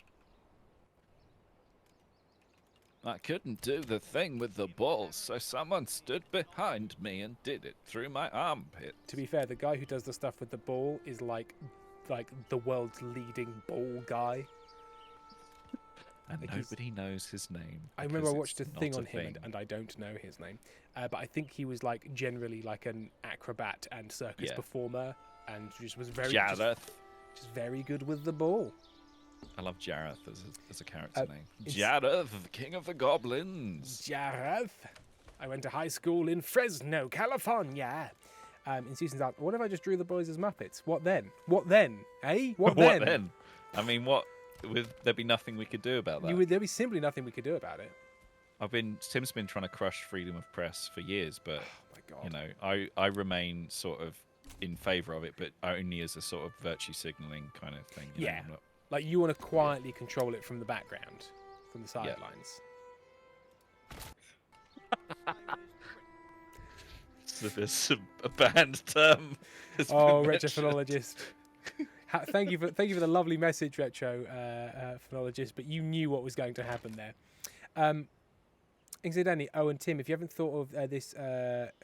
I couldn't do the thing with the balls, so someone stood behind me and did it through my armpit. To be fair, the guy who does the stuff with the ball is like the world's leading ball guy. And Like he's- nobody knows his name. I remember I because watched a it's thing not on him, thing. and I don't know his name, but I think he was like generally like an acrobat and circus Yeah. performer, and just was Jareth. just very good with the ball. I love Jareth as a character name. it's- Jareth, the king of the goblins. Jareth. I went to high school in Fresno, California. In Susan's art, what if I just drew the boys as Muppets? What then? What then? Eh? What then? What then? I mean, what? There'd be nothing we could do about that. There'd be simply nothing we could do about it. Tim's been trying to crush freedom of press for years, but Oh my god. you know, I remain sort of in favour of it, but only as a sort of virtue signalling kind of thing. You know, Yeah. I'm not- Like you want to quietly control it from the background, from the sidelines. So there's a banned term. has been Oh, mentioned. retrophonologist. Thank you for the lovely message, retro phonologist. But you knew what was going to happen there. Ingrid, Danny, and Tim, if you haven't thought of this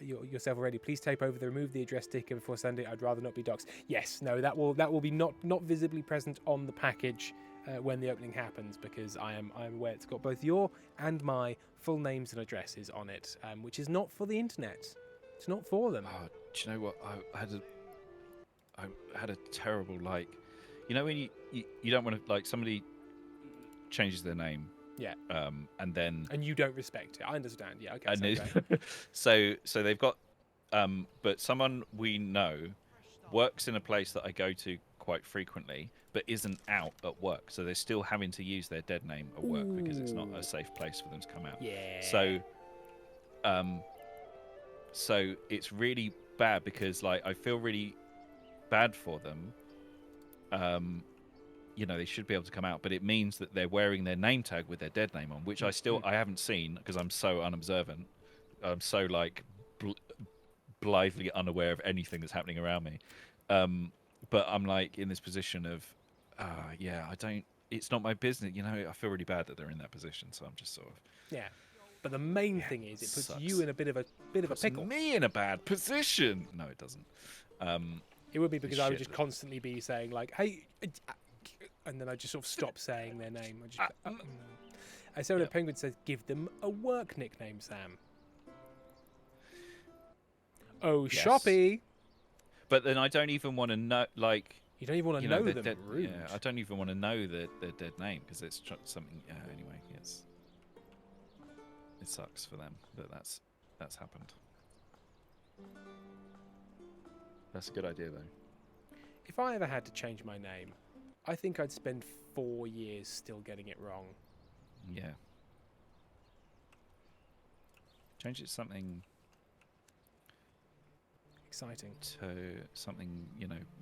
yourself already, please tape over remove the address sticker before Sunday. I'd rather not be doxxed. Yes, no, that will be not visibly present on the package when the opening happens, because I am aware it's got both your and my full names and addresses on it, which is not for the internet. It's not for them. Oh, do you know what? I had a terrible, like, you know, when you don't want to, like, somebody changes their name. Yeah. And then And you don't respect it. I understand. Yeah. Okay. and So great. so they've got but someone we know works in a place that I go to quite frequently, but isn't out at work, so they're still having to use their dead name at work because it's not Ooh. a safe place for them to come out. Yeah. So it's really bad because, like, I feel really bad for them. You know, they should be able to come out, but it means that they're wearing their name tag with their dead name on, which I haven't seen because I'm so unobservant. I'm so, like, blithely unaware of anything that's happening around me. But I'm, like, in this position of, it's not my business. You know, I feel really bad that they're in that position, so I'm just sort of. Yeah. But the main thing is, it puts sucks. you in a bit of a Puts pickle. me in a bad position. No, it doesn't. It would be because I would shit. just constantly be saying like, "Hey," and then I just sort of stop saying their name. I saw when a penguin says, "Give them a work nickname, Sam." Oh, Yes. Shoppy! But then I don't even want to know, like, You don't even want to you know their them. dead, Rude. yeah, I don't even want to know their dead name because it's something. Anyway, yes, it sucks for them that that's happened. That's a good idea, though. If I ever had to change my name, I think I'd spend 4 years still getting it wrong. Yeah. Change it to something Exciting.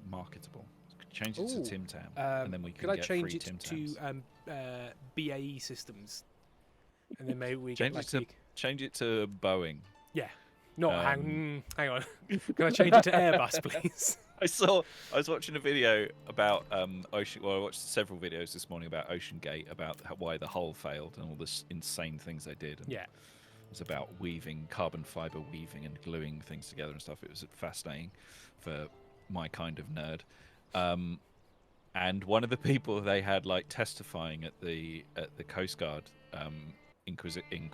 marketable. Change it Ooh, to Tim Tam, and then we can Could I get change free it Tim to Tams. BAE Systems? And then maybe we Change get it to Change it to Boeing. No, Um, hang on. Can I change it to Airbus, please? I was watching a video about Ocean. Well, I watched several videos this morning about Ocean Gate, about why the hull failed and all the insane things they did. And Yeah. it was about weaving, carbon fiber weaving and gluing things together and stuff. It was fascinating for my kind of nerd. And one of the people they had, like, testifying at the Coast Guard Inquisition. In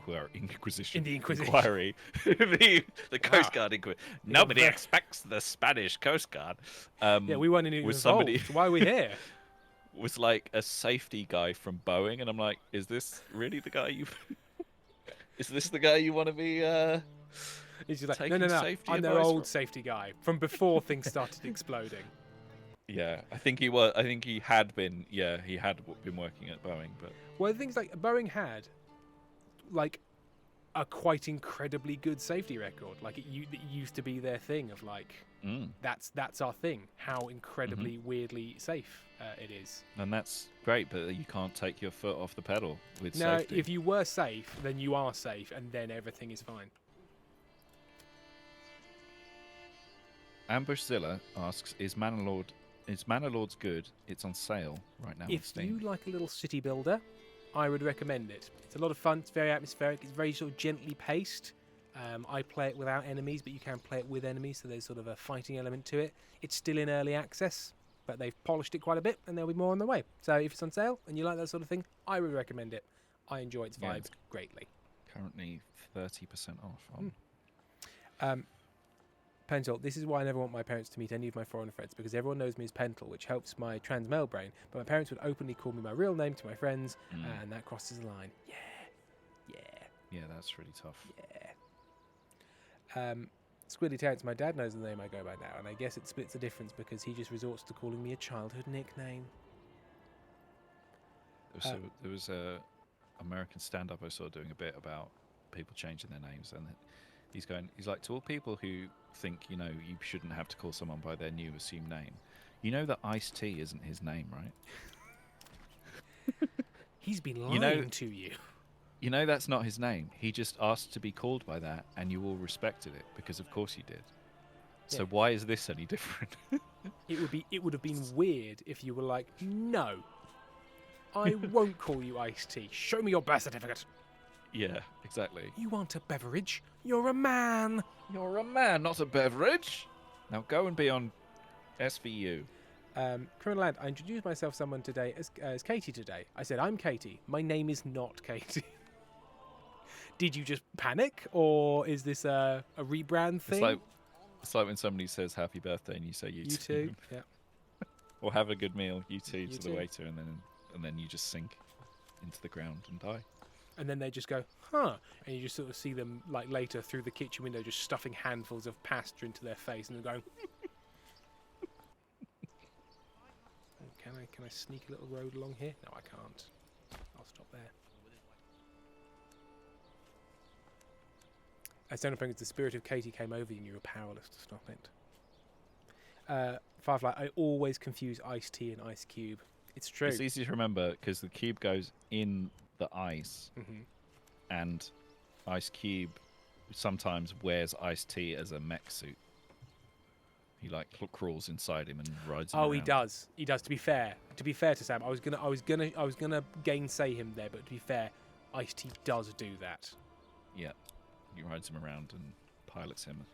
the Inquisition. Inquiry. the Coast Guard Inquiry. Nobody expects the Spanish Coast Guard. Yeah, we weren't even was involved. somebody- Why are we here? Was like a safety guy from Boeing, and I'm like, is this really the guy you? Is this the guy you want to be? He's just like, Taking no. safety I'm their advice old from- safety guy from before things started exploding. Yeah, I think he was. I think he had been. Yeah, he had been working at Boeing, but Well, things like Boeing had, like, a quite incredibly good safety record. Like it used to be their thing of like, that's our thing. How incredibly weirdly safe it is. and that's great. But you can't take your foot off the pedal with No, safety. if you were safe, then you are safe, and then everything is fine. Ambushzilla asks, "Is Manor Lords good? It's on sale right now on If Steam." you like a little city builder, I would recommend it. It's a lot of fun. It's very atmospheric. It's very sort of gently paced. I play it without enemies, but you can play it with enemies, so there's sort of a fighting element to it. It's still in early access, but they've polished it quite a bit, and there'll be more on the way. So if it's on sale and you like that sort of thing, I would recommend it. I enjoy its Yeah. vibes greatly. Currently 30% off. On. Pentel, this is why I never want my parents to meet any of my foreign friends, because everyone knows me as Pentel, which helps my trans male brain, but my parents would openly call me my real name to my friends, and that crosses the line. Yeah, that's really tough. Squiddy Terrence, my dad knows the name I go by now, and I guess it splits the difference because he just resorts to calling me a childhood nickname. There was a American stand-up I saw doing a bit about people changing their names, and he's like, to all people who think, you shouldn't have to call someone by their new assumed name, that Ice-T isn't his name, right? He's been lying to you. That's not his name. He just asked to be called by that, and you all respected it because, of course, you did. So Yeah. why is this any different? It would have been weird if you were like, no, I won't call you Ice-T. Show me your birth certificate. Yeah, exactly. You want a beverage? You're a man. You're a man, not a beverage. Now go and be on SVU. Criminal Land, I introduced myself someone today as Katie today. I said, I'm Katie. My name is not Katie. Did you just panic, or is this a rebrand thing? It's like when somebody says happy birthday and you say you You too. Yeah. Or have a good meal, you too, You to too. the waiter, and then you just sink into the ground and die. And then they just go, huh? And you just sort of see them like later through the kitchen window, just stuffing handfuls of pasta into their face, and they're going. Can I sneak a little road along here? No, I can't. I'll stop there. As Stone the spirit of Katie came over you and you were powerless to stop it. Firefly, I always confuse iced tea and ice cube. It's true. It's easy to remember because the cube goes in the ice, and Ice Cube sometimes wears Ice Tea as a mech suit. He crawls inside him and rides him around. He does. He does. To be fair to Sam, I was gonna gainsay him there, but to be fair, Ice T does do that. Yeah, he rides him around and pilots him,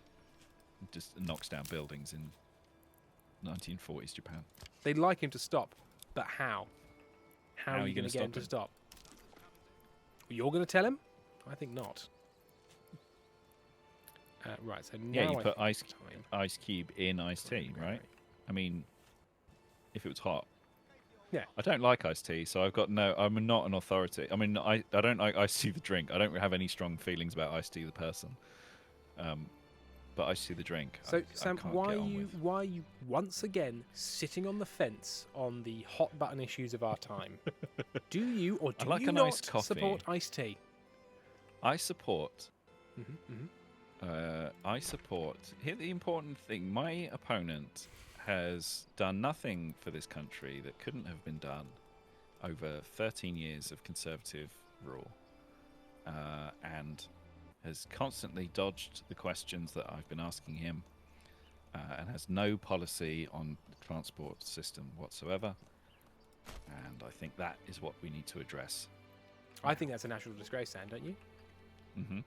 and just knocks down buildings in 1940s Japan. They'd like him to stop, but how? How are you going to get him to stop? You're going to tell him? I think not. Right, so now Yeah, you put Ice Cube in Ice Tea, right? I mean, if it was hot. Yeah. I don't like iced tea, so I'm not an authority. I mean, I don't like iced tea the drink. I don't have any strong feelings about iced tea the person. But iced tea the drink. So, I Sam, can't why get on with. are you once again sitting on the fence on the hot button issues of our time? Do you or do like you an not iced coffee. support iced tea? I support. Mm-hmm. I support. Here, the important thing: my opponent has done nothing for this country that couldn't have been done over 13 years of conservative rule, and has constantly dodged the questions that I've been asking him, and has no policy on the transport system whatsoever. And I think that is what we need to address. I think that's a national disgrace, Sam, don't you? Mm-hmm.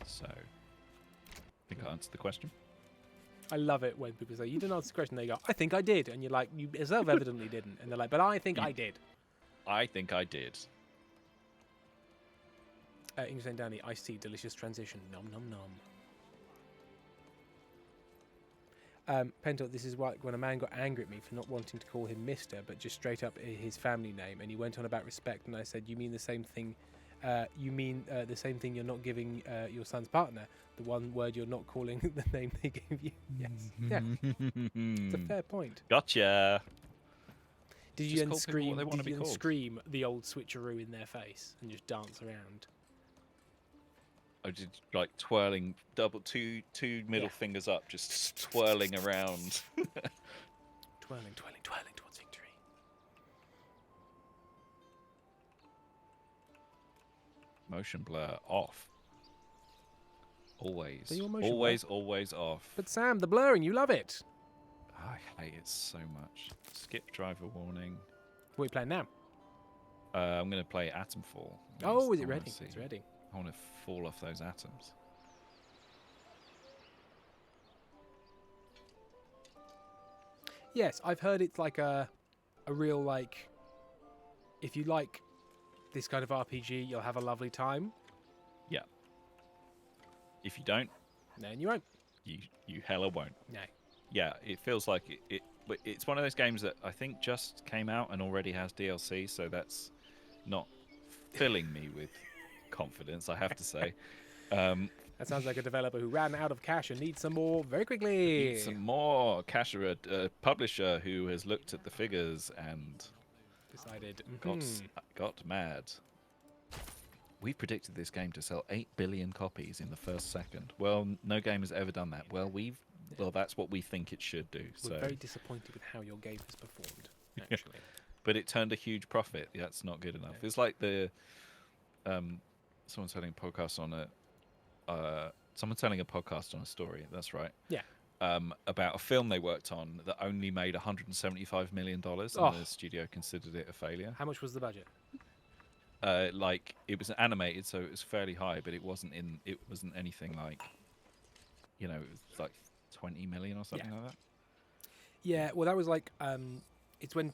So, I think I answered the question. I love it when people say, you didn't answer the question. They go, I think I did. And you're like, you self-evidently didn't. And they're like, but I think I did. I think I did. English and Danny, iced tea, delicious transition. Nom, nom, nom. Pentel, this is like when a man got angry at me for not wanting to call him Mister, but just straight up his family name. And he went on about respect. And I said, you mean the same thing? The same thing you're not giving your son's partner? The one word you're not calling the name they gave you? Yes. Yeah. It's a fair point. Gotcha. Did you Just then call people what they wanna be called. scream the old switcheroo in their face and just dance around? I did twirling, two middle fingers up, just twirling around. Twirling towards victory. Motion blur off. Always. So you're motion Always off. But Sam, the blurring, you love it. I hate it so much. Skip driver warning. What are you playing now? I'm going to play Atomfall. Oh, is it ready? It's ready. I want to fall off those atoms. Yes, I've heard it's like a real like. If you like this kind of RPG, you'll have a lovely time. Yeah. If you don't, Then you won't. you hella won't. No. Yeah, it feels like but it's one of those games that I think just came out and already has DLC, so that's not filling me with confidence, I have to say. That sounds like a developer who ran out of cash and needs some more very quickly. Need some more. Casher, a publisher who has looked at the figures and Decided. got mad. We predicted this game to sell 8 billion copies in the first second. Well, no game has ever done that. Well, that's what we think it should do. We're So, very disappointed with how your game has performed, actually. but it turned a huge profit. That's not good enough. Yeah. It's like someone's telling a podcast on a story. That's right. Yeah. About a film they worked on that only made $175 million, and the studio considered it a failure. How much was the budget? Like it was animated, so it was fairly high, but it wasn't anything like, it was like 20 million or something like that. Yeah, well, that was like it's when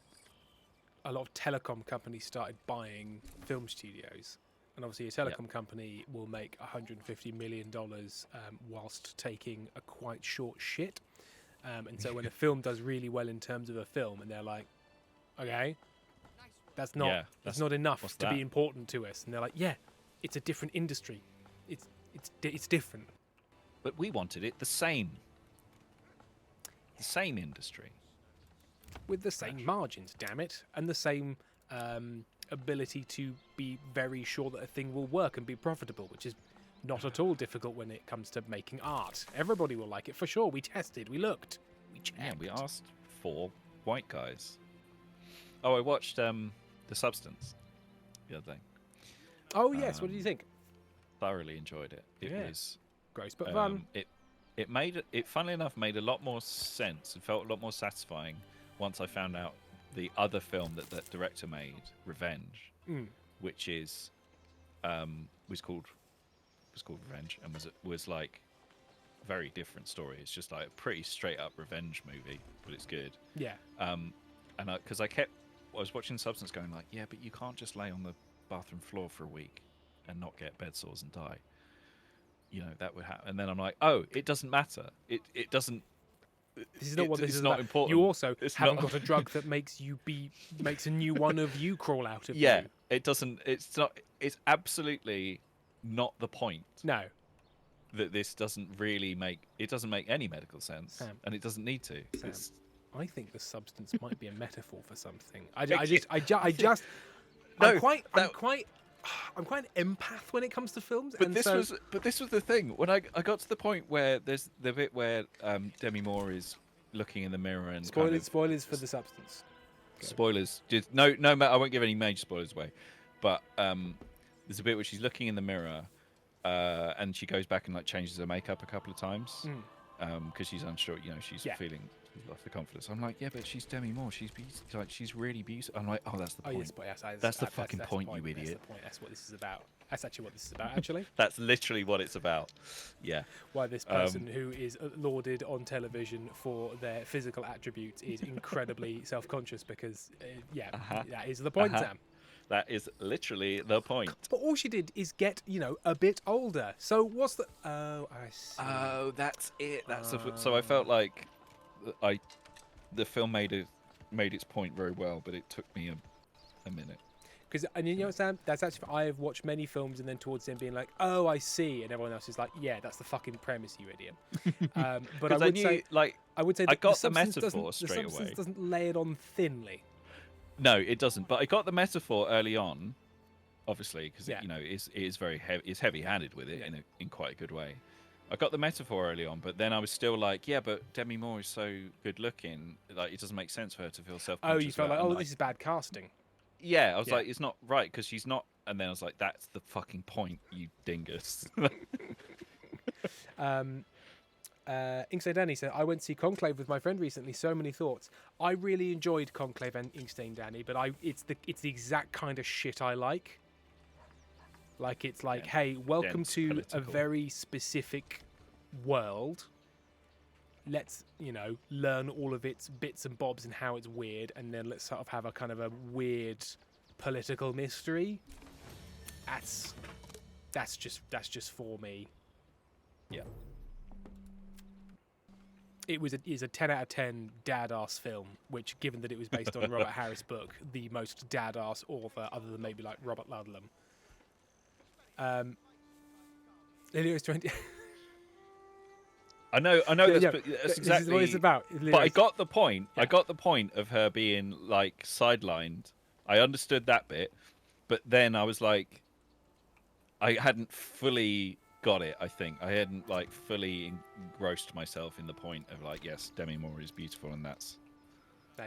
a lot of telecom companies started buying film studios, and obviously a telecom company will make $150 million whilst taking a quite short shit, and so when a film does really well in terms of a film, and they're like, okay, that's not enough to be important to us, and they're like, yeah, it's a different industry, it's different. But we wanted it the same industry with the same margins, damn it, and the same ability to be very sure that a thing will work and be profitable, which is not at all difficult when it comes to making art. Everybody will like it for sure. We tested, we looked, we checked. Yeah, we asked 4 white guys. Oh, I watched The Substance the other day. Oh yes, what did you think? Thoroughly enjoyed it. It was gross but fun. It funnily enough made a lot more sense and felt a lot more satisfying once I found out the other film that director made, Revenge, which is was called Revenge, and was like a very different story. It's just like a pretty straight up revenge movie, but it's good. Yeah. And because I was watching Substance going like, yeah, but you can't just lay on the bathroom floor for a week and not get bed sores and die. That would happen. And then I'm like, oh, it doesn't matter. It doesn't. This is not what this is not about. important. You also It's haven't not- got a drug that makes a new one of you crawl out of Yeah, you. it doesn't. It's not. It's absolutely not the point. No. That this doesn't really make. It doesn't make any medical sense, Sam. and it doesn't need to. Sam, It's, I think the substance might be a metaphor for something. I'm quite an empath when it comes to films. But this was the thing when I got to the point where there's the bit where Demi Moore is looking in the mirror and spoilers for the substance. Spoilers. Just no, I won't give any major spoilers away. But there's a bit where she's looking in the mirror, and she goes back and like changes her makeup a couple of times, because she's unsure. She's feeling lost the confidence. I'm like, yeah, but she's Demi Moore. She's she's really beautiful. I'm like, oh, that's the point. That's the fucking point, you idiot. That's the point. That's what this is about. That's actually what this is about, actually. That's literally what it's about. Yeah. Why this person who is lauded on television for their physical attributes is incredibly self-conscious because, that is the point, Sam. That is literally the point. But all she did is get, a bit older. So what's the... Oh, I see. Oh, that's it. So I felt like the film made its point very well, but it took me a minute. Because, and you know what, Sam? That's actually, I have watched many films and then towards the end being like, oh, I see. And everyone else is like, yeah, that's the fucking premise, you idiot. But I would say I got the Substance metaphor straight the Substance away. Doesn't lay it on thinly. No, it doesn't. But I got the metaphor early on, obviously, because Yeah. it is very heavy-handed with it in quite a good way. I got the metaphor early on, but then I was still like, yeah, but Demi Moore is so good-looking, like it doesn't make sense for her to feel self-conscious. Oh, you felt like, this is bad casting. Yeah, I was like, it's not right because she's not. And then I was like, that's the fucking point, you dingus. Inkstone Danny said, I went to see Conclave with my friend recently. So many thoughts. I really enjoyed Conclave and Inkstone Danny, but it's the exact kind of shit I like. Like it's like, hey, welcome to political. a very specific world. let's, learn all of its bits and bobs and how it's weird, and then let's sort of have a kind of a weird political mystery. That's just for me. Yeah. It is a 10 out of 10 dad-ass film, which, given that it was based on Robert Harris' book, the most dad-ass author, other than maybe like Robert Ludlum. Lydia's 20. I know. Yeah, That's exactly this is what it's about. But I got the point. Yeah. I got the point of her being like sidelined. I understood that bit, but then I was like, I hadn't fully got it. I think I hadn't like fully engrossed myself in the point of like, yes, Demi Moore is beautiful, and that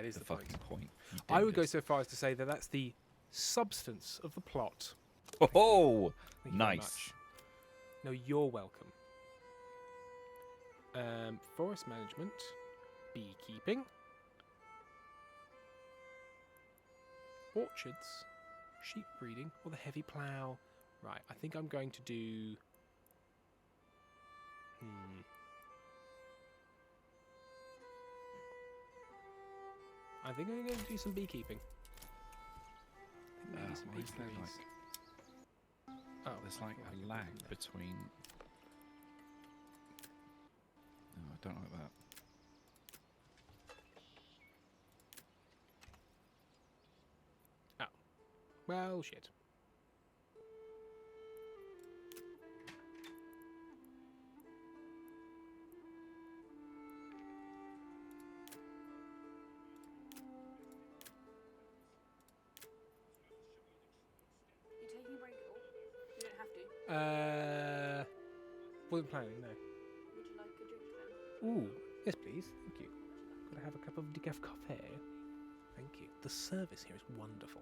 is the fucking point. I would go so far as to say that that's the substance of the plot. Oh, Thank you very nice. much. No, you're welcome. Forest management, beekeeping, orchards, sheep breeding, or the heavy plough. Right, I think I'm going to do. I think I'm going to do some beekeeping. Maybe some Why is there apiaries. Oh, There's like well, I a can lag put them there. between. No, I don't like that. Well, shit. You taking a break at all? You don't have to. Wasn't planning, no. Would you like a drink then? Ooh, yes, please. Thank you. Could I have a cup of decaf coffee? Thank you. The service here is wonderful.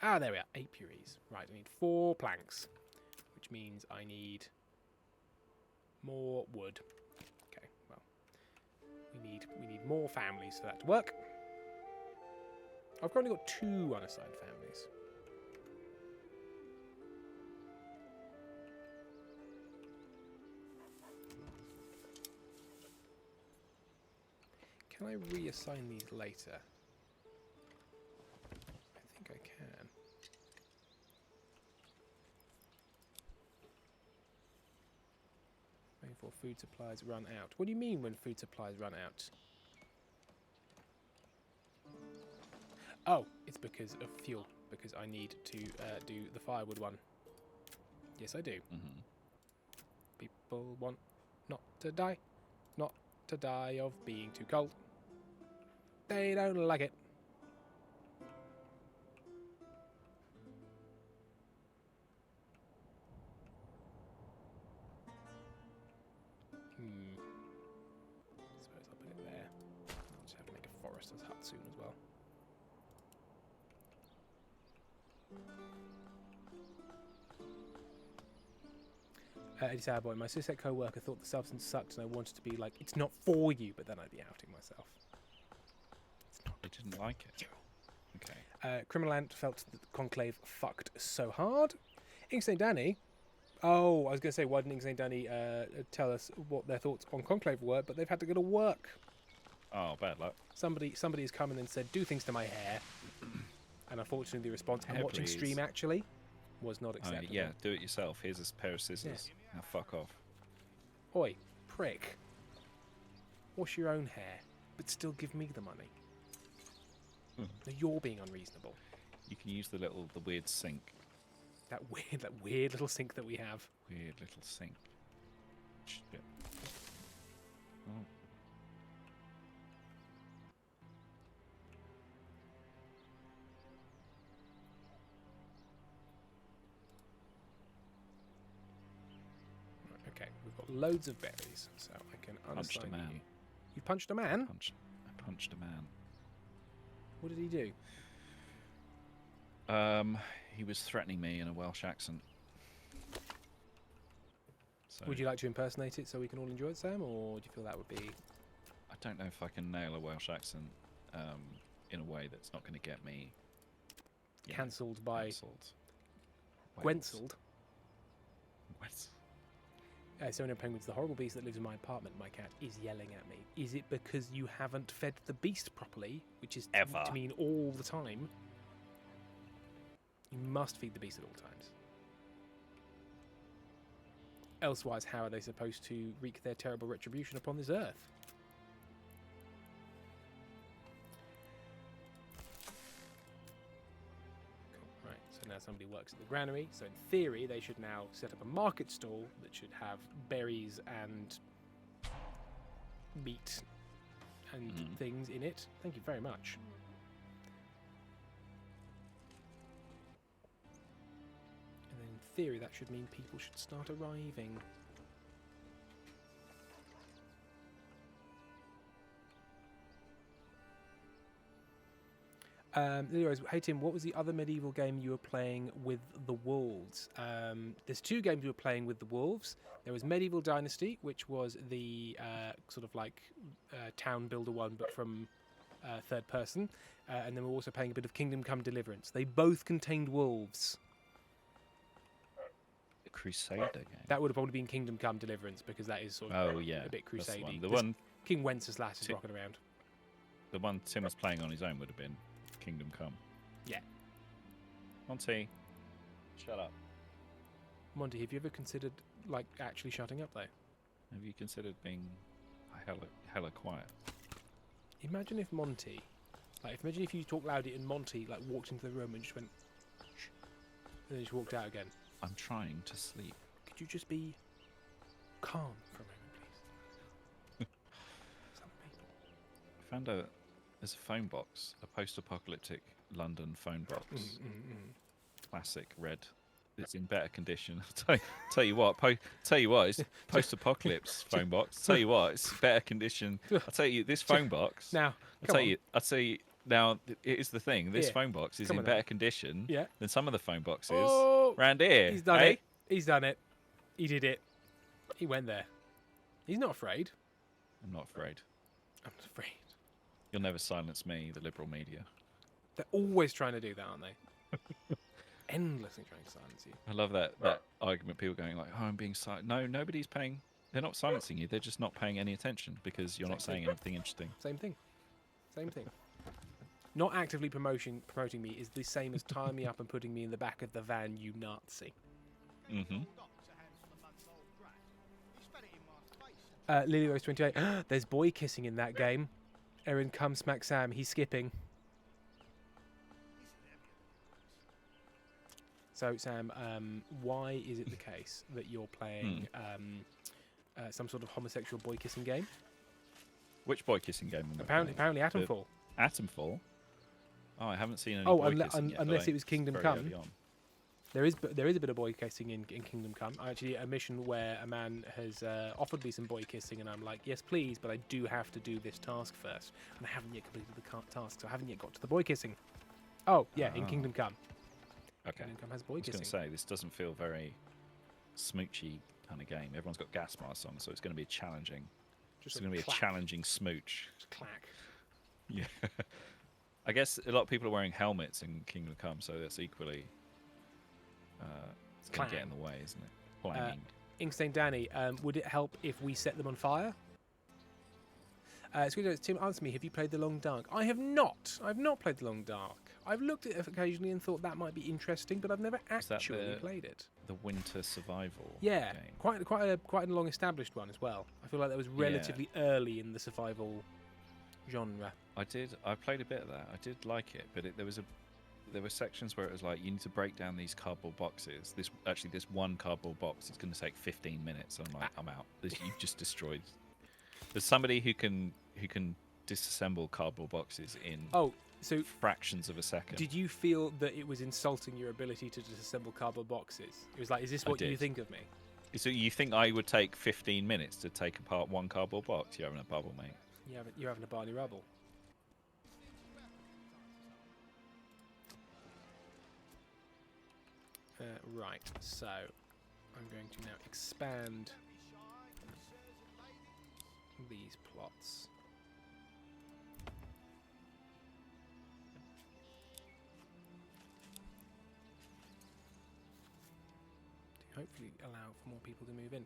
There we are. Apiaries. Right, I need 4 planks, which means I need more wood. Okay, well, we need more families for that to work. I've currently got 2 unassigned families. Can I reassign these later? I think I can. Waiting for food supplies run out. What do you mean when food supplies run out? Oh, it's because of fuel. Because I need to do the firewood one. Yes, I do. Mm-hmm. People want not to die. Not to die of being too cold. They don't like it. I suppose I'll put it there. I'll just have to make a forester's hut soon as well. Eddie Sadboy, my cishet co-worker thought the substance sucked and I wanted to be like, it's not for you, but then I'd be outing myself. It's not. I didn't like it. Okay. Criminalant felt that the Conclave fucked so hard. Ink St. Danny. Oh, I was going to say, why didn't Ink St. Danny tell us what their thoughts on Conclave were, but they've had to go to work. Oh, bad luck. Somebody has come in and said, do things to my hair. And unfortunately the response, I'm Hair watching breeze. stream actually, was not Oh, acceptable. yeah, do it yourself. Here's a pair of scissors. Now fuck off. Oi, prick. Wash your own hair, but still give me the money. Hmm. Now you're being unreasonable. You can use the weird sink. That weird little sink that we have. Weird little sink. Shit. Oh. Right, okay, we've got loads of berries, so I can Punched a unassign man. you. You punched a man? I punched a man. What did he do? He was threatening me in a Welsh accent. So Would you like to impersonate it so we can all enjoy it, Sam, or do you feel that would be... I don't know if I can nail a Welsh accent in a way that's not going to get me you know, cancelled by cancelled. Gwenseld? Wales. So no penguins, the horrible beast that lives in my apartment, my cat, is yelling at me. Is it because you haven't fed the beast properly, which is Ever. to mean all the time? You must feed the beast at all times. Elsewise, how are they supposed to wreak their terrible retribution upon this earth? Cool. Right, so now somebody works at the granary, so in theory they should now set up a market stall that should have berries and meat and things in it. Thank you very much. And then in theory that should mean people should start arriving. Anyways, hey Tim, what was the other medieval game you were playing with the wolves? There's two games you were playing with the wolves. There was Medieval Dynasty, which was the sort of like town builder one, but from third person. And then we're also playing a bit of Kingdom Come Deliverance. They both contained wolves. The Crusader game. That would have probably been Kingdom Come Deliverance because that is sort of Oh yeah, a bit that's the crusadey. one. The There's one, King Wenceslas is Ti- rocking around. the one Tim was playing on his own would have been Kingdom Come. Yeah. Monty, shut up. Monty, have you ever considered like actually shutting up though? Have you considered being hella quiet? Imagine if Monty, imagine if you talk loudly and Monty like walked into the room and just went, shh, and then just walked out again. I'm trying to sleep. Could you just be calm for a moment, please? Some people. I found out there's a phone box, a post-apocalyptic London phone box, classic red. It's in better condition. Tell you what, it's post-apocalypse phone box. Tell you what, it's better condition. I'll tell you, this phone box. Now, I'll tell you. Now, here's the thing. This Yeah. phone box is Come in on better now. condition Yeah. than some of the phone boxes Oh, round here. he's done eh? it. He's done it. He did it. He went there. He's not afraid. I'm not afraid. I'm not afraid. You'll never silence me, the liberal media. They're always trying to do that, aren't they? Endlessly trying to silence you. I love that argument. People going like, "Oh, I'm being silent." No, nobody's paying. They're not silencing you. They're just not paying any attention because you're not saying anything interesting. Same thing. Same thing. Not actively promoting me is the same as tying me up and putting me in the back of the van, you Nazi. Mm-hmm. Lily Rose 28. There's boy kissing in that game. Erin, come smack Sam. He's skipping. So, Sam, why is it the case that you're playing some sort of homosexual boy kissing game? Which boy kissing game? am I Apparently, playing? Atomfall. Atomfall. Oh, I haven't seen any. Oh, boy kissing yet, unless but it was Kingdom very Come. early on. There is a bit of boy kissing in Kingdom Come. Actually, a mission where a man has offered me some boy kissing, and I'm like, yes, please, but I do have to do this task first, and I haven't yet completed the task, so I haven't yet got to the boy kissing. Oh, yeah, in Ah. Kingdom Come. Okay. Kingdom Come has boy I was going kissing. to say this doesn't feel very smoochy kind of game. Everyone's got gas masks on, so it's going to be challenging. Just It's going to be a challenging smooch. Just clack. Yeah. I guess a lot of people are wearing helmets in Kingdom Come, so that's equally. It's going to get in the way, isn't it? Clanging. Inkstein Danny, would it help if we set them on fire? Tim, answer me. Have you played The Long Dark? I have not. I've not played The Long Dark. I've looked at it occasionally and thought that might be interesting, but I've never Is that actually the- played it. The winter survival. Yeah, Game. quite a long established one as well. I feel like that was relatively early in the survival genre. I played a bit of that. I did like it, but there were sections where it was like you need to break down these cardboard boxes. This one cardboard box is going to take 15 minutes. And I'm like, I'm out. You've just destroyed. There's somebody who can disassemble cardboard boxes in So fractions of a second. did you feel that it was insulting your ability to disassemble cardboard boxes? It was like, is this what you did. think of me? So you think I would take 15 minutes to take apart one cardboard box? You're having a bubble, mate. You're having a Barney Rubble. Right, so I'm going to now expand these plots. To hopefully allow for more people to move in.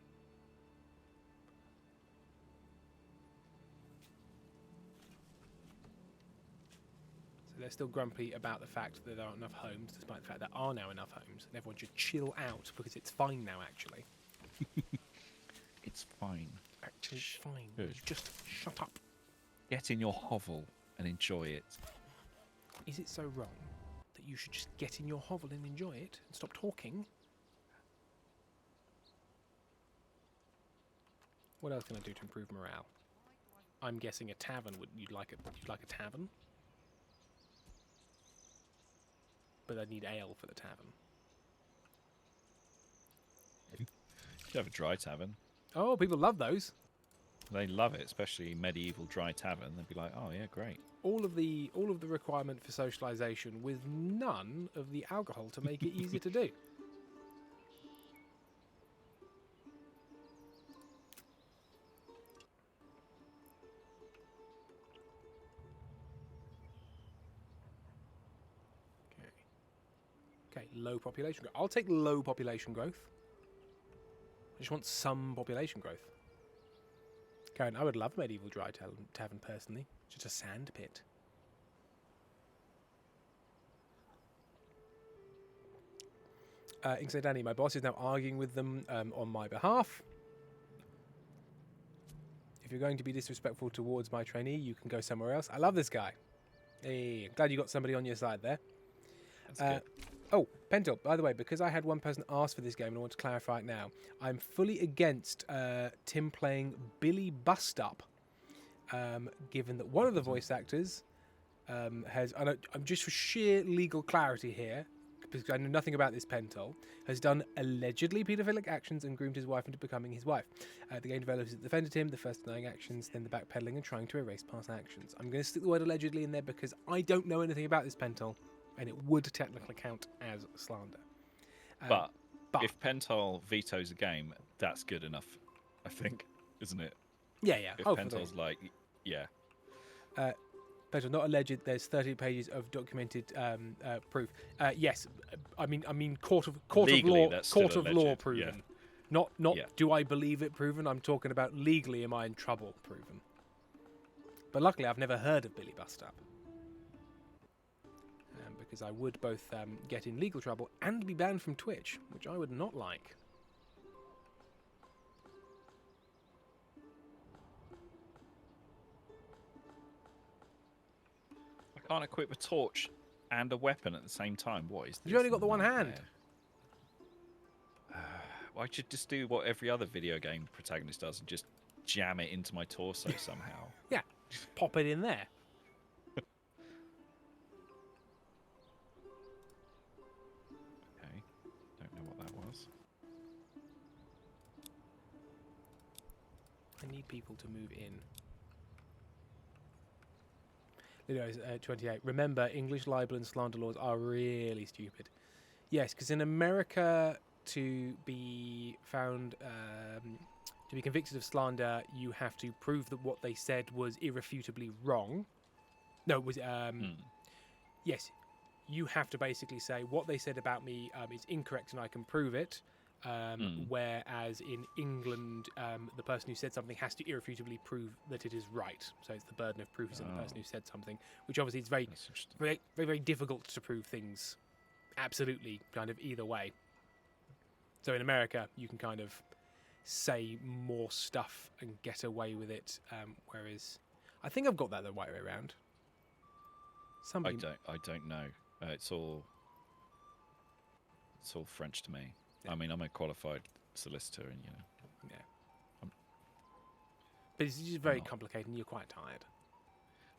they're still grumpy about the fact that there aren't enough homes, despite the fact there are now enough homes, and everyone should chill out because it's fine now. Actually, It's fine. actually, it's fine. Good. You just shut up. Get in your hovel and enjoy it. Is it so wrong that you should just get in your hovel and enjoy it and stop talking? What else can I do to improve morale? I'm guessing a tavern would you'd like a tavern? But I'd need ale for the tavern. You should have a dry tavern. Oh, people love those. They love it, especially medieval dry tavern. They'd be like, "Oh yeah, great." All of the requirement for socialization with none of the alcohol to make it easy to do. Okay, low population growth. I'll take low population growth. I just want some population growth. Karen, I would love medieval dry tavern personally. Just a sand pit. Inksley Danny, my boss is now arguing with them on my behalf. If you're going to be disrespectful towards my trainee, you can go somewhere else. I love this guy. Hey, glad you got somebody on your side there. That's good. Oh, Pentel, by the way, because I had one person ask for this game and I want to clarify it now, I'm fully against Tim playing Billy Bustup, given that one of the voice actors has, I'm just for sheer legal clarity here, because I know nothing about this Pentel, has done allegedly paedophilic actions and groomed his wife into becoming his wife. The game developers defended him, the first denying actions, then the backpedaling and trying to erase past actions. I'm going to stick the word allegedly in there because I don't know anything about this Pentel, and it would technically count as slander. But if Pentel vetoes a game, that's good enough, I think, isn't it? Yeah. If Oh, Pentel's like, yeah. Pentel, not alleged. There's 30 pages of documented proof. Yes, I mean court of Legally, law, that's court still of law alleged, proven. yeah. Not Yeah. do I believe it proven. I'm talking about legally. Am I in trouble proven? But luckily, I've never heard of Billy Bustup. Because I would both get in legal trouble and be banned from Twitch, which I would not like. I can't equip a torch and a weapon at the same time. What is this? You only got the one nightmare? hand. I should just do what every other video game protagonist does and just jam it into my torso somehow. Yeah, just pop it in there. Okay, don't know what that was. I need people to move in. Lido's 28. Remember, English libel and slander laws are really stupid. Yes, because in America, to be found, to be convicted of slander, you have to prove that what they said was irrefutably wrong. No, it was, yes, you have to basically say what they said about me is incorrect and I can prove it. Whereas in England, the person who said something has to irrefutably prove that it is right. So it's the burden of proof is on the person who said something, which obviously is very, very, very, very difficult to prove things absolutely kind of either way. So in America, you can kind of say more stuff and get away with it, whereas I think I've got that the right way around. Somebody... I don't know. It's all French to me. Yeah. I mean, I'm a qualified solicitor, and yeah. But it's just very complicated, and you're quite tired.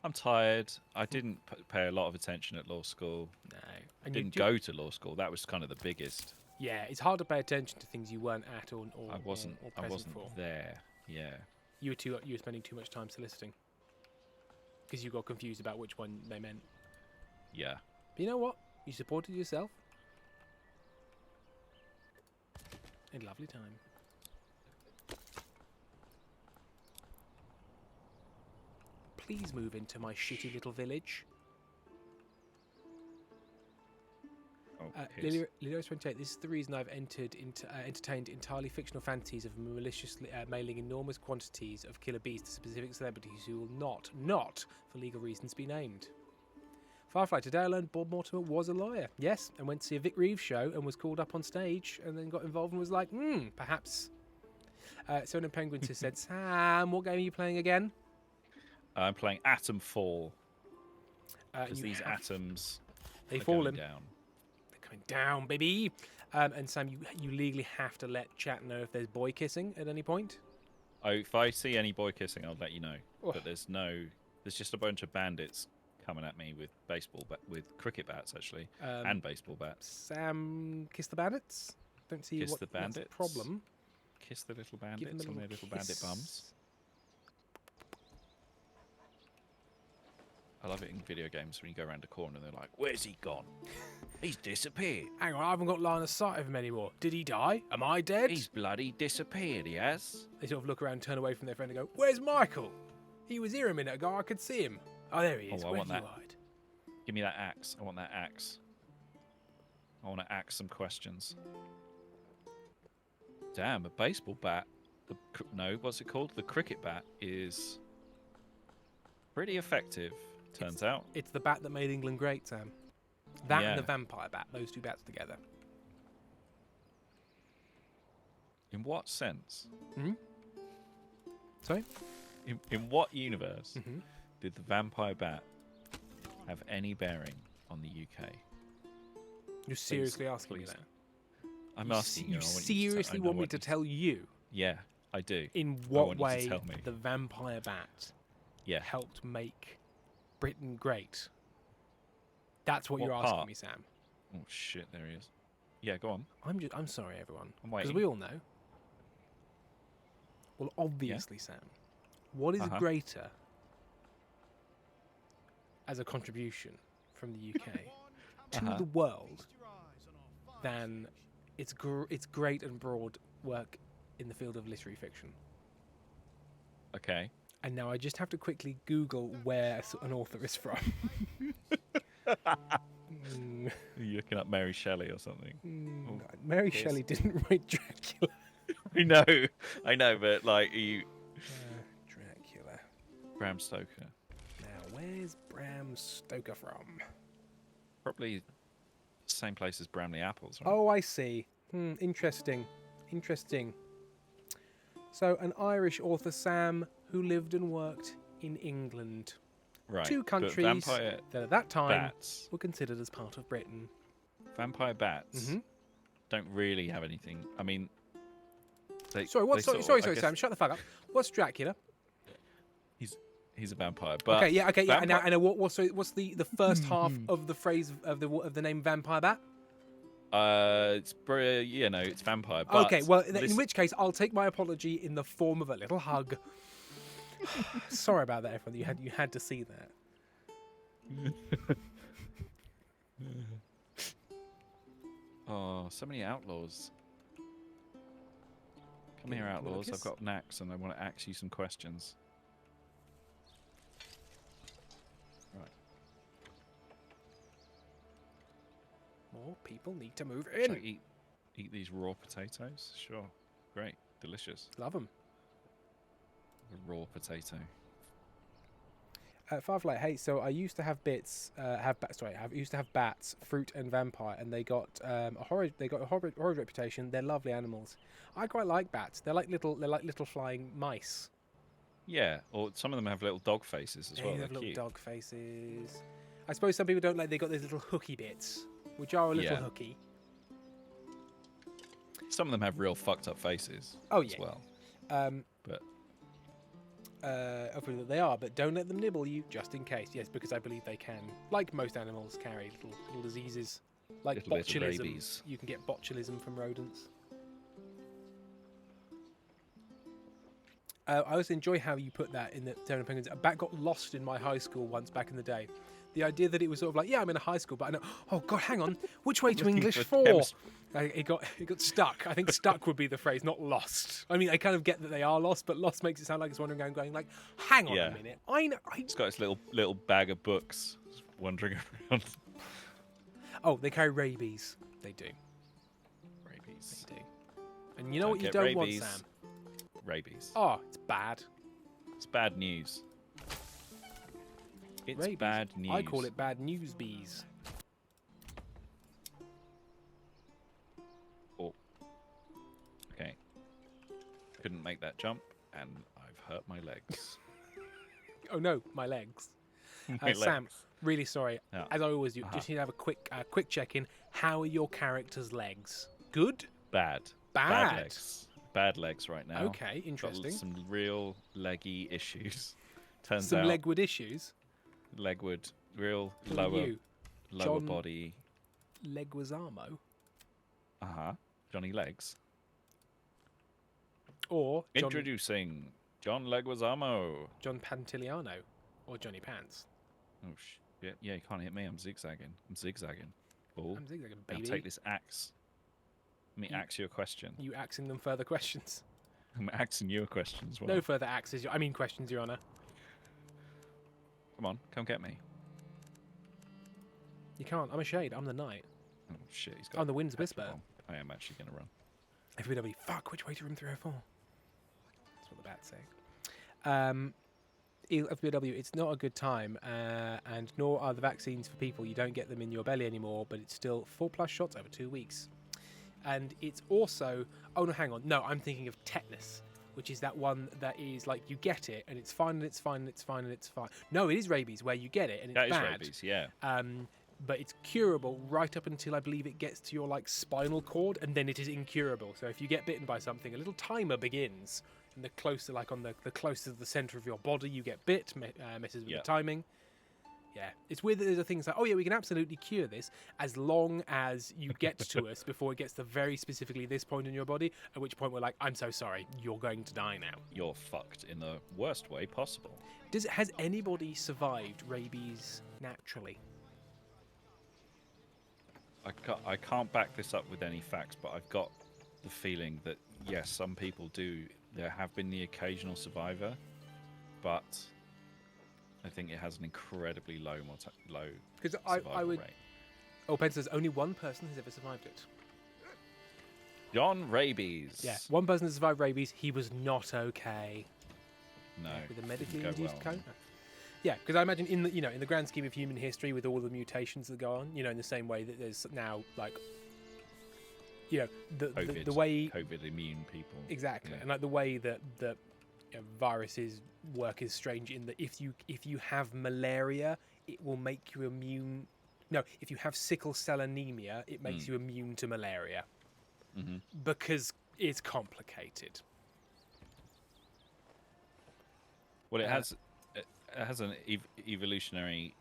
I'm tired. I didn't pay a lot of attention at law school. No, I didn't go to law school. That was kind of the biggest. Yeah, it's hard to pay attention to things you weren't at or I wasn't for. there. Yeah. You were spending too much time soliciting because you got confused about which one they meant. Yeah. But you know what? You supported yourself. In lovely time. Please move into my shitty little village. Lido's 28. This is the reason I've entertained entirely fictional fantasies of maliciously mailing enormous quantities of killer bees to specific celebrities who will not, for legal reasons, be named. Firefly, today I learned Bob Mortimer was a lawyer. Yes, and went to see a Vic Reeves show and was called up on stage and then got involved and was like, perhaps. Someone in Penguins has said, Sam, what game are you playing again? I'm playing Atom Fall. Because You these have- atoms They are fall going in. down. They're coming down, baby. And Sam, you legally have to let chat know if there's boy kissing at any point. Oh, if I see any boy kissing, I'll let you know. Oh. But there's just a bunch of bandits coming at me with with cricket bats actually, and baseball bats. Sam, kiss the bandits. Don't see Kiss what the that's bandits? a problem. Kiss the little Give them bandits a on their little bandit bums. kiss. I love it in video games when you go around a corner and they're like, "Where's he gone? He's disappeared. Hang on, I haven't got line of sight of him anymore. Did he die? Am I dead? He's bloody disappeared. He has." They sort of look around, turn away from their friend, and go, "Where's Michael? He was here a minute ago. I could see him. Oh, there he is. Oh, I Where want did you that. hide?" Give me that axe. I want that axe. I want to axe some questions. Damn, a baseball bat. No, what's it called? The cricket bat is pretty effective, turns out. It's the bat that made England great, Sam. That Yeah. and the vampire bat. Those two bats together. In what sense? Sorry? In what universe Mm-hmm. did the vampire bat have any bearing on the UK? You're seriously asking please. me that? I'm You asking you. You I want you to seriously I want me want to you tell you Yeah, I do. in want what you to way tell me. the vampire bat Yeah. helped make Britain great? That's what What you're asking part? me, Sam. Oh shit, there he is. Yeah, go on. I'm sorry, everyone, I'm because waiting. we all know. Well, obviously, Sam. What is greater as a contribution from the UK to the world than its great and broad work in the field of literary fiction? Okay. And now I just have to quickly Google where an author is from. You're looking up Mary Shelley or something. Mary yes. Shelley didn't write Dracula. I know, but like you, Dracula. Bram Stoker, Now, where's Bram Stoker from? probably same place as Bramley Apples, right? Oh, I see. Interesting. So, an Irish author, Sam, who lived and worked in England. right. Two But countries vampire that at that time bats, were considered as part of Britain. vampire bats don't really have anything. I mean, they. Sorry, they sorry, sort of, I guess Sam, shut the fuck up. What's Dracula? He's a vampire, but Okay, yeah. And vampire- now, what's the first half of the phrase of the name vampire bat? it's it's vampire. But Okay, well, in this- which case, I'll take my apology in the form of a little hug. Sorry about that, everyone. You had to see that. Oh, so many outlaws. Come here, Want a outlaws. I've kiss? got an axe, and I want to ask you some questions. Right. More people need to move Shall I in. eat these raw potatoes? Sure. Great. Delicious. Love them. A raw potato. Firefly, hey, so I used to have used to have bats, fruit, and vampire, and they got a horrid reputation. They're lovely animals. I quite like bats. They're like little flying mice. Yeah, or some of them have little dog faces as They well. have They're little cute. dog faces. I suppose some people don't like. They got those little hooky bits, which are a little Yeah. hooky. Some of them have real fucked up faces Oh as yeah. well. But hopefully that they are, but don't let them nibble you, just in case. Yes, because I believe they can, like most animals, carry little diseases, like Little botulism. rabies. You can get botulism from rodents. I also enjoy how you put that in the Terran Penguins. A bat got lost in my high school once back in the day. The idea that it was sort of like, yeah, I'm in a high school, but I know, oh God, hang on, which way to Looking English for 4? It got stuck. I think stuck would be the phrase, not lost. I mean, I kind of get that they are lost, but lost makes it sound like it's wandering around going like, hang on Yeah. a minute. I know. It's got its little bag of books just wandering around. Oh, they carry rabies. They do. Rabies. They do. And you know Don't what you get don't rabies. want, Sam? Rabies. Oh, it's bad. It's bad news. It's rabies. bad news. I call it bad news bees. Oh. Okay. Couldn't make that jump, and I've hurt my legs. Oh no, my legs. My Sam, legs. really sorry. Yeah. As I always do, just need to have a quick check-in. How are your characters' legs? Good? Bad. Bad. Legs. Bad legs right now. Okay, interesting. Got some real leggy issues. Turns Some out legwood issues. legwood, real Who are you? lower John body. Leguizamo? Johnny Legs. Or Introducing John Leguizamo. John Pantiliano? Or Johnny Pants? Oh yeah, you can't hit me. I'm zigzagging. Oh, I'm zigzagging, now baby. take this axe. Let me ask you a question. You axing them further questions? I'm asking you a question as well. No further axes. I mean questions, Your Honour. Come on, come get me. You can't. I'm a shade. I'm the knight. Oh shit, he's got. I'm the wind's petrol whisper. bomb. I am actually going to run. FBW. Fuck. Which way to room 304? That's what the bats say. FBW. It's not a good time, and nor are the vaccines for people. You don't get them in your belly anymore, but it's still 4+ shots over 2 weeks. And it's also. Oh no, hang on. No, I'm thinking of tetanus, which is that one that is like you get it and it's fine and it's fine and it's fine and it's fine. No, it is rabies where you get it and it's That is bad. rabies, yeah. But it's curable right up until I believe it gets to your like spinal cord, and then it is incurable. So if you get bitten by something, a little timer begins, and the closer, like on the closer to the center of your body you get bit, messes with the timing. Yeah, it's weird that there's a things like, oh yeah, we can absolutely cure this as long as you get to us before it gets to very specifically this point in your body, at which point we're like, I'm so sorry, you're going to die now. You're fucked in the worst way possible. Has anybody survived rabies naturally? I can't back this up with any facts, but I've got the feeling that yes, some people do. There have been the occasional survivor, but I think it has an incredibly low Because survival I would. rate. Oh, Pen says only one person has ever survived it. John Rabies. Yeah, one person has survived rabies. He was not okay. No. With a medically didn't go induced well. coma. Yeah, because I imagine in the grand scheme of human history, with all the mutations that go on, in the same way that there's now like, the way COVID immune people. Exactly, Yeah. and like the way that viruses work is strange in that if you have malaria, it will make you immune. No, if you have sickle cell anemia, it makes you immune to malaria because it's complicated. Well, it has an evolutionary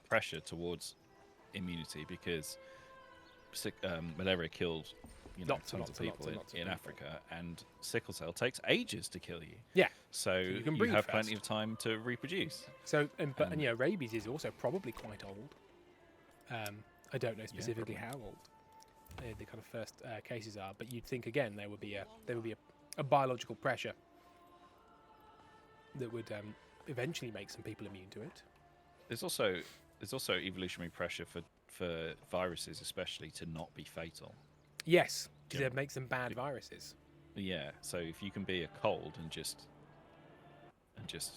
pressure towards immunity because malaria killed Lots and tons lots of and lots people and lots of in people. Africa, and sickle cell takes ages to kill you. Yeah, So you can you breathe have plenty fast. of time to reproduce. So, and rabies is also probably quite old. I don't know specifically how old the kind of first cases are, but you'd think again there would be a biological pressure that would eventually make some people immune to it. There's also evolutionary pressure for viruses, especially, to not be fatal. Yes, because Yeah. it makes them bad viruses. Yeah. So if you can be a cold and just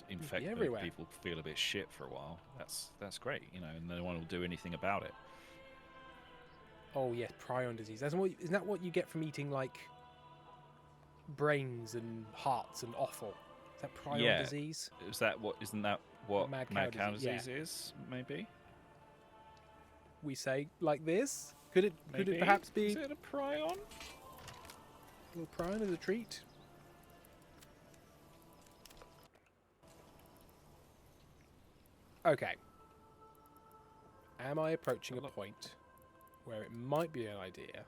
infect them, everywhere. people feel a bit shit for a while. That's great, and no one will do anything about it. Oh yes, prion disease. Isn't that what you get from eating like brains and hearts and offal? Is that prion disease? Isn't that what Mad mad cow cow disease, disease is? Maybe. We say like this. Could it Maybe? perhaps be Is it a prion? a little prion as a treat? Okay. Am I approaching a point where it might be an idea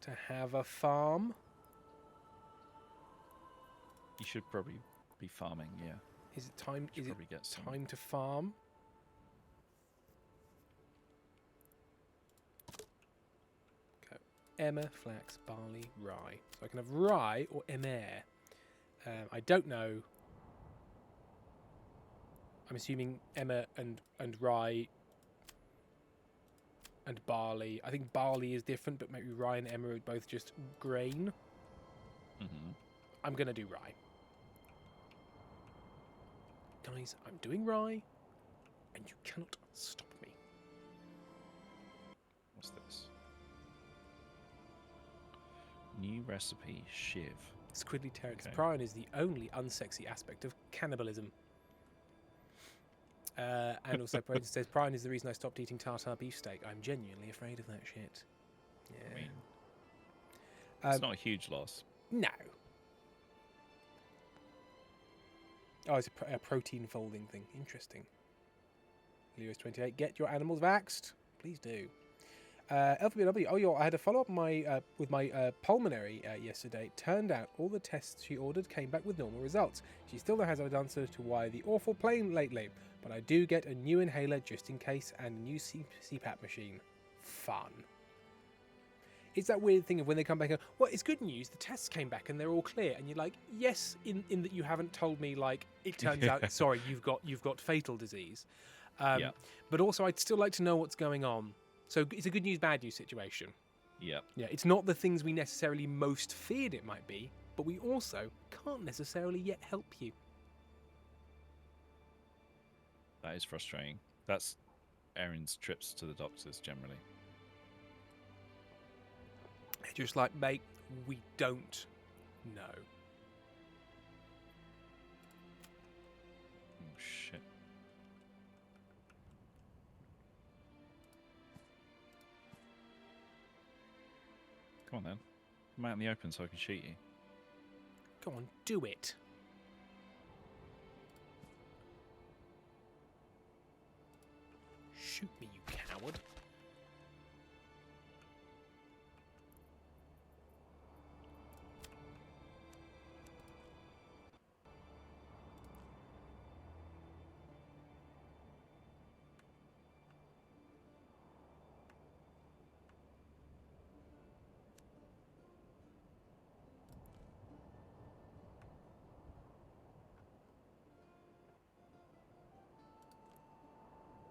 to have a farm? You should probably be farming. Yeah. Is it time? Should Is it probably get some. time to farm? Okay. Emmer, flax, barley, rye. So I can have rye or emmer. I don't know. I'm assuming emmer and rye and barley. I think barley is different, but maybe rye and emmer are both just grain. Mm-hmm. I'm gonna do rye. Guys, I'm doing rye, and you cannot stop me. What's this? New recipe, shiv. Squidly Terrence Okay. Prine is the only unsexy aspect of cannibalism. And also, Prine says, Prine is the reason I stopped eating tartar beef steak. I'm genuinely afraid of that shit. Yeah. I mean, it's not a huge loss. No. Oh, it's a protein folding thing. Interesting. Lewis28, get your animals vaxxed. Please do. LPW, I had a follow-up with my pulmonary yesterday. Turned out all the tests she ordered came back with normal results. She still has an answer to why the awful plane lately, but I do get a new inhaler just in case and a new CPAP machine. Fun. It's that weird thing of when they come back and go, well, it's good news, the tests came back and they're all clear. And you're like, yes, in that you haven't told me, like, it turns out, sorry, you've got fatal disease. Yeah. But also, I'd still like to know what's going on. So it's a good news, bad news situation. Yeah. Yeah, it's not the things we necessarily most feared it might be, but we also can't necessarily yet help you. That is frustrating. That's Erin's trips to the doctors generally. Just like, mate, we don't know. Oh, shit. Come on then. Come out in the open so I can shoot you. Go on, do it. Shoot me, you coward.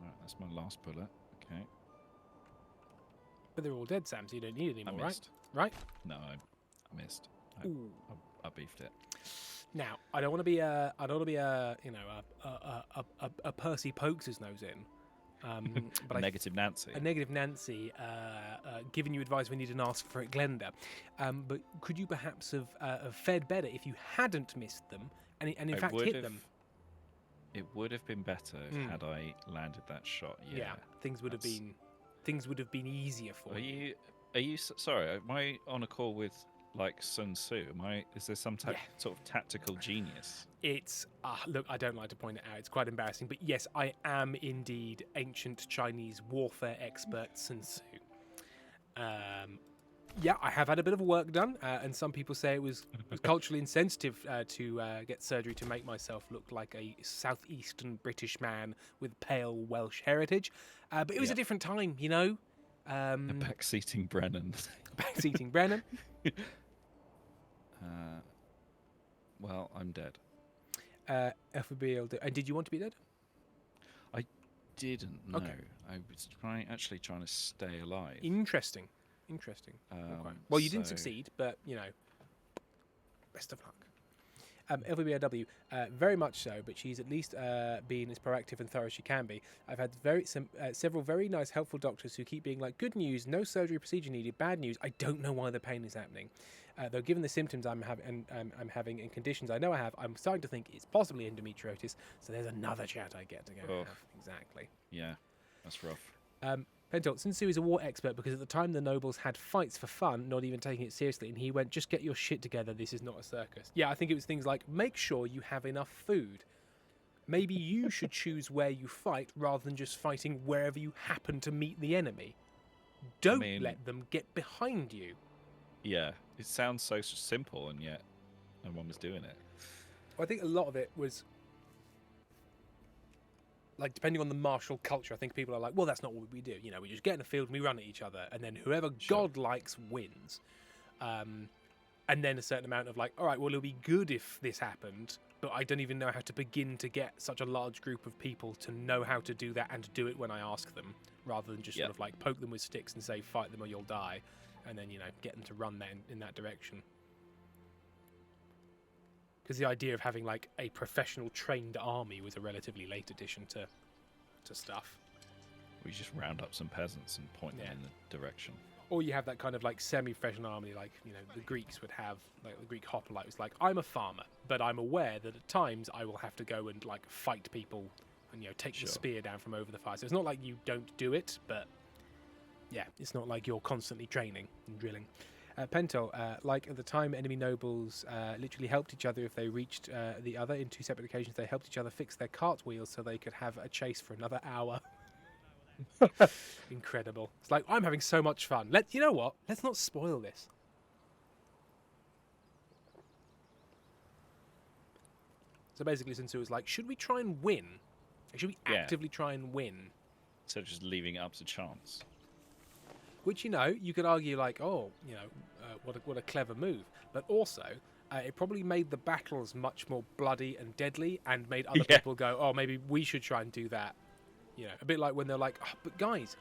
Right, that's my last bullet. Okay. But they're all dead, Sam, so you don't need any I more, right? missed. Right? No, I missed. Ooh. I beefed it. Now, I don't want to be a Percy pokes his nose in. But A negative Nancy. a negative Nancy giving you advice when you didn't ask for it, Glenda. But could you perhaps have fared better if you hadn't missed them and in It fact would hit have- them? It would have been better had I landed that shot. Yeah. Things would have been easier for Are you. you sorry? Am I on a call with like Sun Tzu? Is there some Yeah. sort of tactical genius? It's look, I don't like to point it out. It's quite embarrassing, but yes, I am indeed ancient Chinese warfare expert Sun Tzu. Yeah, I have had a bit of work done, and some people say it was culturally insensitive to get surgery to make myself look like a southeastern British man with pale Welsh heritage. But it was a different time, you know. Backseating Brennan. Backseating Brennan. Well, I'm dead. FBL. And did you want to be dead? Didn't know. Okay. I was actually trying to stay alive. Interesting. Okay. Well, you didn't so- succeed, but you know, best of luck. LVBRW, very much so, but she's at least been as proactive and thorough as she can be. I've had several very nice, helpful doctors who keep being like, good news, no surgery procedure needed, bad news, I don't know why the pain is happening. Though given the symptoms I'm having and conditions I know I have, I'm starting to think it's possibly endometriosis, so there's another chat I get to go Oof. have. Exactly. Yeah, that's rough. Pentel, Sun Tzu is a war expert because at the time the nobles had fights for fun, not even taking it seriously, and he went, just get your shit together, this is not a circus. Yeah, I think it was things like, make sure you have enough food. Maybe you should choose where you fight rather than just fighting wherever you happen to meet the enemy. Don't let them get behind you. Yeah, it sounds so simple, and yet no one was doing it. I think a lot of it was, like, depending on the martial culture, I think people are like, well, that's not what we do. You know, we just get in a field and we run at each other, and then whoever God likes wins. And then a certain amount of like, all right, well, it'll be good if this happened, but I don't even know how to begin to get such a large group of people to know how to do that and to do it when I ask them, rather than just sort of like poke them with sticks and say, fight them or you'll die, and then, you know, get them to run in that direction. Because the idea of having like a professional trained army was a relatively late addition to stuff. We just round up some peasants and point them Yeah. in the direction. Or you have that kind of like semi-professional army, like the Greeks would have, like the Greek hoplite was like, I'm a farmer, but I'm aware that at times I will have to go and like fight people and take the Sure. spear down from over the fire. So it's not like you don't do it, but yeah, it's not like you're constantly training and drilling. Pentel, like at the time, enemy nobles literally helped each other if they reached the other. In 2 separate occasions, they helped each other fix their cart wheels so they could have a chase for another hour. Incredible. It's like, I'm having so much fun. You know what? Let's not spoil this. So basically, Sun Tzu was like, should we try and win? Should we Yeah. actively try and win? So just leaving it up to chance. Which, you could argue like, what a clever move. But also, it probably made the battles much more bloody and deadly and made other Yeah. people go, oh, maybe we should try and do that. A bit like when they're like, oh, but guys,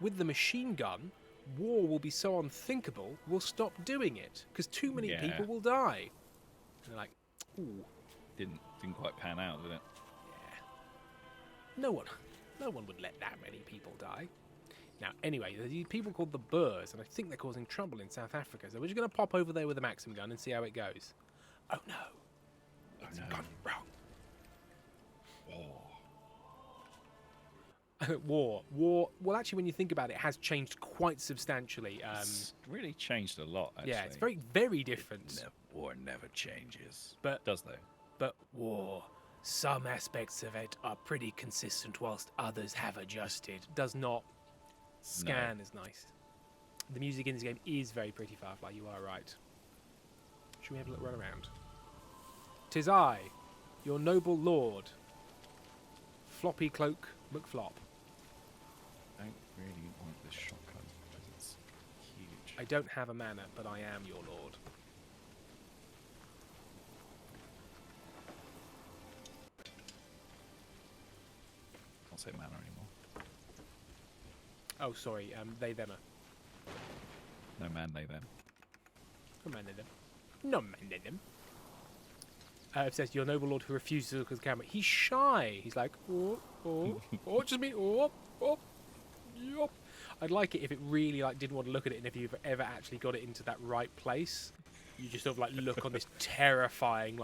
with the machine gun, war will be so unthinkable, we'll stop doing it because too many Yeah. people will die. And they're like, ooh, Didn't quite pan out, did it? no one would let that many people die. Now, anyway, there's these people called the Boers, and I think they're causing trouble in South Africa. So we're just going to pop over there with a Maxim gun and see how it goes. Oh no, it's gone wrong. War. Well, actually, when you think about it, it has changed quite substantially. It's really changed a lot, actually. Yeah, it's very, very different. War never changes. But Does though? But war, some aspects of it are pretty consistent, whilst others have adjusted. Does not scan as nice. The music in this game is very pretty, Firefly. You are right. Should we have a little run around? 'Tis I, your noble lord, Floppy Cloak McFlop. I don't really want this shotgun because it's huge. I don't have a manor, but I am your lord. Can't say manor anymore. Oh, sorry. They them. No man, they them. No man they them. No man they them. It says your noble lord who refuses to look at the camera. He's shy. He's like, just me, yup. I'd like it if it really didn't want to look at it, and if you've ever actually got it into that right place, you just sort of look on this terrifying,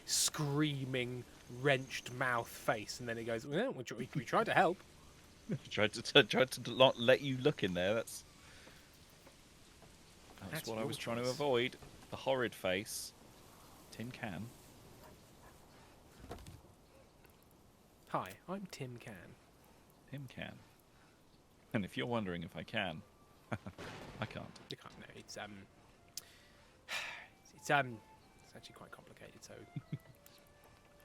screaming, wrenched mouth face, and then it goes, well, we tried to help. tried to not let you look in there. That's That's what I your was trying to face. avoid. The horrid face. Tin can. Hi, I'm Tim Can. Tim can. And if you're wondering if I can, I can't. You can't know. It's actually quite complicated. So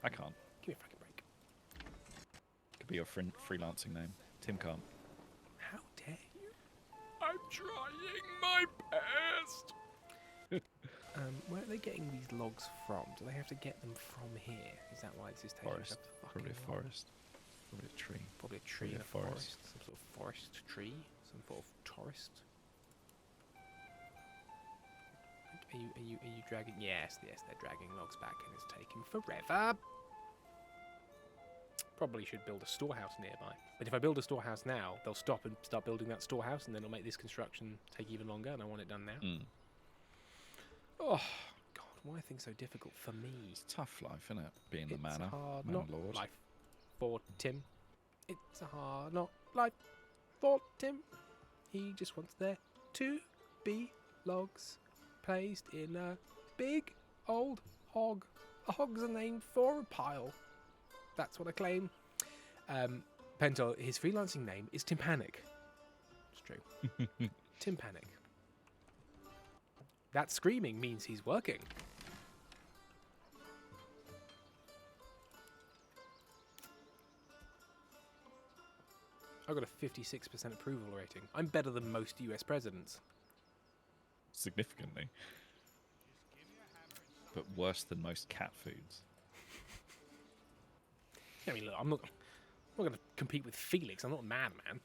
I can't. give me a fucking break. Could be your freelancing name. Tim can't. How dare you? I'm trying my best. Where are they getting these logs from? Do they have to get them from here? Is that why this is taking Forest. so fucking Probably a long? forest. Probably a tree. Probably a tree Probably and a a forest. forest. Some sort of forest tree. Some sort of tourist. Are you dragging? Yes, they're dragging logs back, and it's taking forever. Probably should build a storehouse nearby. But if I build a storehouse now, they'll stop and start building that storehouse, and then it'll make this construction take even longer. And I want it done now. Mm. Oh God, why are things so difficult for me? It's a tough life, isn't it? Being the It's manor. a hard Manor not lord. life for Tim. It's a hard not life for Tim. He just wants there to be logs placed in a big old hog. A hog's a name for a pile. That's what I claim. Pentel, his freelancing name is Tim Panic. It's true. Tim Panic. That screaming means he's working. I've got a 56% approval rating. I'm better than most US presidents. Significantly. But worse than most cat foods. I mean, look, I'm not going to compete with Felix. I'm not a madman.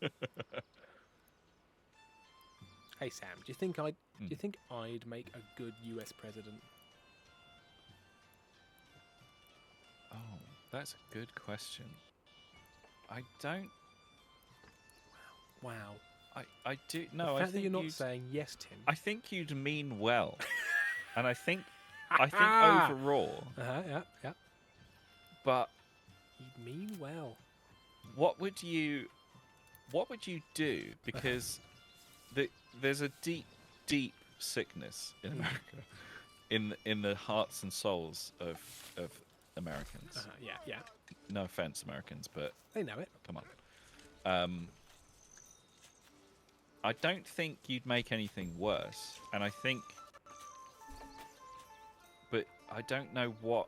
Hey Sam, do you think I'd make a good US president? That's a good question. I don't. Wow. I do. The No, I fact that think you're not you'd- saying yes, Tim. I think you'd mean well, and I think Ah! overall. Yeah. But You mean well. what would you do? Because there's a deep sickness in America, in the hearts and souls of Americans. Yeah. No offense, Americans, but They know it. come on. I don't think you'd make anything worse, and I think, but I don't know what.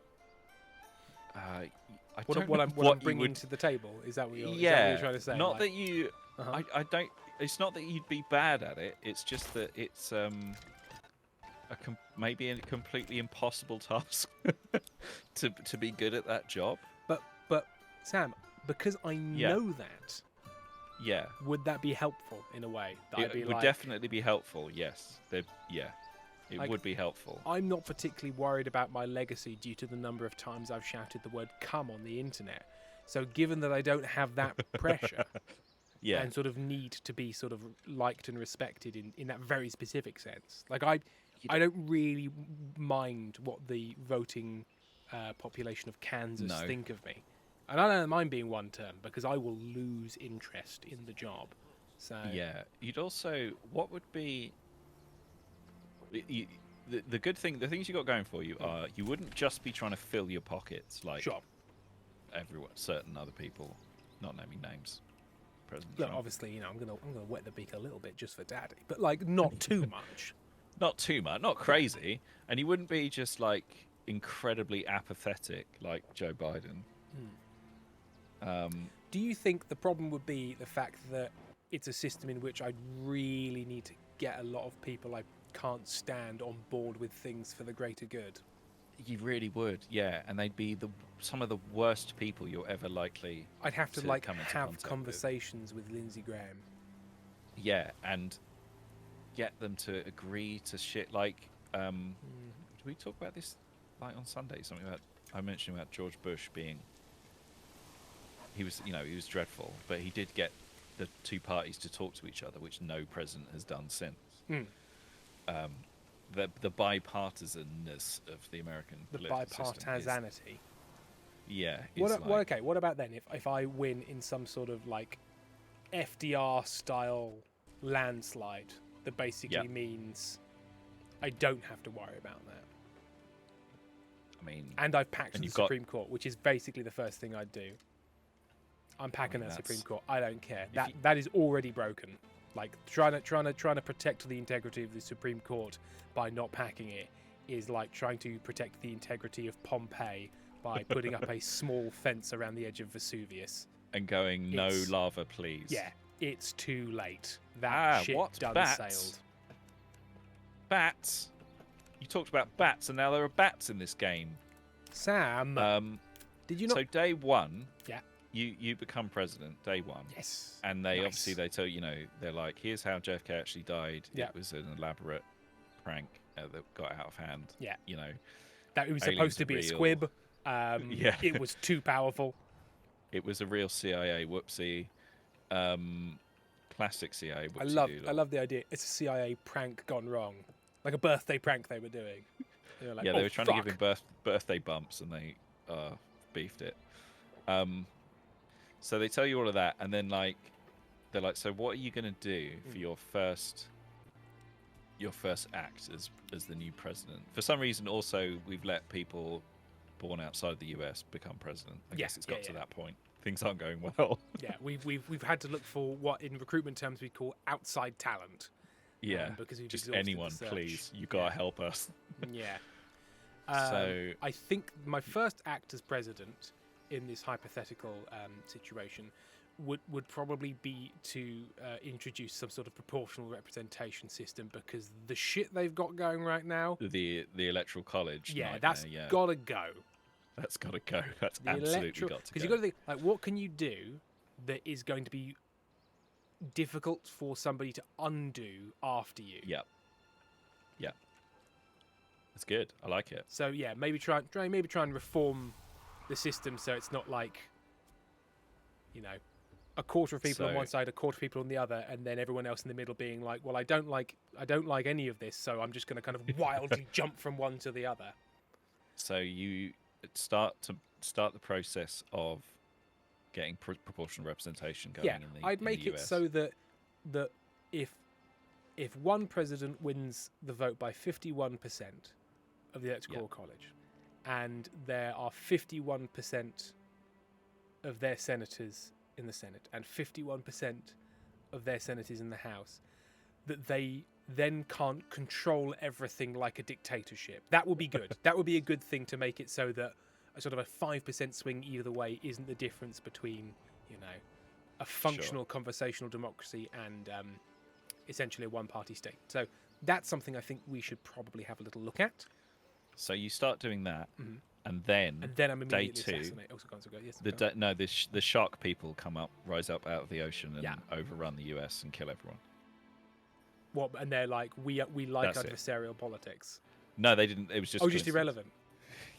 What I'm bringing to the table, is that what you're trying to say? Not like, that you. Uh-huh. I don't. It's not that you'd be bad at it. It's just that it's maybe a completely impossible task to be good at that job. But Sam, because I know that, Yeah, would that be helpful in a way? That I'd be it would like, definitely be helpful. Yes, it Like, would be helpful. I'm not particularly worried about my legacy due to the number of times I've shouted the word "come" on the internet. So, given that I don't have that pressure Yeah, and sort of need to be sort of liked and respected in that very specific sense, like I don't really mind what the voting population of Kansas No. think of me, and I don't mind being one term because I will lose interest in the job. So yeah. You'd also. What would be. The good thing, the things you got going for you are you wouldn't just be trying to fill your pockets like sure. everyone, certain other people, not naming names. President Look, Trump. obviously, I'm gonna wet the beak a little bit just for Daddy, but like not too much. Not too much, not crazy, and you wouldn't be just like incredibly apathetic like Joe Biden. Do you think the problem would be the fact that it's a system in which I really need to get a lot of people I can't stand on board with things for the greater good? You really would, yeah, and they'd be some of the worst people you're ever likely. I'd have to To like come into have contact with. conversations with Lindsey Graham. Yeah, and get them to agree to shit like. Did we talk about this like on Sunday? Something about I mentioned about George Bush being. He was dreadful, but he did get the two parties to talk to each other, which no president has done since. The bipartisanness of the American The political system is, bipartisanity. yeah. What about then if I win in some sort of like FDR style landslide that basically means I don't have to worry about that? I mean, And I've packed And the you've got- Supreme Court, which is basically the first thing I'd do. I'm packing that Supreme Court. I don't care. That is already broken. Like trying to protect the integrity of the Supreme Court by not packing it is like trying to protect the integrity of Pompeii by putting up a small fence around the edge of Vesuvius. and going no It's- lava, please. Yeah, it's too late. That shit what? done Bats? sailed. Bats. You talked about bats, and now there are bats in this game. Sam, did you not? So day one, Yeah. you become president day one. Yes. And they Nice. obviously they tell they're like, here's how JFK actually died. Yeah. It was an elaborate prank that got out of hand. Yeah. You know, That it was aliens supposed to are be a real. squib. Yeah. It was too powerful. it was a real CIA whoopsie. Classic CIA whoopsie. I love the idea. It's a CIA prank gone wrong, like a birthday prank they were doing. They were like, Yeah, they were trying to give fuck." him birthday bumps, and they beefed it. So they tell you all of that, and then they're like, so what are you gonna do for your first act as the new president? For some reason, also we've let people born outside the US become president. I guess it's got to that point. Things aren't going well. Yeah, we've had to look for what in recruitment terms we call outside talent. Yeah, because we've just exhausted the anyone, search. please. You gotta help us. Yeah. So- I think my first act as president in this hypothetical situation would probably be to introduce some sort of proportional representation system, because the shit they've got going right now, The electoral college. yeah, nightmare, that's yeah. gotta go. That's gotta go. That's The absolutely electoral, got to go. because you've got to think, like, what can you do that is going to be difficult for somebody to undo after you? Yeah. That's good. I like it. So yeah, maybe try and reform the system so it's not like, you know, a quarter of people on one side, a quarter of people on the other, and then everyone else in the middle being like, well, I don't like any of this, so I'm just going to kind of wildly jump from one to the other. So you start the process of getting proportional representation going. Yeah, in the I'd make the it US. so that if one president wins the vote by 51% of the electoral college, and there are 51% of their senators in the Senate and 51% of their senators in the House, that they then can't control everything like a dictatorship. That would be good. That would be a good thing to make it so that a sort of a 5% swing either way isn't the difference between, you know, a functional conversational democracy and essentially a one-party state. So that's something I think we should probably have a little look at. So you start doing that, and then I'm immediately day 2. assassinated. Also, go. Yes, The shark people rise up out of the ocean and Yeah. overrun the US and kill everyone. What? And they're like, we like That's it. adversarial politics. No, they didn't. It was just Just irrelevant.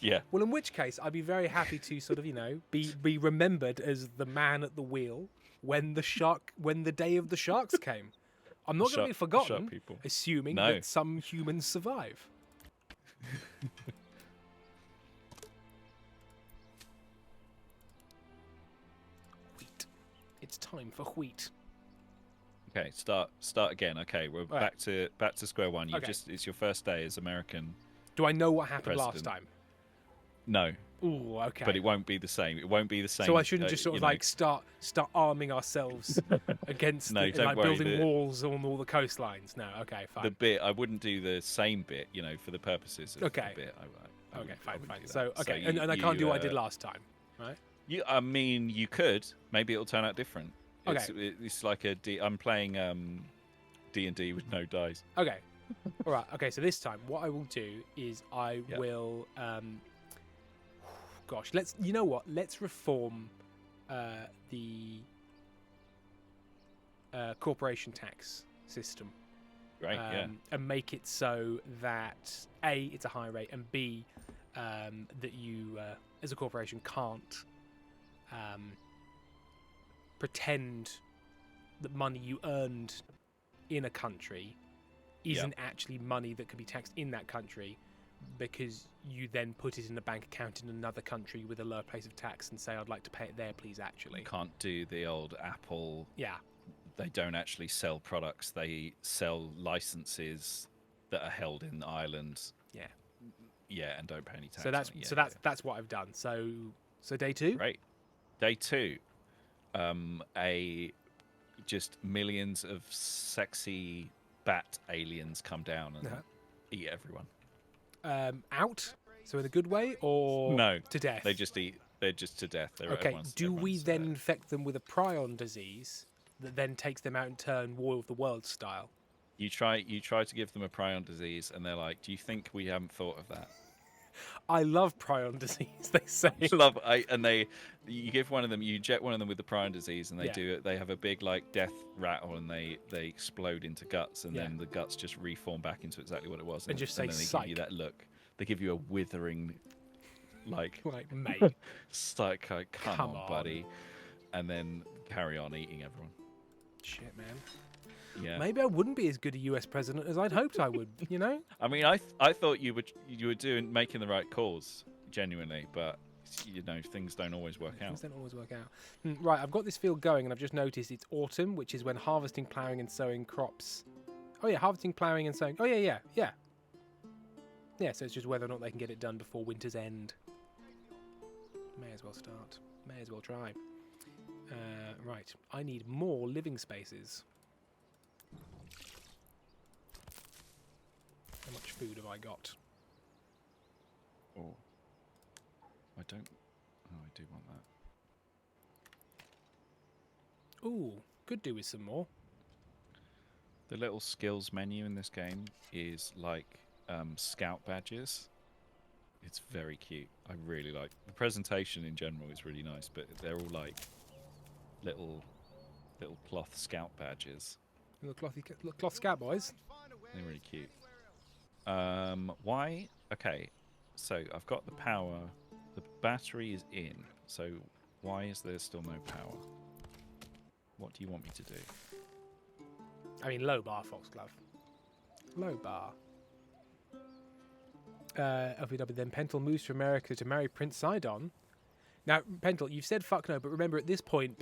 Yeah. Well, in which case, I'd be very happy to sort of, you know, be remembered as the man at the wheel when the day of the sharks came. I'm not going to be forgotten, shark people. assuming No. that some humans survive. Wheat. It's time for wheat. Okay, start again. Okay, we're back to square one. It's your first day as American. Do I know what happened last President. time? No, Ooh, okay. but it won't be the same. It won't be the same. So I shouldn't just sort of you know. like start arming ourselves against No, and don't like worry, building walls on all the coastlines. No, okay, fine. The bit I wouldn't do the same bit, you know, for the purposes of Okay. the bit. I Okay, fine. wouldn't do that. So okay, you- and I can't do what I did you, last time, right? I mean, you could. Maybe it'll turn out different. Okay. It's like a D. I'm playing D&D with no dice. Okay, all right. Okay, so this time, what I will do is I Yeah. will. Gosh, you know what? Let's reform the corporation tax system. Right? Yeah. And make it so that A, it's a high rate, and B, that you, as a corporation, can't pretend that money you earned in a country isn't actually money that could be taxed in that country, because you then put it in a bank account in another country with a lower place of tax and say, I'd like to pay it there, please, actually. You can't do the old Apple. Yeah. They don't actually sell products. They sell licenses that are held in Ireland. Yeah. Yeah, and don't pay any tax. So that's on it. that's what I've done. So day 2. Great. Day 2, just millions of sexy bat aliens come down and eat everyone. Out. So in a good way, or No, to death. They're just to death. Okay. Do we then infect them with a prion disease that then takes them out in turn, War of the Worlds style? You try to give them a prion disease, and they're like, "Do you think we haven't thought of that?" I love prion disease. They say. You give one of them, you inject one of them with the prion disease, and they do it. They have a big like death rattle, and they explode into guts, and then the guts just reform back into exactly what it was. And just say, then they "Psych." give you that look. They give you a withering, like mate. Psych, like, come on, on. buddy, and then carry on eating everyone. Shit, man. Yeah. Maybe I wouldn't be as good a US president as I'd hoped I would. You know. I mean, I thought you were making the right calls, genuinely, but you know, things don't always work out. Things don't always work out. Right, I've got this field going, and I've just noticed it's autumn, which is when harvesting, ploughing, and sowing crops. Oh yeah, harvesting, ploughing, and sowing. Oh yeah. Yeah, so it's just whether or not they can get it done before winter's end. May as well start. May as well try. Right, I need more living spaces. How much food have I got? Oh, I don't. Oh, I do want that. Ooh, could do with some more. The little skills menu in this game is like scout badges. It's very cute. I really like the presentation in general is really nice, but they're all like little cloth scout badges. Little cloth scout boys. They're really cute. Why? Okay, so I've got the power, battery is in, so why is there still no power? What do you want me to do? I mean, low bar, Foxglove. Low bar. LVW, then Pentel moves to America to marry Prince Sidon. Now, Pentel, you've said fuck no, but remember at this point,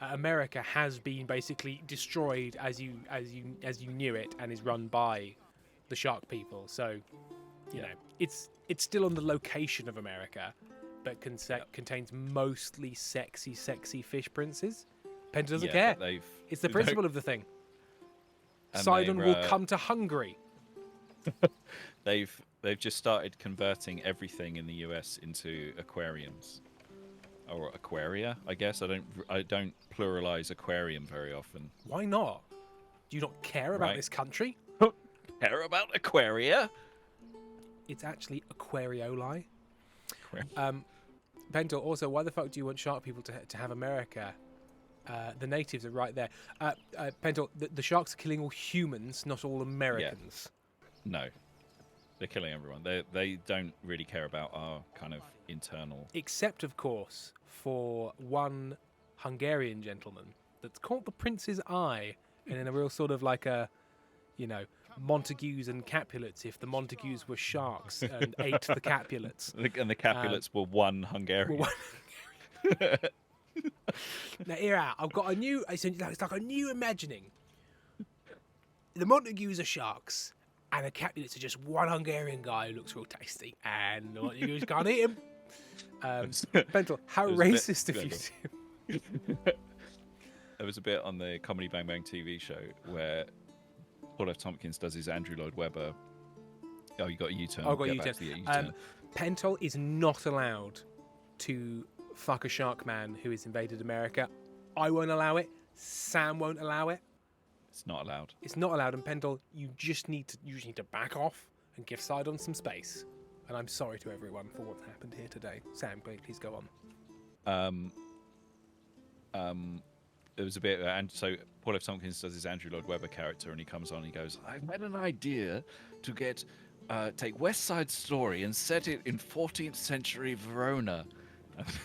America has been basically destroyed as you knew it, and is run by the shark people. So, you know, it's still on the location of America, but contains mostly sexy fish princes. Pentel doesn't care. It's the principle of the thing. Sidon will come to Hungary. They've just started converting everything in the US into aquariums, or aquaria. I guess I don't pluralize aquarium very often. Why not? Do you not care about this country? Care about aquaria? It's actually aquarioli. Pentel, also, why the fuck do you want shark people to have America? The natives are right there. Pentel, the sharks are killing all humans, not all Americans. Yeah. No. They're killing everyone. They don't really care about our kind of internal... Except, of course, for one Hungarian gentleman that's caught the Prince's eye, and in a real sort of like a, you know, Montagues and Capulets, if the Montagues were sharks and ate the Capulets. And the Capulets were one Hungarian. Now, here out. I've got a new... It's like a new imagining. The Montagues are sharks, and the Capulets are just one Hungarian guy who looks real tasty, and the Montagues can't eat him. Pentel, how racist of you to... There was a bit on the Comedy Bang Bang TV show where Paul F. Tompkins does his Andrew Lloyd Webber. Oh, you got a U-turn. I've got a U-turn. Pentel is not allowed to fuck a shark man who has invaded America. I won't allow it. Sam won't allow it. It's not allowed. It's not allowed. And Pentel, you just need to back off and give Sidon some space. And I'm sorry to everyone for what's happened here today. Sam, please go on. There was a bit, and so Paul F. Tompkins does his Andrew Lloyd Webber character, and he comes on and he goes, "I've had an idea to take West Side Story and set it in 14th century Verona."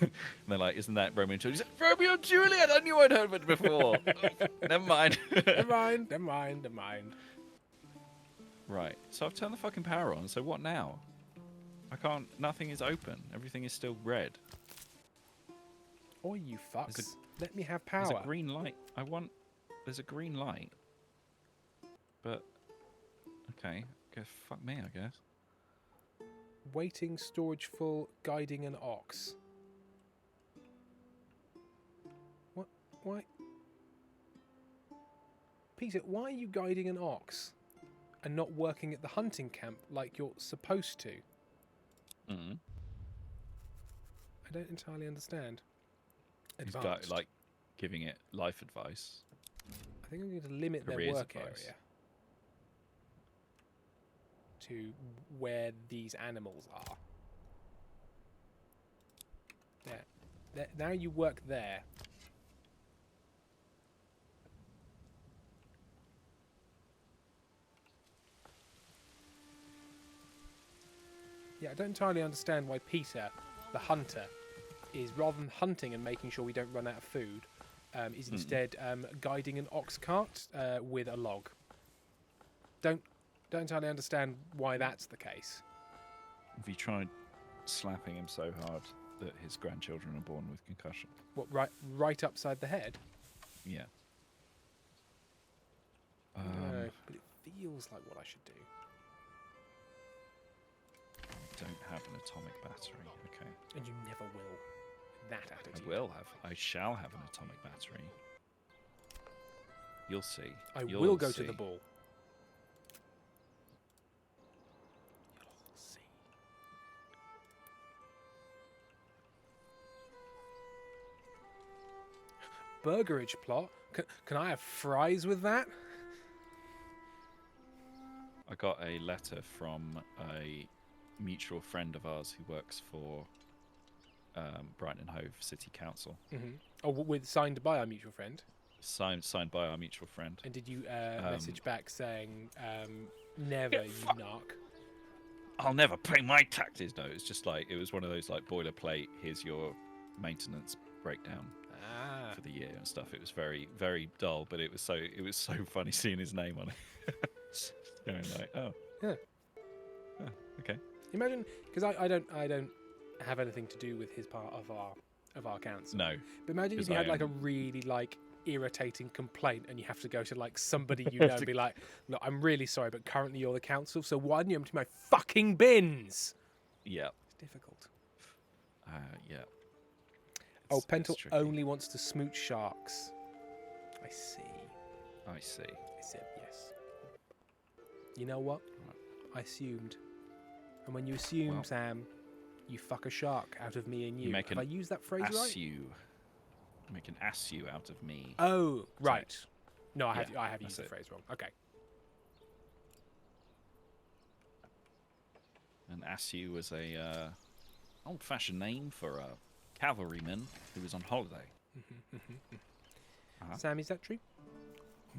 And they're like, "Isn't that Romeo and Juliet?" He's like, "Romeo and Juliet! I knew I'd heard of it before." Never mind. Never mind. Right. So I've turned the fucking power on. So what now? I can't. Nothing is open. Everything is still red. Oh, you fucks. Let me have power. There's a green light. There's a green light. But okay. Fuck me, I guess. Waiting, storage full, guiding an ox. What? Why? Peter, why are you guiding an ox and not working at the hunting camp like you're supposed to? Mm-hmm. I don't entirely understand. He's got, like, giving it life advice. I think I'm going to limit their work area to where these animals are. There. Now you work there. Yeah, I don't entirely understand why Peter, the hunter, is rather than hunting and making sure we don't run out of food, is instead guiding an ox cart with a log. Don't entirely understand why that's the case. Have you tried slapping him so hard that his grandchildren are born with concussion? What, right upside the head? Yeah. No, but it feels like what I should do. I don't have an atomic battery. Okay. And you never will. That attitude. I shall have an atomic battery. You'll see. I will go to the ball. You'll see. Burgerage plot? Can I have fries with that? I got a letter from a mutual friend of ours who works for Brighton and Hove City Council. Mm-hmm. Oh, signed by our mutual friend? Signed by our mutual friend. And did you message back saying, never, you narc? I'll never pay my taxes. No, it's just like it was one of those like boilerplate. Here's your maintenance breakdown Ah. for the year and stuff. It was very, very dull, but it was so funny seeing his name on it. Going like, oh, Yeah. oh, okay. Imagine, because I don't have anything to do with his part of our council. No, But imagine if 'cause you I had like a am. really like irritating complaint and you have to go to like somebody you know and be like, look, I'm really sorry, but currently you're the council, so why don't you empty my fucking bins? Yeah, It's difficult. yeah. Oh, It's Pentel tricky. only wants to smooch sharks. I see. I see. I said yes. You know what? I assumed. And when you assume, Well- Sam, you fuck a shark out of me and you. You make Have an I used that phrase right? Ass you. Make an ass you out of me. Oh, right. No, I have Yeah, used the that's it. phrase wrong. Okay. An ass you was a old-fashioned name for a cavalryman who was on holiday. Uh-huh. Sam, is that true?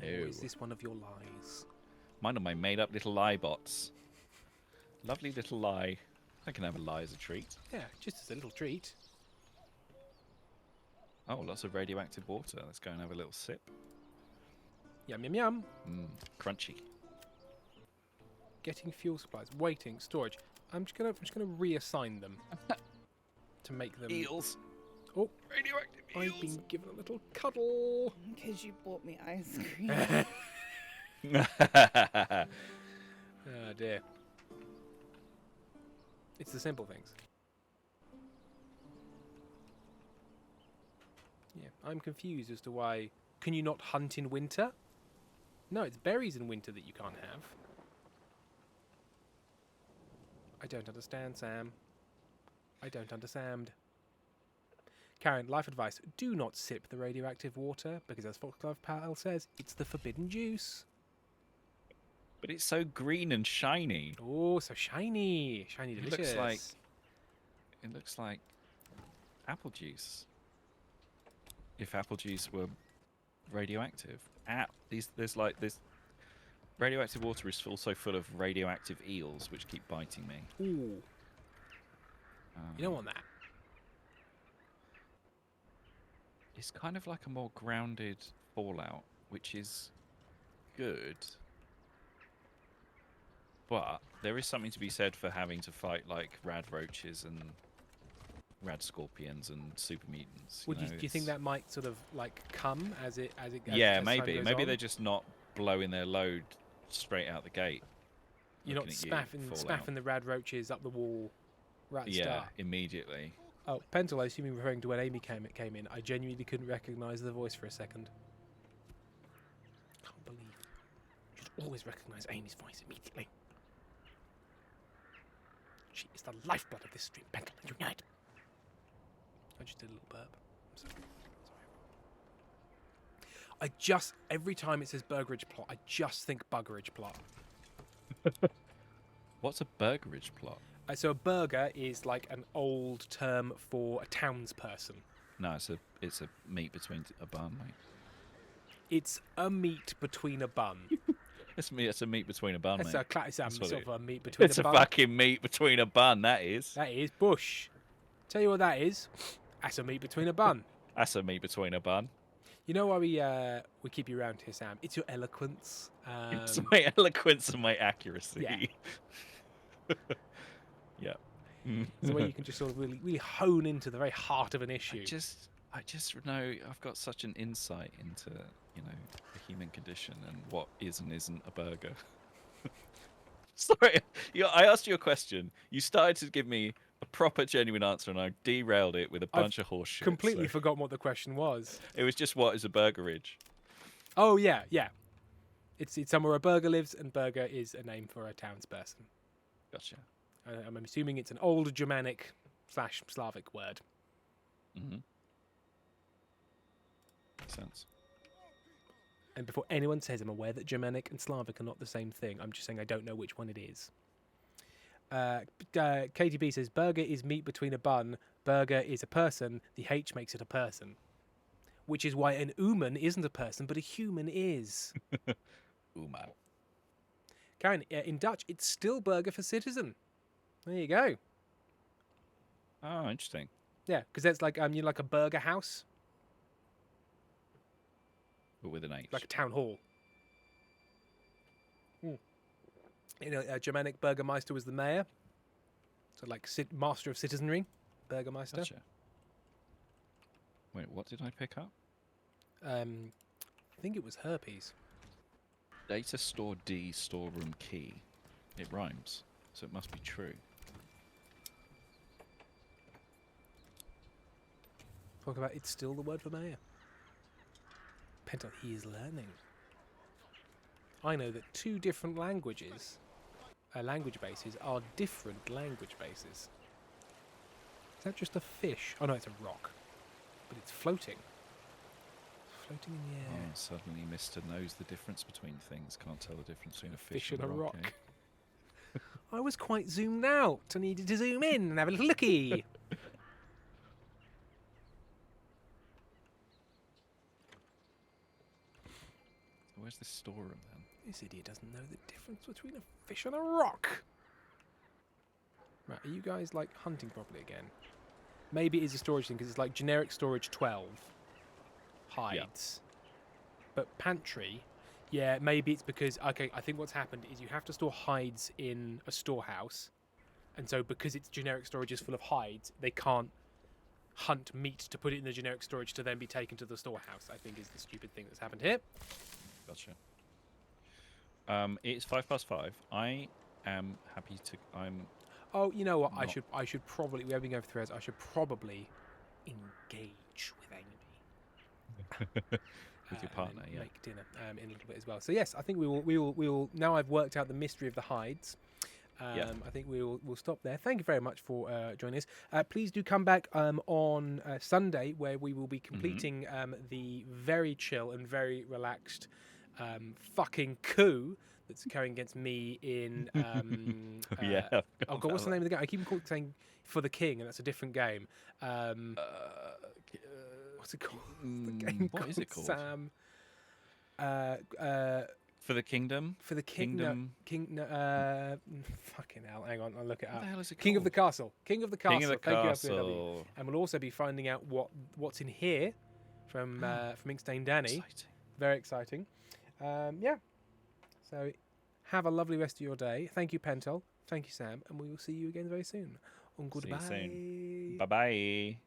No. Or is this one of your lies? Mine are my made-up little lie bots. Lovely little lie. I can have a lie as a treat. Yeah, just as a little treat. Oh, lots of radioactive water. Let's go and have a little sip. Yum yum yum. Crunchy. Getting fuel supplies, waiting, storage. I'm just gonna reassign them to make them. Eels. Oh, Radioactive eels. I've been given a little cuddle. Because you bought me ice cream. Oh dear. It's the simple things. Yeah, I'm confused as to why. Can you not hunt in winter? No, it's berries in winter that you can't have. I don't understand, Sam. I don't understand. Karen, life advice. Do not sip the radioactive water, because as Foxglove Pal says, it's the forbidden juice. But it's so green and shiny. Oh, so shiny. Shiny It delicious. looks like apple juice. If apple juice were radioactive. There's radioactive water is also full of radioactive eels which keep biting me. Ooh. You don't want that. It's kind of like a more grounded Fallout, which is good. But there is something to be said for having to fight like rad roaches and rad scorpions and super mutants. Would you, do you think that might sort of like come as it Yeah, as time maybe. goes Maybe on? they're just not blowing their load straight out the gate. You're not looking at you, Fallout. spaffing the rad roaches up the wall right at the Yeah, start. immediately. Oh, Pentel, I assume you're referring to when Amy came in. I genuinely couldn't recognise the voice for a second. Can't believe you should always recognise Amy's voice immediately. She is the lifeblood of this stream, Pentel, and you know it. I just did a little burp. I'm sorry. I just, every time it says Burgeridge plot, I just think Buggeridge plot. What's a burgerage plot? So a burger is like an old term for a townsperson. No, it's a meat between a bun, mate. It's a meat between a bun. It's a meat between a bun, It's mate. a That's what sort it- of a meat between It's a a bun. fucking meat between a bun, that is. That is bush. Tell you what that is. That's a meat between a bun. That's a meat between a bun. You know why we keep you around here, Sam? It's your eloquence. It's my eloquence and my accuracy. Yeah. Yeah. It's the way you can just sort of really hone into the very heart of an issue. I just know I've got such an insight into, the human condition and what is and isn't a burger. Sorry, I asked you a question. You started to give me a proper, genuine answer, and I derailed it with a bunch of horse shit. Completely so forgotten what the question was. It was just, what is a burgerage? Oh yeah. It's somewhere a burger lives, and burger is a name for a townsperson. Gotcha. I'm assuming it's an old Germanic / Slavic word. Mm-hmm. Makes sense. And before anyone says, I'm aware that Germanic and Slavic are not the same thing. I'm just saying I don't know which one it is. KTB says, burger is meat between a bun. Burger is a person. The H makes it a person. Which is why an human isn't a person, but a human is. Ooh, man. Karen, in Dutch, it's still burger for citizen. There you go. Oh, interesting. Yeah, because that's like you know, like a burger house, But with an H. like a town hall. You know, Germanic Burgermeister was the mayor. So like master of citizenry, Burgermeister. Gotcha. Wait, what did I pick up? I think it was herpes. Data store D storeroom key. It rhymes, so it must be true. Talk about it's still the word for mayor. Pentel, he is learning. I know that 2 different language bases are different language bases. Is that just a fish? Oh no, it's a rock. But it's floating. It's floating in the air. Oh, suddenly Mr. knows the difference between things. Can't tell the difference between a Fish fish and a rock. eh? I was quite zoomed out. I needed to zoom in and have a little looky. So where's this storeroom then? This idiot doesn't know the difference between a fish and a rock. Right, are you guys like hunting properly again? Maybe it is a storage thing because it's like generic storage 12 hides. But pantry, yeah, maybe it's because, okay, I think what's happened is you have to store hides in a storehouse. And so because it's generic storage is full of hides, they can't hunt meat to put it in the generic storage to then be taken to the storehouse, I think is the stupid thing that's happened here. Gotcha. It's 5:05. I am happy to. Oh, you know what? Not- I should probably. We have been going for threads. I should probably engage with Amy. With your and partner, then yeah. Make dinner in a little bit as well. So yes, I think we will. Now I've worked out the mystery of the hides. Yeah. I think we'll stop there. Thank you very much for joining us. Please do come back on Sunday, where we will be completing the very chill and very relaxed fucking coup that's occurring against me in. Yeah. Oh god, what's the name of the game? I keep saying For the King, and that's a different game. What's it called? The game What is it called? Sam. For the Kingdom. For the King. Kingdom. Fucking hell! Hang on, I'll look it What up. the hell is it King of the called? Castle. King of the Castle. King of the Thank you, FBW. Castle. And we'll also be finding out what's in here from Inkstain Danny. Exciting. Very exciting. Yeah. So have a lovely rest of your day. Thank you, Pentel. Thank you, Sam. And we will see you again very soon. And See you goodbye. soon. Bye bye.